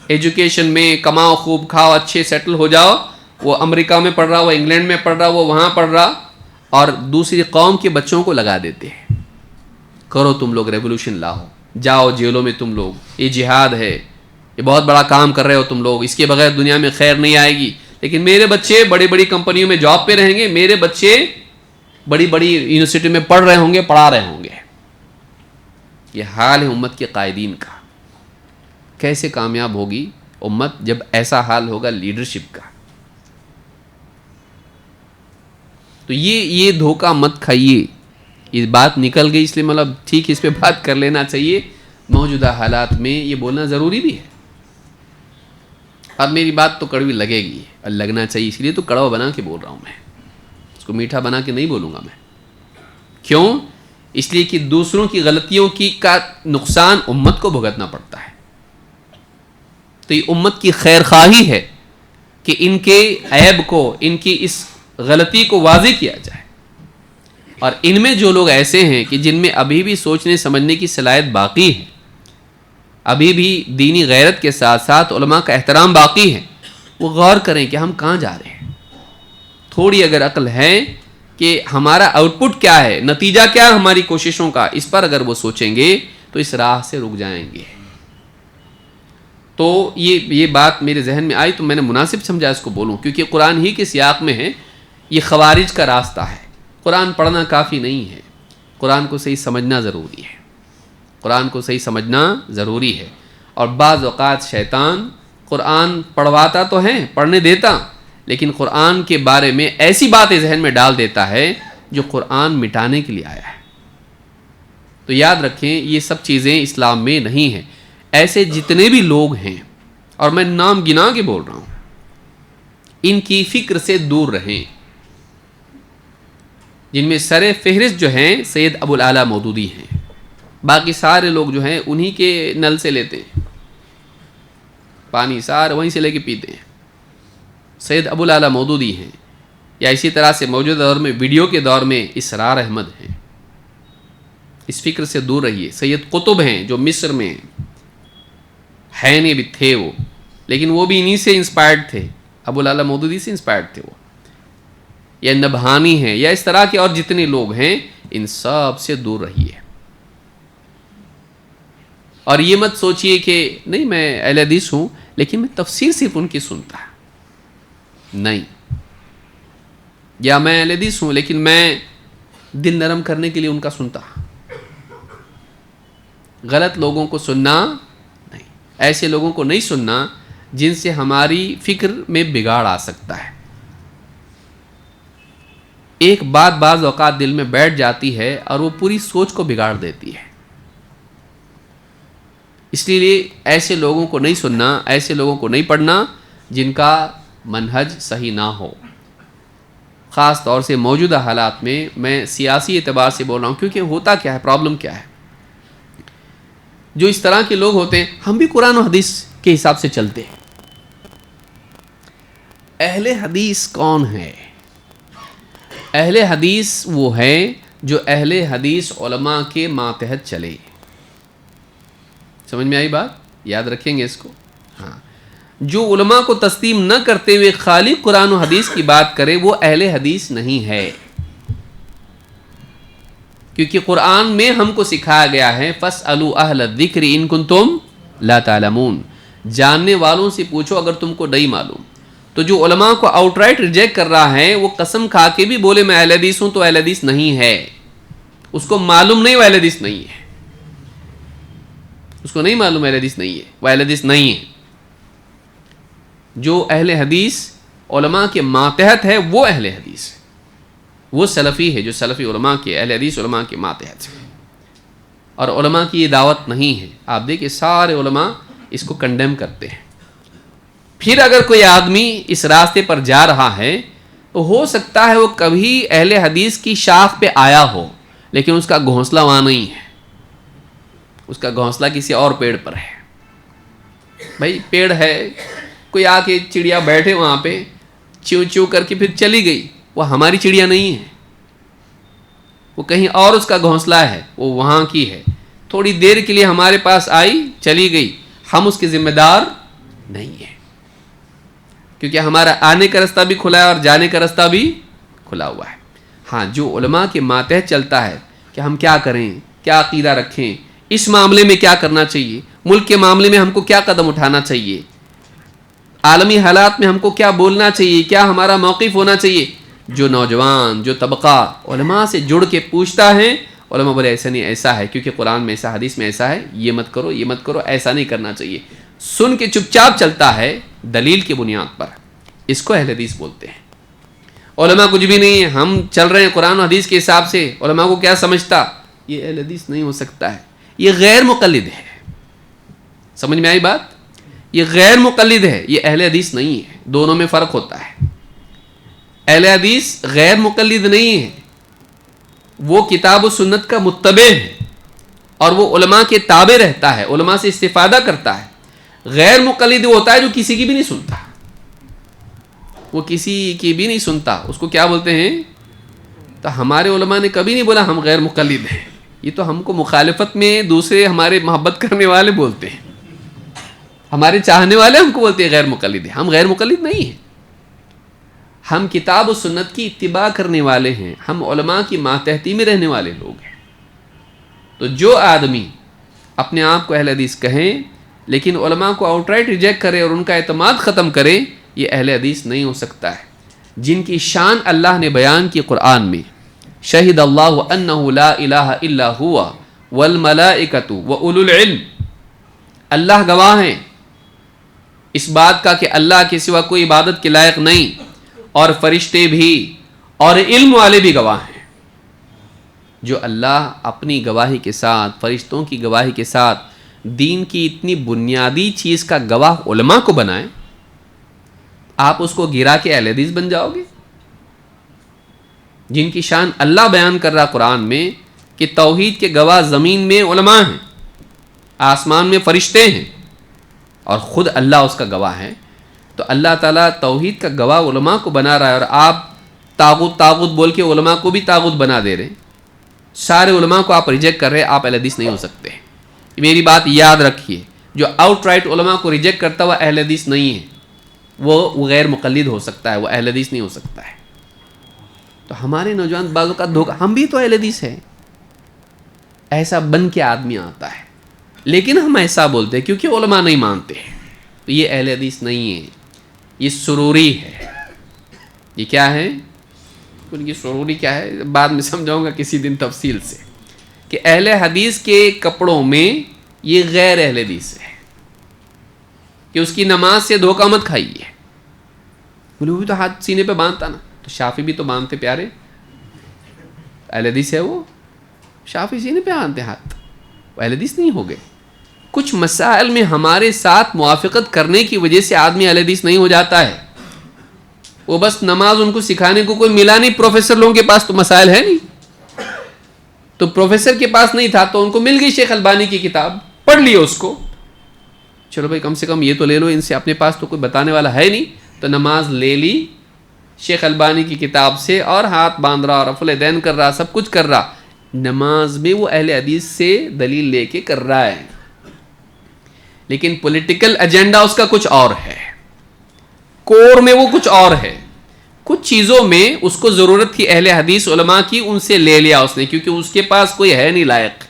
ایجوکیشن میں، کماؤ خوب کھاؤ اچھے سیٹل ہو جاؤ، وہ امریکہ میں پڑھ رہا، وہ انگلینڈ میں پڑھ رہا، وہ وہاں پڑھ رہا، اور دوسری قوم کے بچوں کو لگا دیتے ہیں. کرو تم لوگ ریولوشن لاؤ، جاؤ جیلوں میں تم لوگ، یہ جہاد ہے، یہ بہت بڑا کام کر رہے ہو تم لوگ، اس کے بغیر دنیا میں خیر نہیں آئے گی. لیکن میرے بچے بڑی بڑی کمپنیوں میں جاب پہ رہیں گے، میرے بچے بڑی بڑی یونیورسٹی میں پڑھ رہے ہوں گے، پڑھا رہے ہوں گے. یہ حال ہے امت کے قائدین کا. کیسے کامیاب ہوگی امت جب ایسا حال ہوگا لیڈرشپ کا؟ تو یہ دھوکہ مت کھائیے. یہ بات نکل گئی اس لیے مطلب ٹھیک اس پہ بات کر لینا چاہیے. موجودہ حالات میں یہ بولنا ضروری بھی ہے. اب میری بات تو کڑوی لگے گی اور لگنا چاہیے، اس لیے تو کڑوا بنا کے بول رہا ہوں میں، اس کو میٹھا بنا کے نہیں بولوں گا میں. کیوں؟ اس لیے کہ دوسروں کی غلطیوں کا نقصان امت کو بھگتنا پڑتا ہے. تو یہ امت کی خیر خواہی ہے کہ ان کے عیب کو، ان کی اس غلطی کو واضح کیا جائے. اور ان میں جو لوگ ایسے ہیں کہ جن میں ابھی بھی سوچنے سمجھنے کی صلاحیت باقی ہے، ابھی بھی دینی غیرت کے ساتھ ساتھ علماء کا احترام باقی ہے، وہ غور کریں کہ ہم کہاں جا رہے ہیں. تھوڑی اگر عقل ہے کہ ہمارا آؤٹ پٹ کیا ہے، نتیجہ کیا ہے ہماری کوششوں کا، اس پر اگر وہ سوچیں گے تو اس راہ سے رک جائیں گے. تو یہ بات میرے ذہن میں آئی تو میں نے مناسب سمجھا اس کو بولوں، کیونکہ قرآن ہی کے سیاق میں ہے. یہ خوارج کا راستہ ہے. قرآن پڑھنا کافی نہیں ہے، قرآن کو صحیح سمجھنا ضروری ہے. قرآن کو صحیح سمجھنا ضروری ہے. اور بعض اوقات شیطان قرآن پڑھواتا تو ہے، پڑھنے دیتا، لیکن قرآن کے بارے میں ایسی باتیں ذہن میں ڈال دیتا ہے جو قرآن مٹانے کے لیے آیا ہے. تو یاد رکھیں یہ سب چیزیں اسلام میں نہیں ہیں. ایسے جتنے بھی لوگ ہیں، اور میں نام گنا کے بول رہا ہوں، ان کی فکر سے دور رہیں. جن میں سر فہرست جو ہیں سید ابو العلا مودودی ہیں، باقی سارے لوگ جو ہیں انہی کے نل سے لیتے ہیں پانی، سارے وہیں سے لے کے پیتے ہیں. سید ابو العلا مودودی ہیں، یا اسی طرح سے موجودہ دور میں ویڈیو کے دور میں اسرار احمد ہیں. اس فکر سے دور رہیے. سید قطب ہیں جو مصر میں ہیں، نہیں بھی تھے وہ، لیکن وہ بھی انہی سے انسپائرڈ تھے، ابو العلا مودودی سے انسپائرڈ تھے وہ. یا نبہانی ہیں، یا اس طرح کے اور جتنے لوگ ہیں، ان سب سے دور رہیے. اور یہ مت سوچئے کہ نہیں میں اہل حدیث ہوں لیکن میں تفسیر صرف ان کی سنتا، نہیں. یا میں اہل حدیث ہوں لیکن میں دل نرم کرنے کے لیے ان کا سنتا. غلط لوگوں کو سننا نہیں، ایسے لوگوں کو نہیں سننا جن سے ہماری فکر میں بگاڑ آ سکتا ہے. ایک بات بعض اوقات دل میں بیٹھ جاتی ہے اور وہ پوری سوچ کو بگاڑ دیتی ہے. اس لیے ایسے لوگوں کو نہیں سننا، ایسے لوگوں کو نہیں پڑھنا جن کا منہج صحیح نہ ہو. خاص طور سے موجودہ حالات میں سیاسی اعتبار سے بول رہا ہوں، کیونکہ ہوتا کیا ہے، پرابلم کیا ہے. جو اس طرح کے لوگ ہوتے ہیں، ہم بھی قرآن و حدیث کے حساب سے چلتے ہیں. اہل حدیث کون ہے؟ اہل حدیث وہ ہے جو اہل حدیث علماء کے ماتحت چلے. سمجھ میں آئی بات؟ یاد رکھیں گے اس کو. ہاں، جو علماء کو تسلیم نہ کرتے ہوئے خالی قرآن و حدیث کی بات کرے وہ اہل حدیث نہیں ہے. کیونکہ قرآن میں ہم کو سکھایا گیا ہے فَاسْأَلُوا أَهْلَ الذِّكْرِ إِن كُنتُمْ لَا تَعْلَمُونَ، جاننے والوں سے پوچھو اگر تم کو نہیں معلوم. تو جو علماء کو آؤٹ رائٹ ریجیکٹ کر رہا ہے وہ قسم کھا کے بھی بولے میں اہل حدیث ہوں تو اہل حدیث نہیں ہے. اس کو معلوم نہیں وہ اہل حدیث نہیں ہے. اس کو نہیں معلوم اہل حدیث نہیں ہے، وہ اہل حدیث نہیں ہے. جو اہل حدیث علماء کے ماتحت ہے وہ اہل حدیث ہے، وہ سلفی ہے جو سلفی علماء کے، اہل حدیث علماء کے ماتحت ہے. اور علماء کی یہ دعوت نہیں ہے. آپ دیکھیں سارے علماء اس کو کنڈیم کرتے ہیں. پھر اگر کوئی آدمی اس راستے پر جا رہا ہے تو ہو سکتا ہے وہ کبھی اہل حدیث کی شاخ پہ آیا ہو لیکن اس کا گھونسلہ وہاں نہیں ہے، اس کا گھونسلہ کسی اور پیڑ پر ہے. بھائی پیڑ ہے، کوئی آ کے چڑیا بیٹھے وہاں پہ چیو چیو کر کے پھر چلی گئی، وہ ہماری چڑیا نہیں ہے، وہ کہیں اور اس کا گھونسلہ ہے، وہ وہاں کی ہے. تھوڑی دیر کے لیے ہمارے پاس آئی چلی گئی، ہم اس کے ذمہ دار نہیں ہیں، کیونکہ ہمارا آنے کا رستہ بھی کھلا ہے اور جانے کا رستہ بھی کھلا ہوا ہے. ہاں، جو علماء کے ماتحت چلتا ہے کہ ہم کیا کریں، کیا عقیدہ رکھیں، اس معاملے میں کیا کرنا چاہیے، ملک کے معاملے میں ہم کو کیا قدم اٹھانا چاہیے، عالمی حالات میں ہم کو کیا بولنا چاہیے، کیا ہمارا موقف ہونا چاہیے. جو نوجوان، جو طبقہ علماء سے جڑ کے پوچھتا ہے، علماء بولے ایسا نہیں ایسا ہے، کیونکہ قرآن میں ایسا، حدیث میں ایسا ہے، یہ مت کرو، یہ مت کرو، ایسا نہیں کرنا چاہیے. سن کے چپ چاپ چلتا ہے دلیل کی بنیاد پر، اس کو اہل حدیث بولتے ہیں. علماء کچھ بھی نہیں ہے، ہم چل رہے ہیں قرآن و حدیث کے حساب سے، علماء کو کیا سمجھتا، یہ اہل حدیث نہیں ہو سکتا ہے، یہ غیر مقلد ہے. سمجھ میں آئی بات؟ یہ غیر مقلد ہے، یہ اہل حدیث نہیں ہے. دونوں میں فرق ہوتا ہے. اہل حدیث غیر مقلد نہیں ہے، وہ کتاب و سنت کا متبع ہے اور وہ علماء کے تابع رہتا ہے، علماء سے استفادہ کرتا ہے. غیر مقلد ہوتا ہے جو کسی کی بھی نہیں سنتا، وہ کسی کی بھی نہیں سنتا. اس کو کیا بولتے ہیں؟ تو ہمارے علماء نے کبھی نہیں بولا ہم غیر مقلد ہیں، یہ تو ہم کو مخالفت میں دوسرے ہمارے محبت کرنے والے بولتے ہیں، ہمارے چاہنے والے ہم کو بولتے ہیں غیر مقلد ہیں. ہم غیر مقلد نہیں ہیں، ہم کتاب و سنت کی اتباع کرنے والے ہیں، ہم علماء کی ماتحتی میں رہنے والے لوگ ہیں. تو جو آدمی اپنے آپ کو اہل حدیث کہیں لیکن علماء کو آؤٹ رائٹ ریجیکٹ کرے اور ان کا اعتماد ختم کرے، یہ اہل حدیث نہیں ہو سکتا ہے. جن کی شان اللہ نے بیان کی قرآن میں، شہد اللہ انہ لا الہ الا ہوا والملائکۃ واولو العلم، اللہ گواہ ہیں اس بات کا کہ اللہ کے سوا کوئی عبادت کے لائق نہیں، اور فرشتے بھی اور علم والے بھی گواہ ہیں. جو اللہ اپنی گواہی کے ساتھ، فرشتوں کی گواہی کے ساتھ دین کی اتنی بنیادی چیز کا گواہ علماء کو بنائے، آپ اس کو گرا کے اہل حدیث بن جاؤ گے. جن کی شان اللہ بیان کر رہا قرآن میں کہ توحید کے گواہ زمین میں علماء ہیں، آسمان میں فرشتے ہیں، اور خود اللہ اس کا گواہ ہے. تو اللہ تعالیٰ توحید کا گواہ علماء کو بنا رہا ہے، اور آپ طاغوت بول کے علماء کو بھی طاغوت بنا دے رہے ہیں. سارے علماء کو آپ ریجیکٹ کر رہے ہیں، آپ اہل حدیث نہیں ہو سکتے. میری بات یاد رکھیے، جو آؤٹ رائٹ علماء کو ریجیکٹ کرتا ہوا اہل حدیث نہیں ہے، وہ غیر مقلد ہو سکتا ہے، وہ اہل حدیث نہیں ہو سکتا ہے. تو ہمارے نوجوان بعضوں کا دھوکہ، ہم بھی تو اہل حدیث ہیں، ایسا بن کے آدمی آتا ہے، لیکن ہم ایسا بولتے ہیں کیونکہ علماء نہیں مانتے ہیں. تو یہ اہل حدیث نہیں ہے، یہ سروری ہے. یہ کیا ہے؟ یہ سروری کیا ہے بعد میں سمجھاؤں گا کسی دن تفصیل سے، کہ اہل حدیث کے کپڑوں میں یہ غیر اہل حدیث ہے، کہ اس کی نماز سے دھوکہ مت کھائیے. بولے وہ بھی تو ہاتھ سینے پہ باندھتا نا، تو شافی بھی تو باندھتے پیارے، اہل حدیث ہے وہ، شافی سینے پہ باندھتے ہاتھ، وہ اہل حدیث نہیں ہو گئے. کچھ مسائل میں ہمارے ساتھ موافقت کرنے کی وجہ سے آدمی اہل حدیث نہیں ہو جاتا ہے. وہ بس نماز ان کو سکھانے کو کوئی ملا نہیں. پروفیسر لوگوں کے پاس تو مسائل ہے نہیں, تو پروفیسر کے پاس نہیں تھا تو ان کو مل گئی شیخ البانی کی کتاب, پڑھ لی اس کو. چلو بھائی کم سے کم یہ تو لے لو, ان سے اپنے پاس تو کوئی بتانے والا ہے نہیں, تو نماز لے لی شیخ البانی کی کتاب سے, اور ہاتھ باندھ رہا, رفع الیدین کر رہا, سب کچھ کر رہا. نماز میں وہ اہل حدیث سے دلیل لے کے کر رہا ہے, لیکن پولیٹیکل ایجنڈا اس کا کچھ اور ہے, کور میں وہ کچھ اور ہے. کچھ چیزوں میں اس کو ضرورت تھی اہل حدیث علماء کی, ان سے لے لیا اس نے, کیونکہ اس کے پاس کوئی ہے نہیں لائق.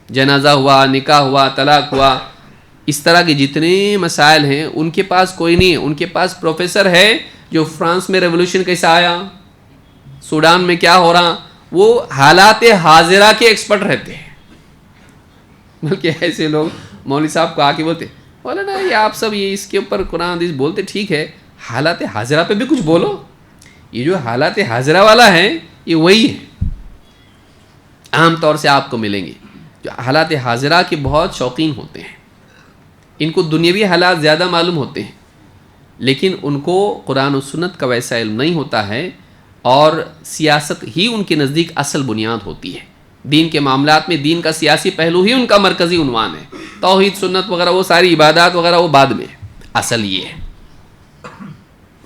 جنازہ ہوا, نکاح ہوا, طلاق ہوا, اس طرح کے جتنے مسائل ہیں ان کے پاس کوئی نہیں ہے. ان کے پاس پروفیسر ہے جو فرانس میں ریولوشن کیسا آیا, سوڈان میں کیا ہو رہا, وہ حالات حاضرہ کے ایکسپرٹ رہتے ہیں. بلکہ ایسے لوگ مولوی صاحب کو آ کے بولتے, بولے نا یہ آپ سب یہ اس کے اوپر قرآن حدیث بولتے ٹھیک ہے, حالات حاضرہ پہ بھی کچھ بولو. یہ جو حالات حاضرہ والا ہے یہ وہی ہے, عام طور سے آپ کو ملیں گے جو حالات حاضرہ کے بہت شوقین ہوتے ہیں. ان کو دنیاوی حالات زیادہ معلوم ہوتے ہیں, لیکن ان کو قرآن و سنت کا ویسا علم نہیں ہوتا ہے, اور سیاست ہی ان کے نزدیک اصل بنیاد ہوتی ہے. دین کے معاملات میں دین کا سیاسی پہلو ہی ان کا مرکزی عنوان ہے. توحید سنت وغیرہ وہ ساری عبادات وغیرہ وہ بعد میں, اصل یہ ہے.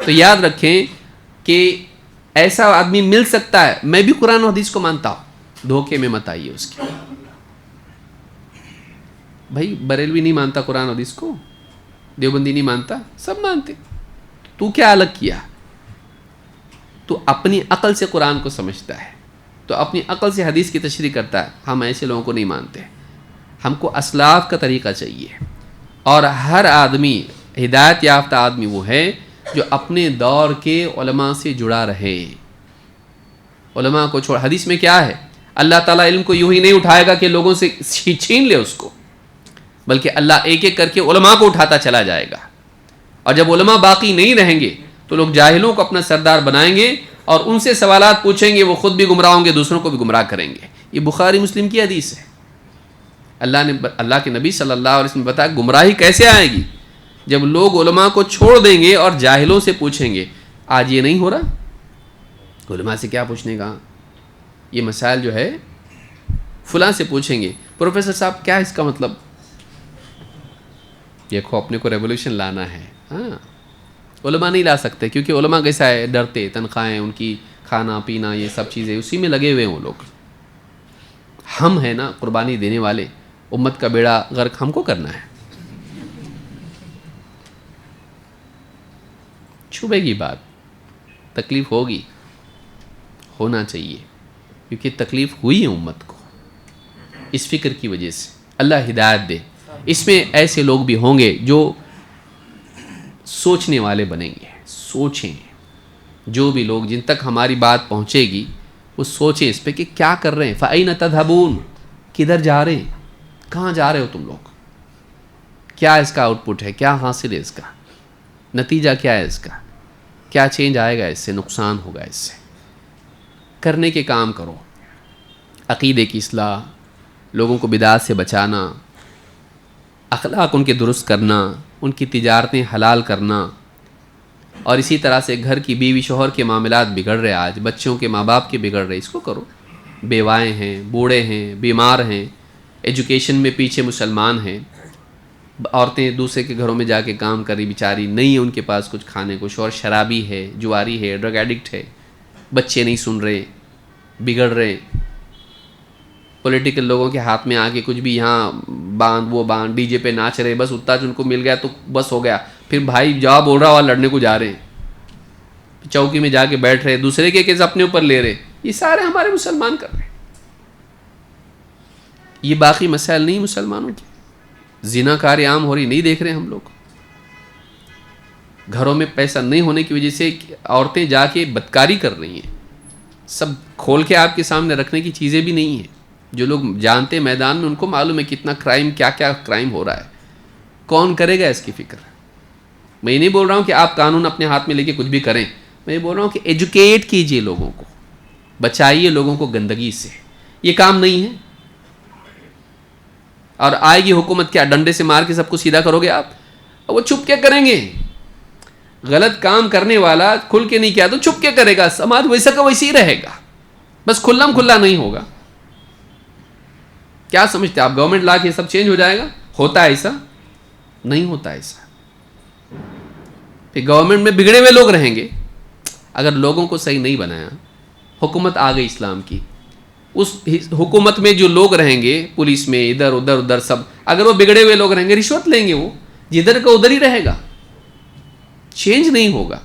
تو یاد رکھیں کہ ایسا آدمی مل سکتا ہے. میں بھی قرآن و حدیث کو مانتا ہوں, دھوکے میں مت آئیے اس کے. بھائی بریلوی نہیں مانتا قرآن و حدیث کو, دیوبندی نہیں مانتا, سب مانتے. تو کیا الگ کیا؟ تو اپنی عقل سے قرآن کو سمجھتا ہے, تو اپنی عقل سے حدیث کی تشریح کرتا ہے. ہم ایسے لوگوں کو نہیں مانتے. ہم کو اسلاف کا طریقہ چاہیے, اور ہر آدمی ہدایت یافتہ آدمی وہ ہے جو اپنے دور کے علماء سے جڑا رہے. علماء کو چھوڑ. حدیث میں کیا ہے؟ اللہ تعالیٰ علم کو یوں ہی نہیں اٹھائے گا کہ لوگوں سے چھین لے اس کو, بلکہ اللہ ایک ایک کر کے علماء کو اٹھاتا چلا جائے گا. اور جب علماء باقی نہیں رہیں گے تو لوگ جاہلوں کو اپنا سردار بنائیں گے, اور ان سے سوالات پوچھیں گے, وہ خود بھی گمراہ ہوں گے, دوسروں کو بھی گمراہ کریں گے. یہ بخاری مسلم کی حدیث ہے. اللہ کے نبی صلی اللہ علیہ وسلم نے بتایا گمراہی کیسے آئے گی؟ جب لوگ علماء کو چھوڑ دیں گے اور جاہلوں سے پوچھیں گے. آج یہ نہیں ہو رہا. علماء سے کیا پوچھنے کا؟ یہ مسائل جو ہے فلاں سے پوچھیں گے, پروفیسر صاحب کیا اس کا مطلب؟ دیکھو اپنے کو ریولوشن لانا ہے. ہاں علماء نہیں لا سکتے, کیونکہ علماء کیسا ہے, ڈرتے, تنخواہیں ان کی, کھانا پینا یہ سب چیزیں اسی میں لگے ہوئے ہیں وہ لوگ. ہم ہیں نا قربانی دینے والے, امت کا بیڑا غرق ہم کو کرنا ہے. چھوبے گی بات, تکلیف ہوگی, ہونا چاہیے, کیونکہ تکلیف ہوئی ہے امت کو اس فکر کی وجہ سے. اللہ ہدایت دے. اس میں ایسے لوگ بھی ہوں گے جو سوچنے والے بنیں گے. سوچیں, جو بھی لوگ جن تک ہماری بات پہنچے گی وہ سوچیں اس پہ کہ کیا کر رہے ہیں. فَأَيْنَ تَذْهَبُونَ, کدھر جا رہے ہیں, کہاں جا رہے ہو تم لوگ, کیا اس کا آؤٹ پٹ ہے, کیا حاصل ہے اس کا, نتیجہ کیا ہے اس کا, کیا چینج آئے گا اس سے, نقصان ہوگا اس سے. کرنے کے کام کرو. عقیدے کی اصلاح, لوگوں کو بدعات سے بچانا, اخلاق ان کے درست کرنا, ان کی تجارتیں حلال کرنا, اور اسی طرح سے گھر کی بیوی شوہر کے معاملات بگڑ رہے, آج بچوں کے ماں باپ کے بگڑ رہے, اس کو کرو. بیوائیں ہیں, بوڑھے ہیں, بیمار ہیں, ایجوکیشن میں پیچھے مسلمان ہیں, عورتیں دوسرے کے گھروں میں جا کے کام کر رہی, بیچاری نہیں ہے ان کے پاس کچھ کھانے کو, شوہر شرابی ہے, جواری ہے, ڈرگ ایڈکٹ ہے, بچے نہیں سن رہے, بگڑ رہے. پولیٹیکل لوگوں کے ہاتھ میں آ کے کچھ بھی یہاں باندھ وہ باندھ, ڈی جے پہ ناچ رہے, بس اتنا جن کو مل گیا تو بس ہو گیا. پھر بھائی جواب بول رہا ہوا لڑنے کو جا رہے ہیں, چوکی میں جا کے بیٹھ رہے, دوسرے کے کیس اپنے اوپر لے رہے. یہ سارے ہمارے مسلمان کر رہے ہیں. یہ باقی مسائل نہیں مسلمانوں کے. زنا کاری عام ہو رہی نہیں دیکھ رہے ہم لوگ. گھروں میں پیسہ نہیں ہونے کی وجہ سے عورتیں جا کے بدکاری کر رہی ہیں. سب کھول کے آپ کے سامنے رکھنے کی چیزیں بھی نہیں ہیں. جو لوگ جانتے میدان میں ان کو معلوم ہے کتنا کرائم, کیا کیا کرائم ہو رہا ہے. کون کرے گا اس کی فکر؟ میں یہ نہیں بول رہا ہوں کہ آپ قانون اپنے ہاتھ میں لے کے کچھ بھی کریں. میں یہ بول رہا ہوں کہ ایجوکیٹ کیجئے لوگوں کو, بچائیے لوگوں کو گندگی سے. یہ کام نہیں ہے. اور آئے گی حکومت, کیا ڈنڈے سے مار کے سب کو سیدھا کرو گے آپ؟ وہ چھپ کے کریں گے. غلط کام کرنے والا کھل کے نہیں کیا تو چھپ کے کرے گا، سماج ویسا کا ویسے ہی رہے گا، بس کھلم کھلا نہیں ہوگا۔ کیا سمجھتے آپ گورنمنٹ لا کے سب چینج ہو جائے گا؟ ہوتا ہے ایسا؟ نہیں ہوتا ایسا۔ پھر گورنمنٹ میں بگڑے ہوئے لوگ رہیں گے، اگر لوگوں کو صحیح نہیں بنایا، حکومت آ گئی اسلام کی، اس حکومت میں جو لوگ رہیں گے، پولیس میں ادھر ادھر سب، اگر وہ بگڑے ہوئے لوگ رہیں گے، رشوت لیں گے، وہ جدھر کا ادھر ہی رہے گا، چینج نہیں ہوگا۔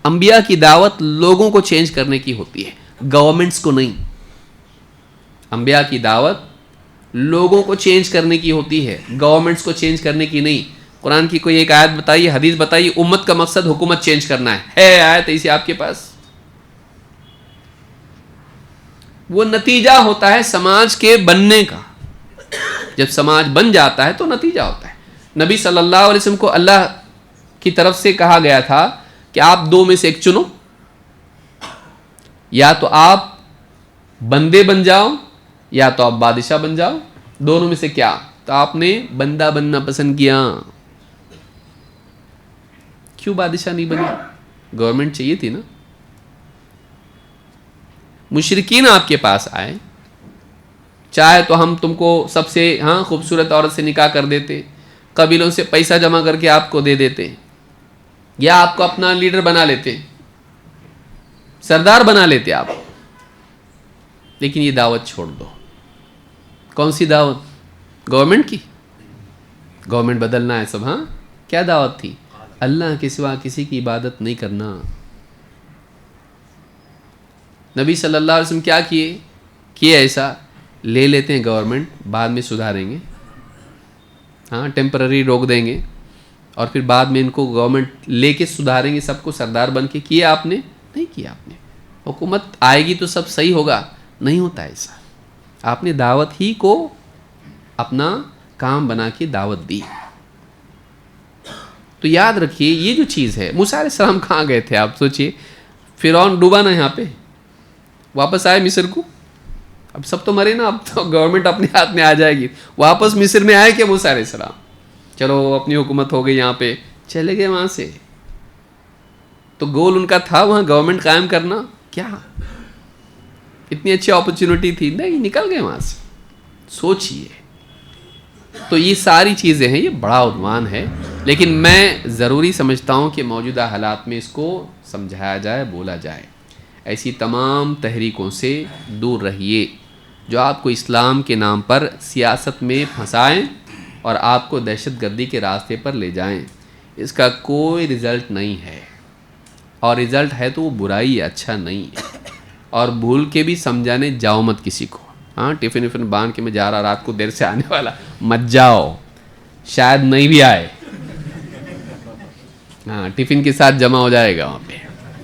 انبیاء کی دعوت لوگوں کو چینج کرنے کی ہوتی ہے، گورنمنٹس کو نہیں۔ انبیاء کی دعوت لوگوں کو چینج کرنے کی ہوتی ہے، گورنمنٹس کو چینج کرنے کی نہیں۔ قرآن کی کوئی ایک آیت بتائیے، حدیث بتائیے، امت کا مقصد حکومت چینج کرنا ہے آیت ایسی آپ کے پاس؟ وہ نتیجہ ہوتا ہے سماج کے بننے کا، جب سماج بن جاتا ہے تو نتیجہ ہوتا ہے۔ نبی صلی اللہ علیہ وسلم کو اللہ کی طرف سے کہا گیا تھا کہ آپ دو میں سے ایک چنو، یا تو آپ بندے بن جاؤ یا تو آپ بادشاہ بن جاؤ، دونوں میں سے کیا؟ تو آپ نے بندہ بننا پسند کیا۔ کیوں بادشاہ نہیں بنے؟ گورنمنٹ چاہیے تھی نا۔ مشرکین آپ کے پاس آئے، چاہے تو ہم تم کو سب سے خوبصورت عورت سے نکاح کر دیتے، قبیلوں سے پیسہ جمع کر کے آپ کو دے دیتے، یا آپ کو اپنا لیڈر بنا لیتے، سردار بنا لیتے آپ، لیکن یہ دعوت چھوڑ دو۔ کون سی دعوت؟ گورنمنٹ کی؟ گورنمنٹ بدلنا ہے سب۔ کیا دعوت تھی؟ اللہ کے سوا کسی کی عبادت نہیں کرنا۔ نبی صلی اللہ علیہ وسلم کیا کیے ایسا؟ لے لیتے ہیں گورنمنٹ، بعد میں سدھاریں گے، ٹیمپرری روک دیں گے، اور پھر بعد میں ان کو گورنمنٹ لے کے سدھاریں گے، سب کو سردار بن کے۔ کیا آپ نے؟ نہیں کیا آپ نے۔ حکومت آئے گی تو سب صحیح ہوگا، نہیں ہوتا ایسا۔ آپ نے دعوت ہی کو اپنا کام بنا کے دعوت دی۔ تو یاد رکھیے یہ جو چیز ہے، موسیٰ علیہ السلام کہاں گئے تھے آپ سوچئے؟ فرعون ڈوبا نا یہاں پہ، واپس آئے مصر کو، اب سب تو مرے نا، اب تو گورنمنٹ اپنے ہاتھ میں آ جائے گی۔ واپس مصر میں آئے کیا موسیٰ علیہ السلام؟ چلو اپنی حکومت ہو گئی، یہاں پہ چلے گئے وہاں سے۔ تو گول ان کا تھا وہاں گورنمنٹ قائم کرنا؟ کیا اتنی اچھی اپرچونٹی تھی؟ نہیں، نکل گئے وہاں سے۔ سوچئے، تو یہ ساری چیزیں ہیں، یہ بڑا عنوان ہے، لیکن میں ضروری سمجھتا ہوں کہ موجودہ حالات میں اس کو سمجھایا جائے، بولا جائے۔ ایسی تمام تحریکوں سے دور رہیے جو آپ کو اسلام کے نام پر سیاست میں پھنسائیں اور آپ کو دہشت گردی کے راستے پر لے جائیں۔ اس کا کوئی رزلٹ نہیں ہے، اور رزلٹ ہے تو وہ برائی، اچھا نہیں ہے۔ اور بھول کے بھی سمجھانے جاؤ مت کسی کو۔ ٹفن وفن باندھ کے میں جا رہا، رات کو دیر سے آنے والا، مت جاؤ، شاید نہیں بھی آئے۔ ٹفن کے ساتھ جمع ہو جائے گا وہاں پہ،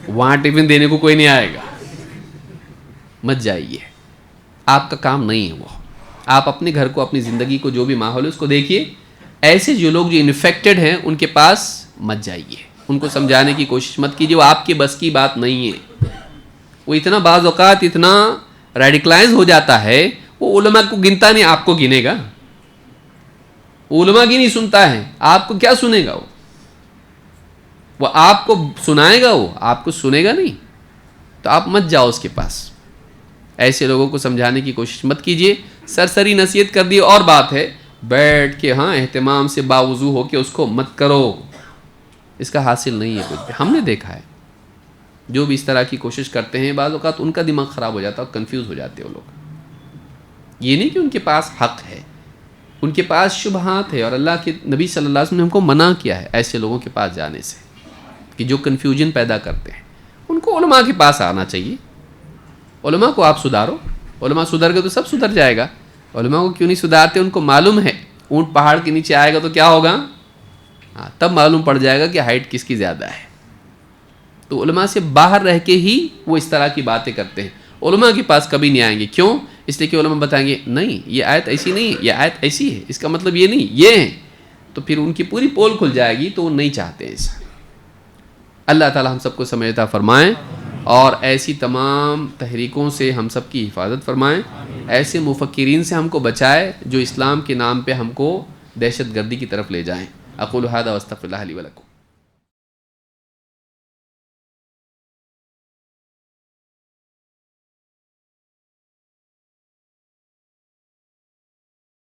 وہاں ٹفن دینے کو کوئی نہیں آئے گا، مت جائیے، آپ کا کام نہیں ہے وہ۔ آپ اپنے گھر کو، اپنی زندگی کو، جو بھی ماحول ہے اس کو دیکھیے۔ ایسے جو لوگ جو انفیکٹڈ ہیں ان کے پاس مت جائیے، ان کو سمجھانے کی کوشش مت کیجیے، وہ آپ کے بس کی بات نہیں ہے۔ وہ اتنا بعض اوقات اتنا ریڈیکلائز ہو جاتا ہے، وہ علماء کو گنتا نہیں، آپ کو گنے گا؟ وہ علماء کی نہیں سنتا ہے، آپ کو کیا سنے گا؟ وہ آپ کو سنائے گا، وہ آپ کو سنے گا نہیں۔ تو آپ مت جاؤ اس کے پاس، ایسے لوگوں کو سمجھانے کی کوشش مت کیجیے۔ سرسری نصیحت کر دی اور بات ہے، بیٹھ کے اہتمام سے باوضو ہو کے اس کو مت کرو، اس کا حاصل نہیں ہے کچھ بھی۔ ہم نے دیکھا ہے جو بھی اس طرح کی کوشش کرتے ہیں، بعض اوقات ان کا دماغ خراب ہو جاتا ہے، کنفیوز ہو جاتے ہیں وہ لوگ۔ یہ نہیں کہ ان کے پاس حق ہے، ان کے پاس شبہات ہے، اور اللہ کے نبی صلی اللہ علیہ وسلم نے ہم کو منع کیا ہے ایسے لوگوں کے پاس جانے سے، کہ جو کنفیوژن پیدا کرتے ہیں۔ ان کو علماء کے پاس آنا چاہیے، علماء کو آپ سدھارو، علماء سدھر گئے تو سب سدھر جائے گا۔ علماء کو کیوں نہیں سدھارتے؟ ان کو معلوم ہے اونٹ پہاڑ کے نیچے آئے گا تو کیا ہوگا، تب معلوم پڑ جائے گا کہ ہائٹ کس کی زیادہ ہے۔ تو علماء سے باہر رہ کے ہی وہ اس طرح کی باتیں کرتے ہیں، علماء کے پاس کبھی نہیں آئیں گے۔ کیوں؟ اس لیے کہ علماء بتائیں گے نہیں یہ آیت ایسی نہیں ہے، یہ آیت ایسی ہے، اس کا مطلب یہ نہیں، یہ ہے، تو پھر ان کی پوری پول کھل جائے گی، تو وہ نہیں چاہتے ایسا۔ اللہ تعالی ہم سب کو سمجھ عطا فرمائیں، اور ایسی تمام تحریکوں سے ہم سب کی حفاظت فرمائیں، ایسے مفکرین سے ہم کو بچائے جو اسلام کے نام پہ ہم کو دہشت گردی کی طرف لے جائیں۔ اقول ھذا واستغفر اللہ لی ولکم۔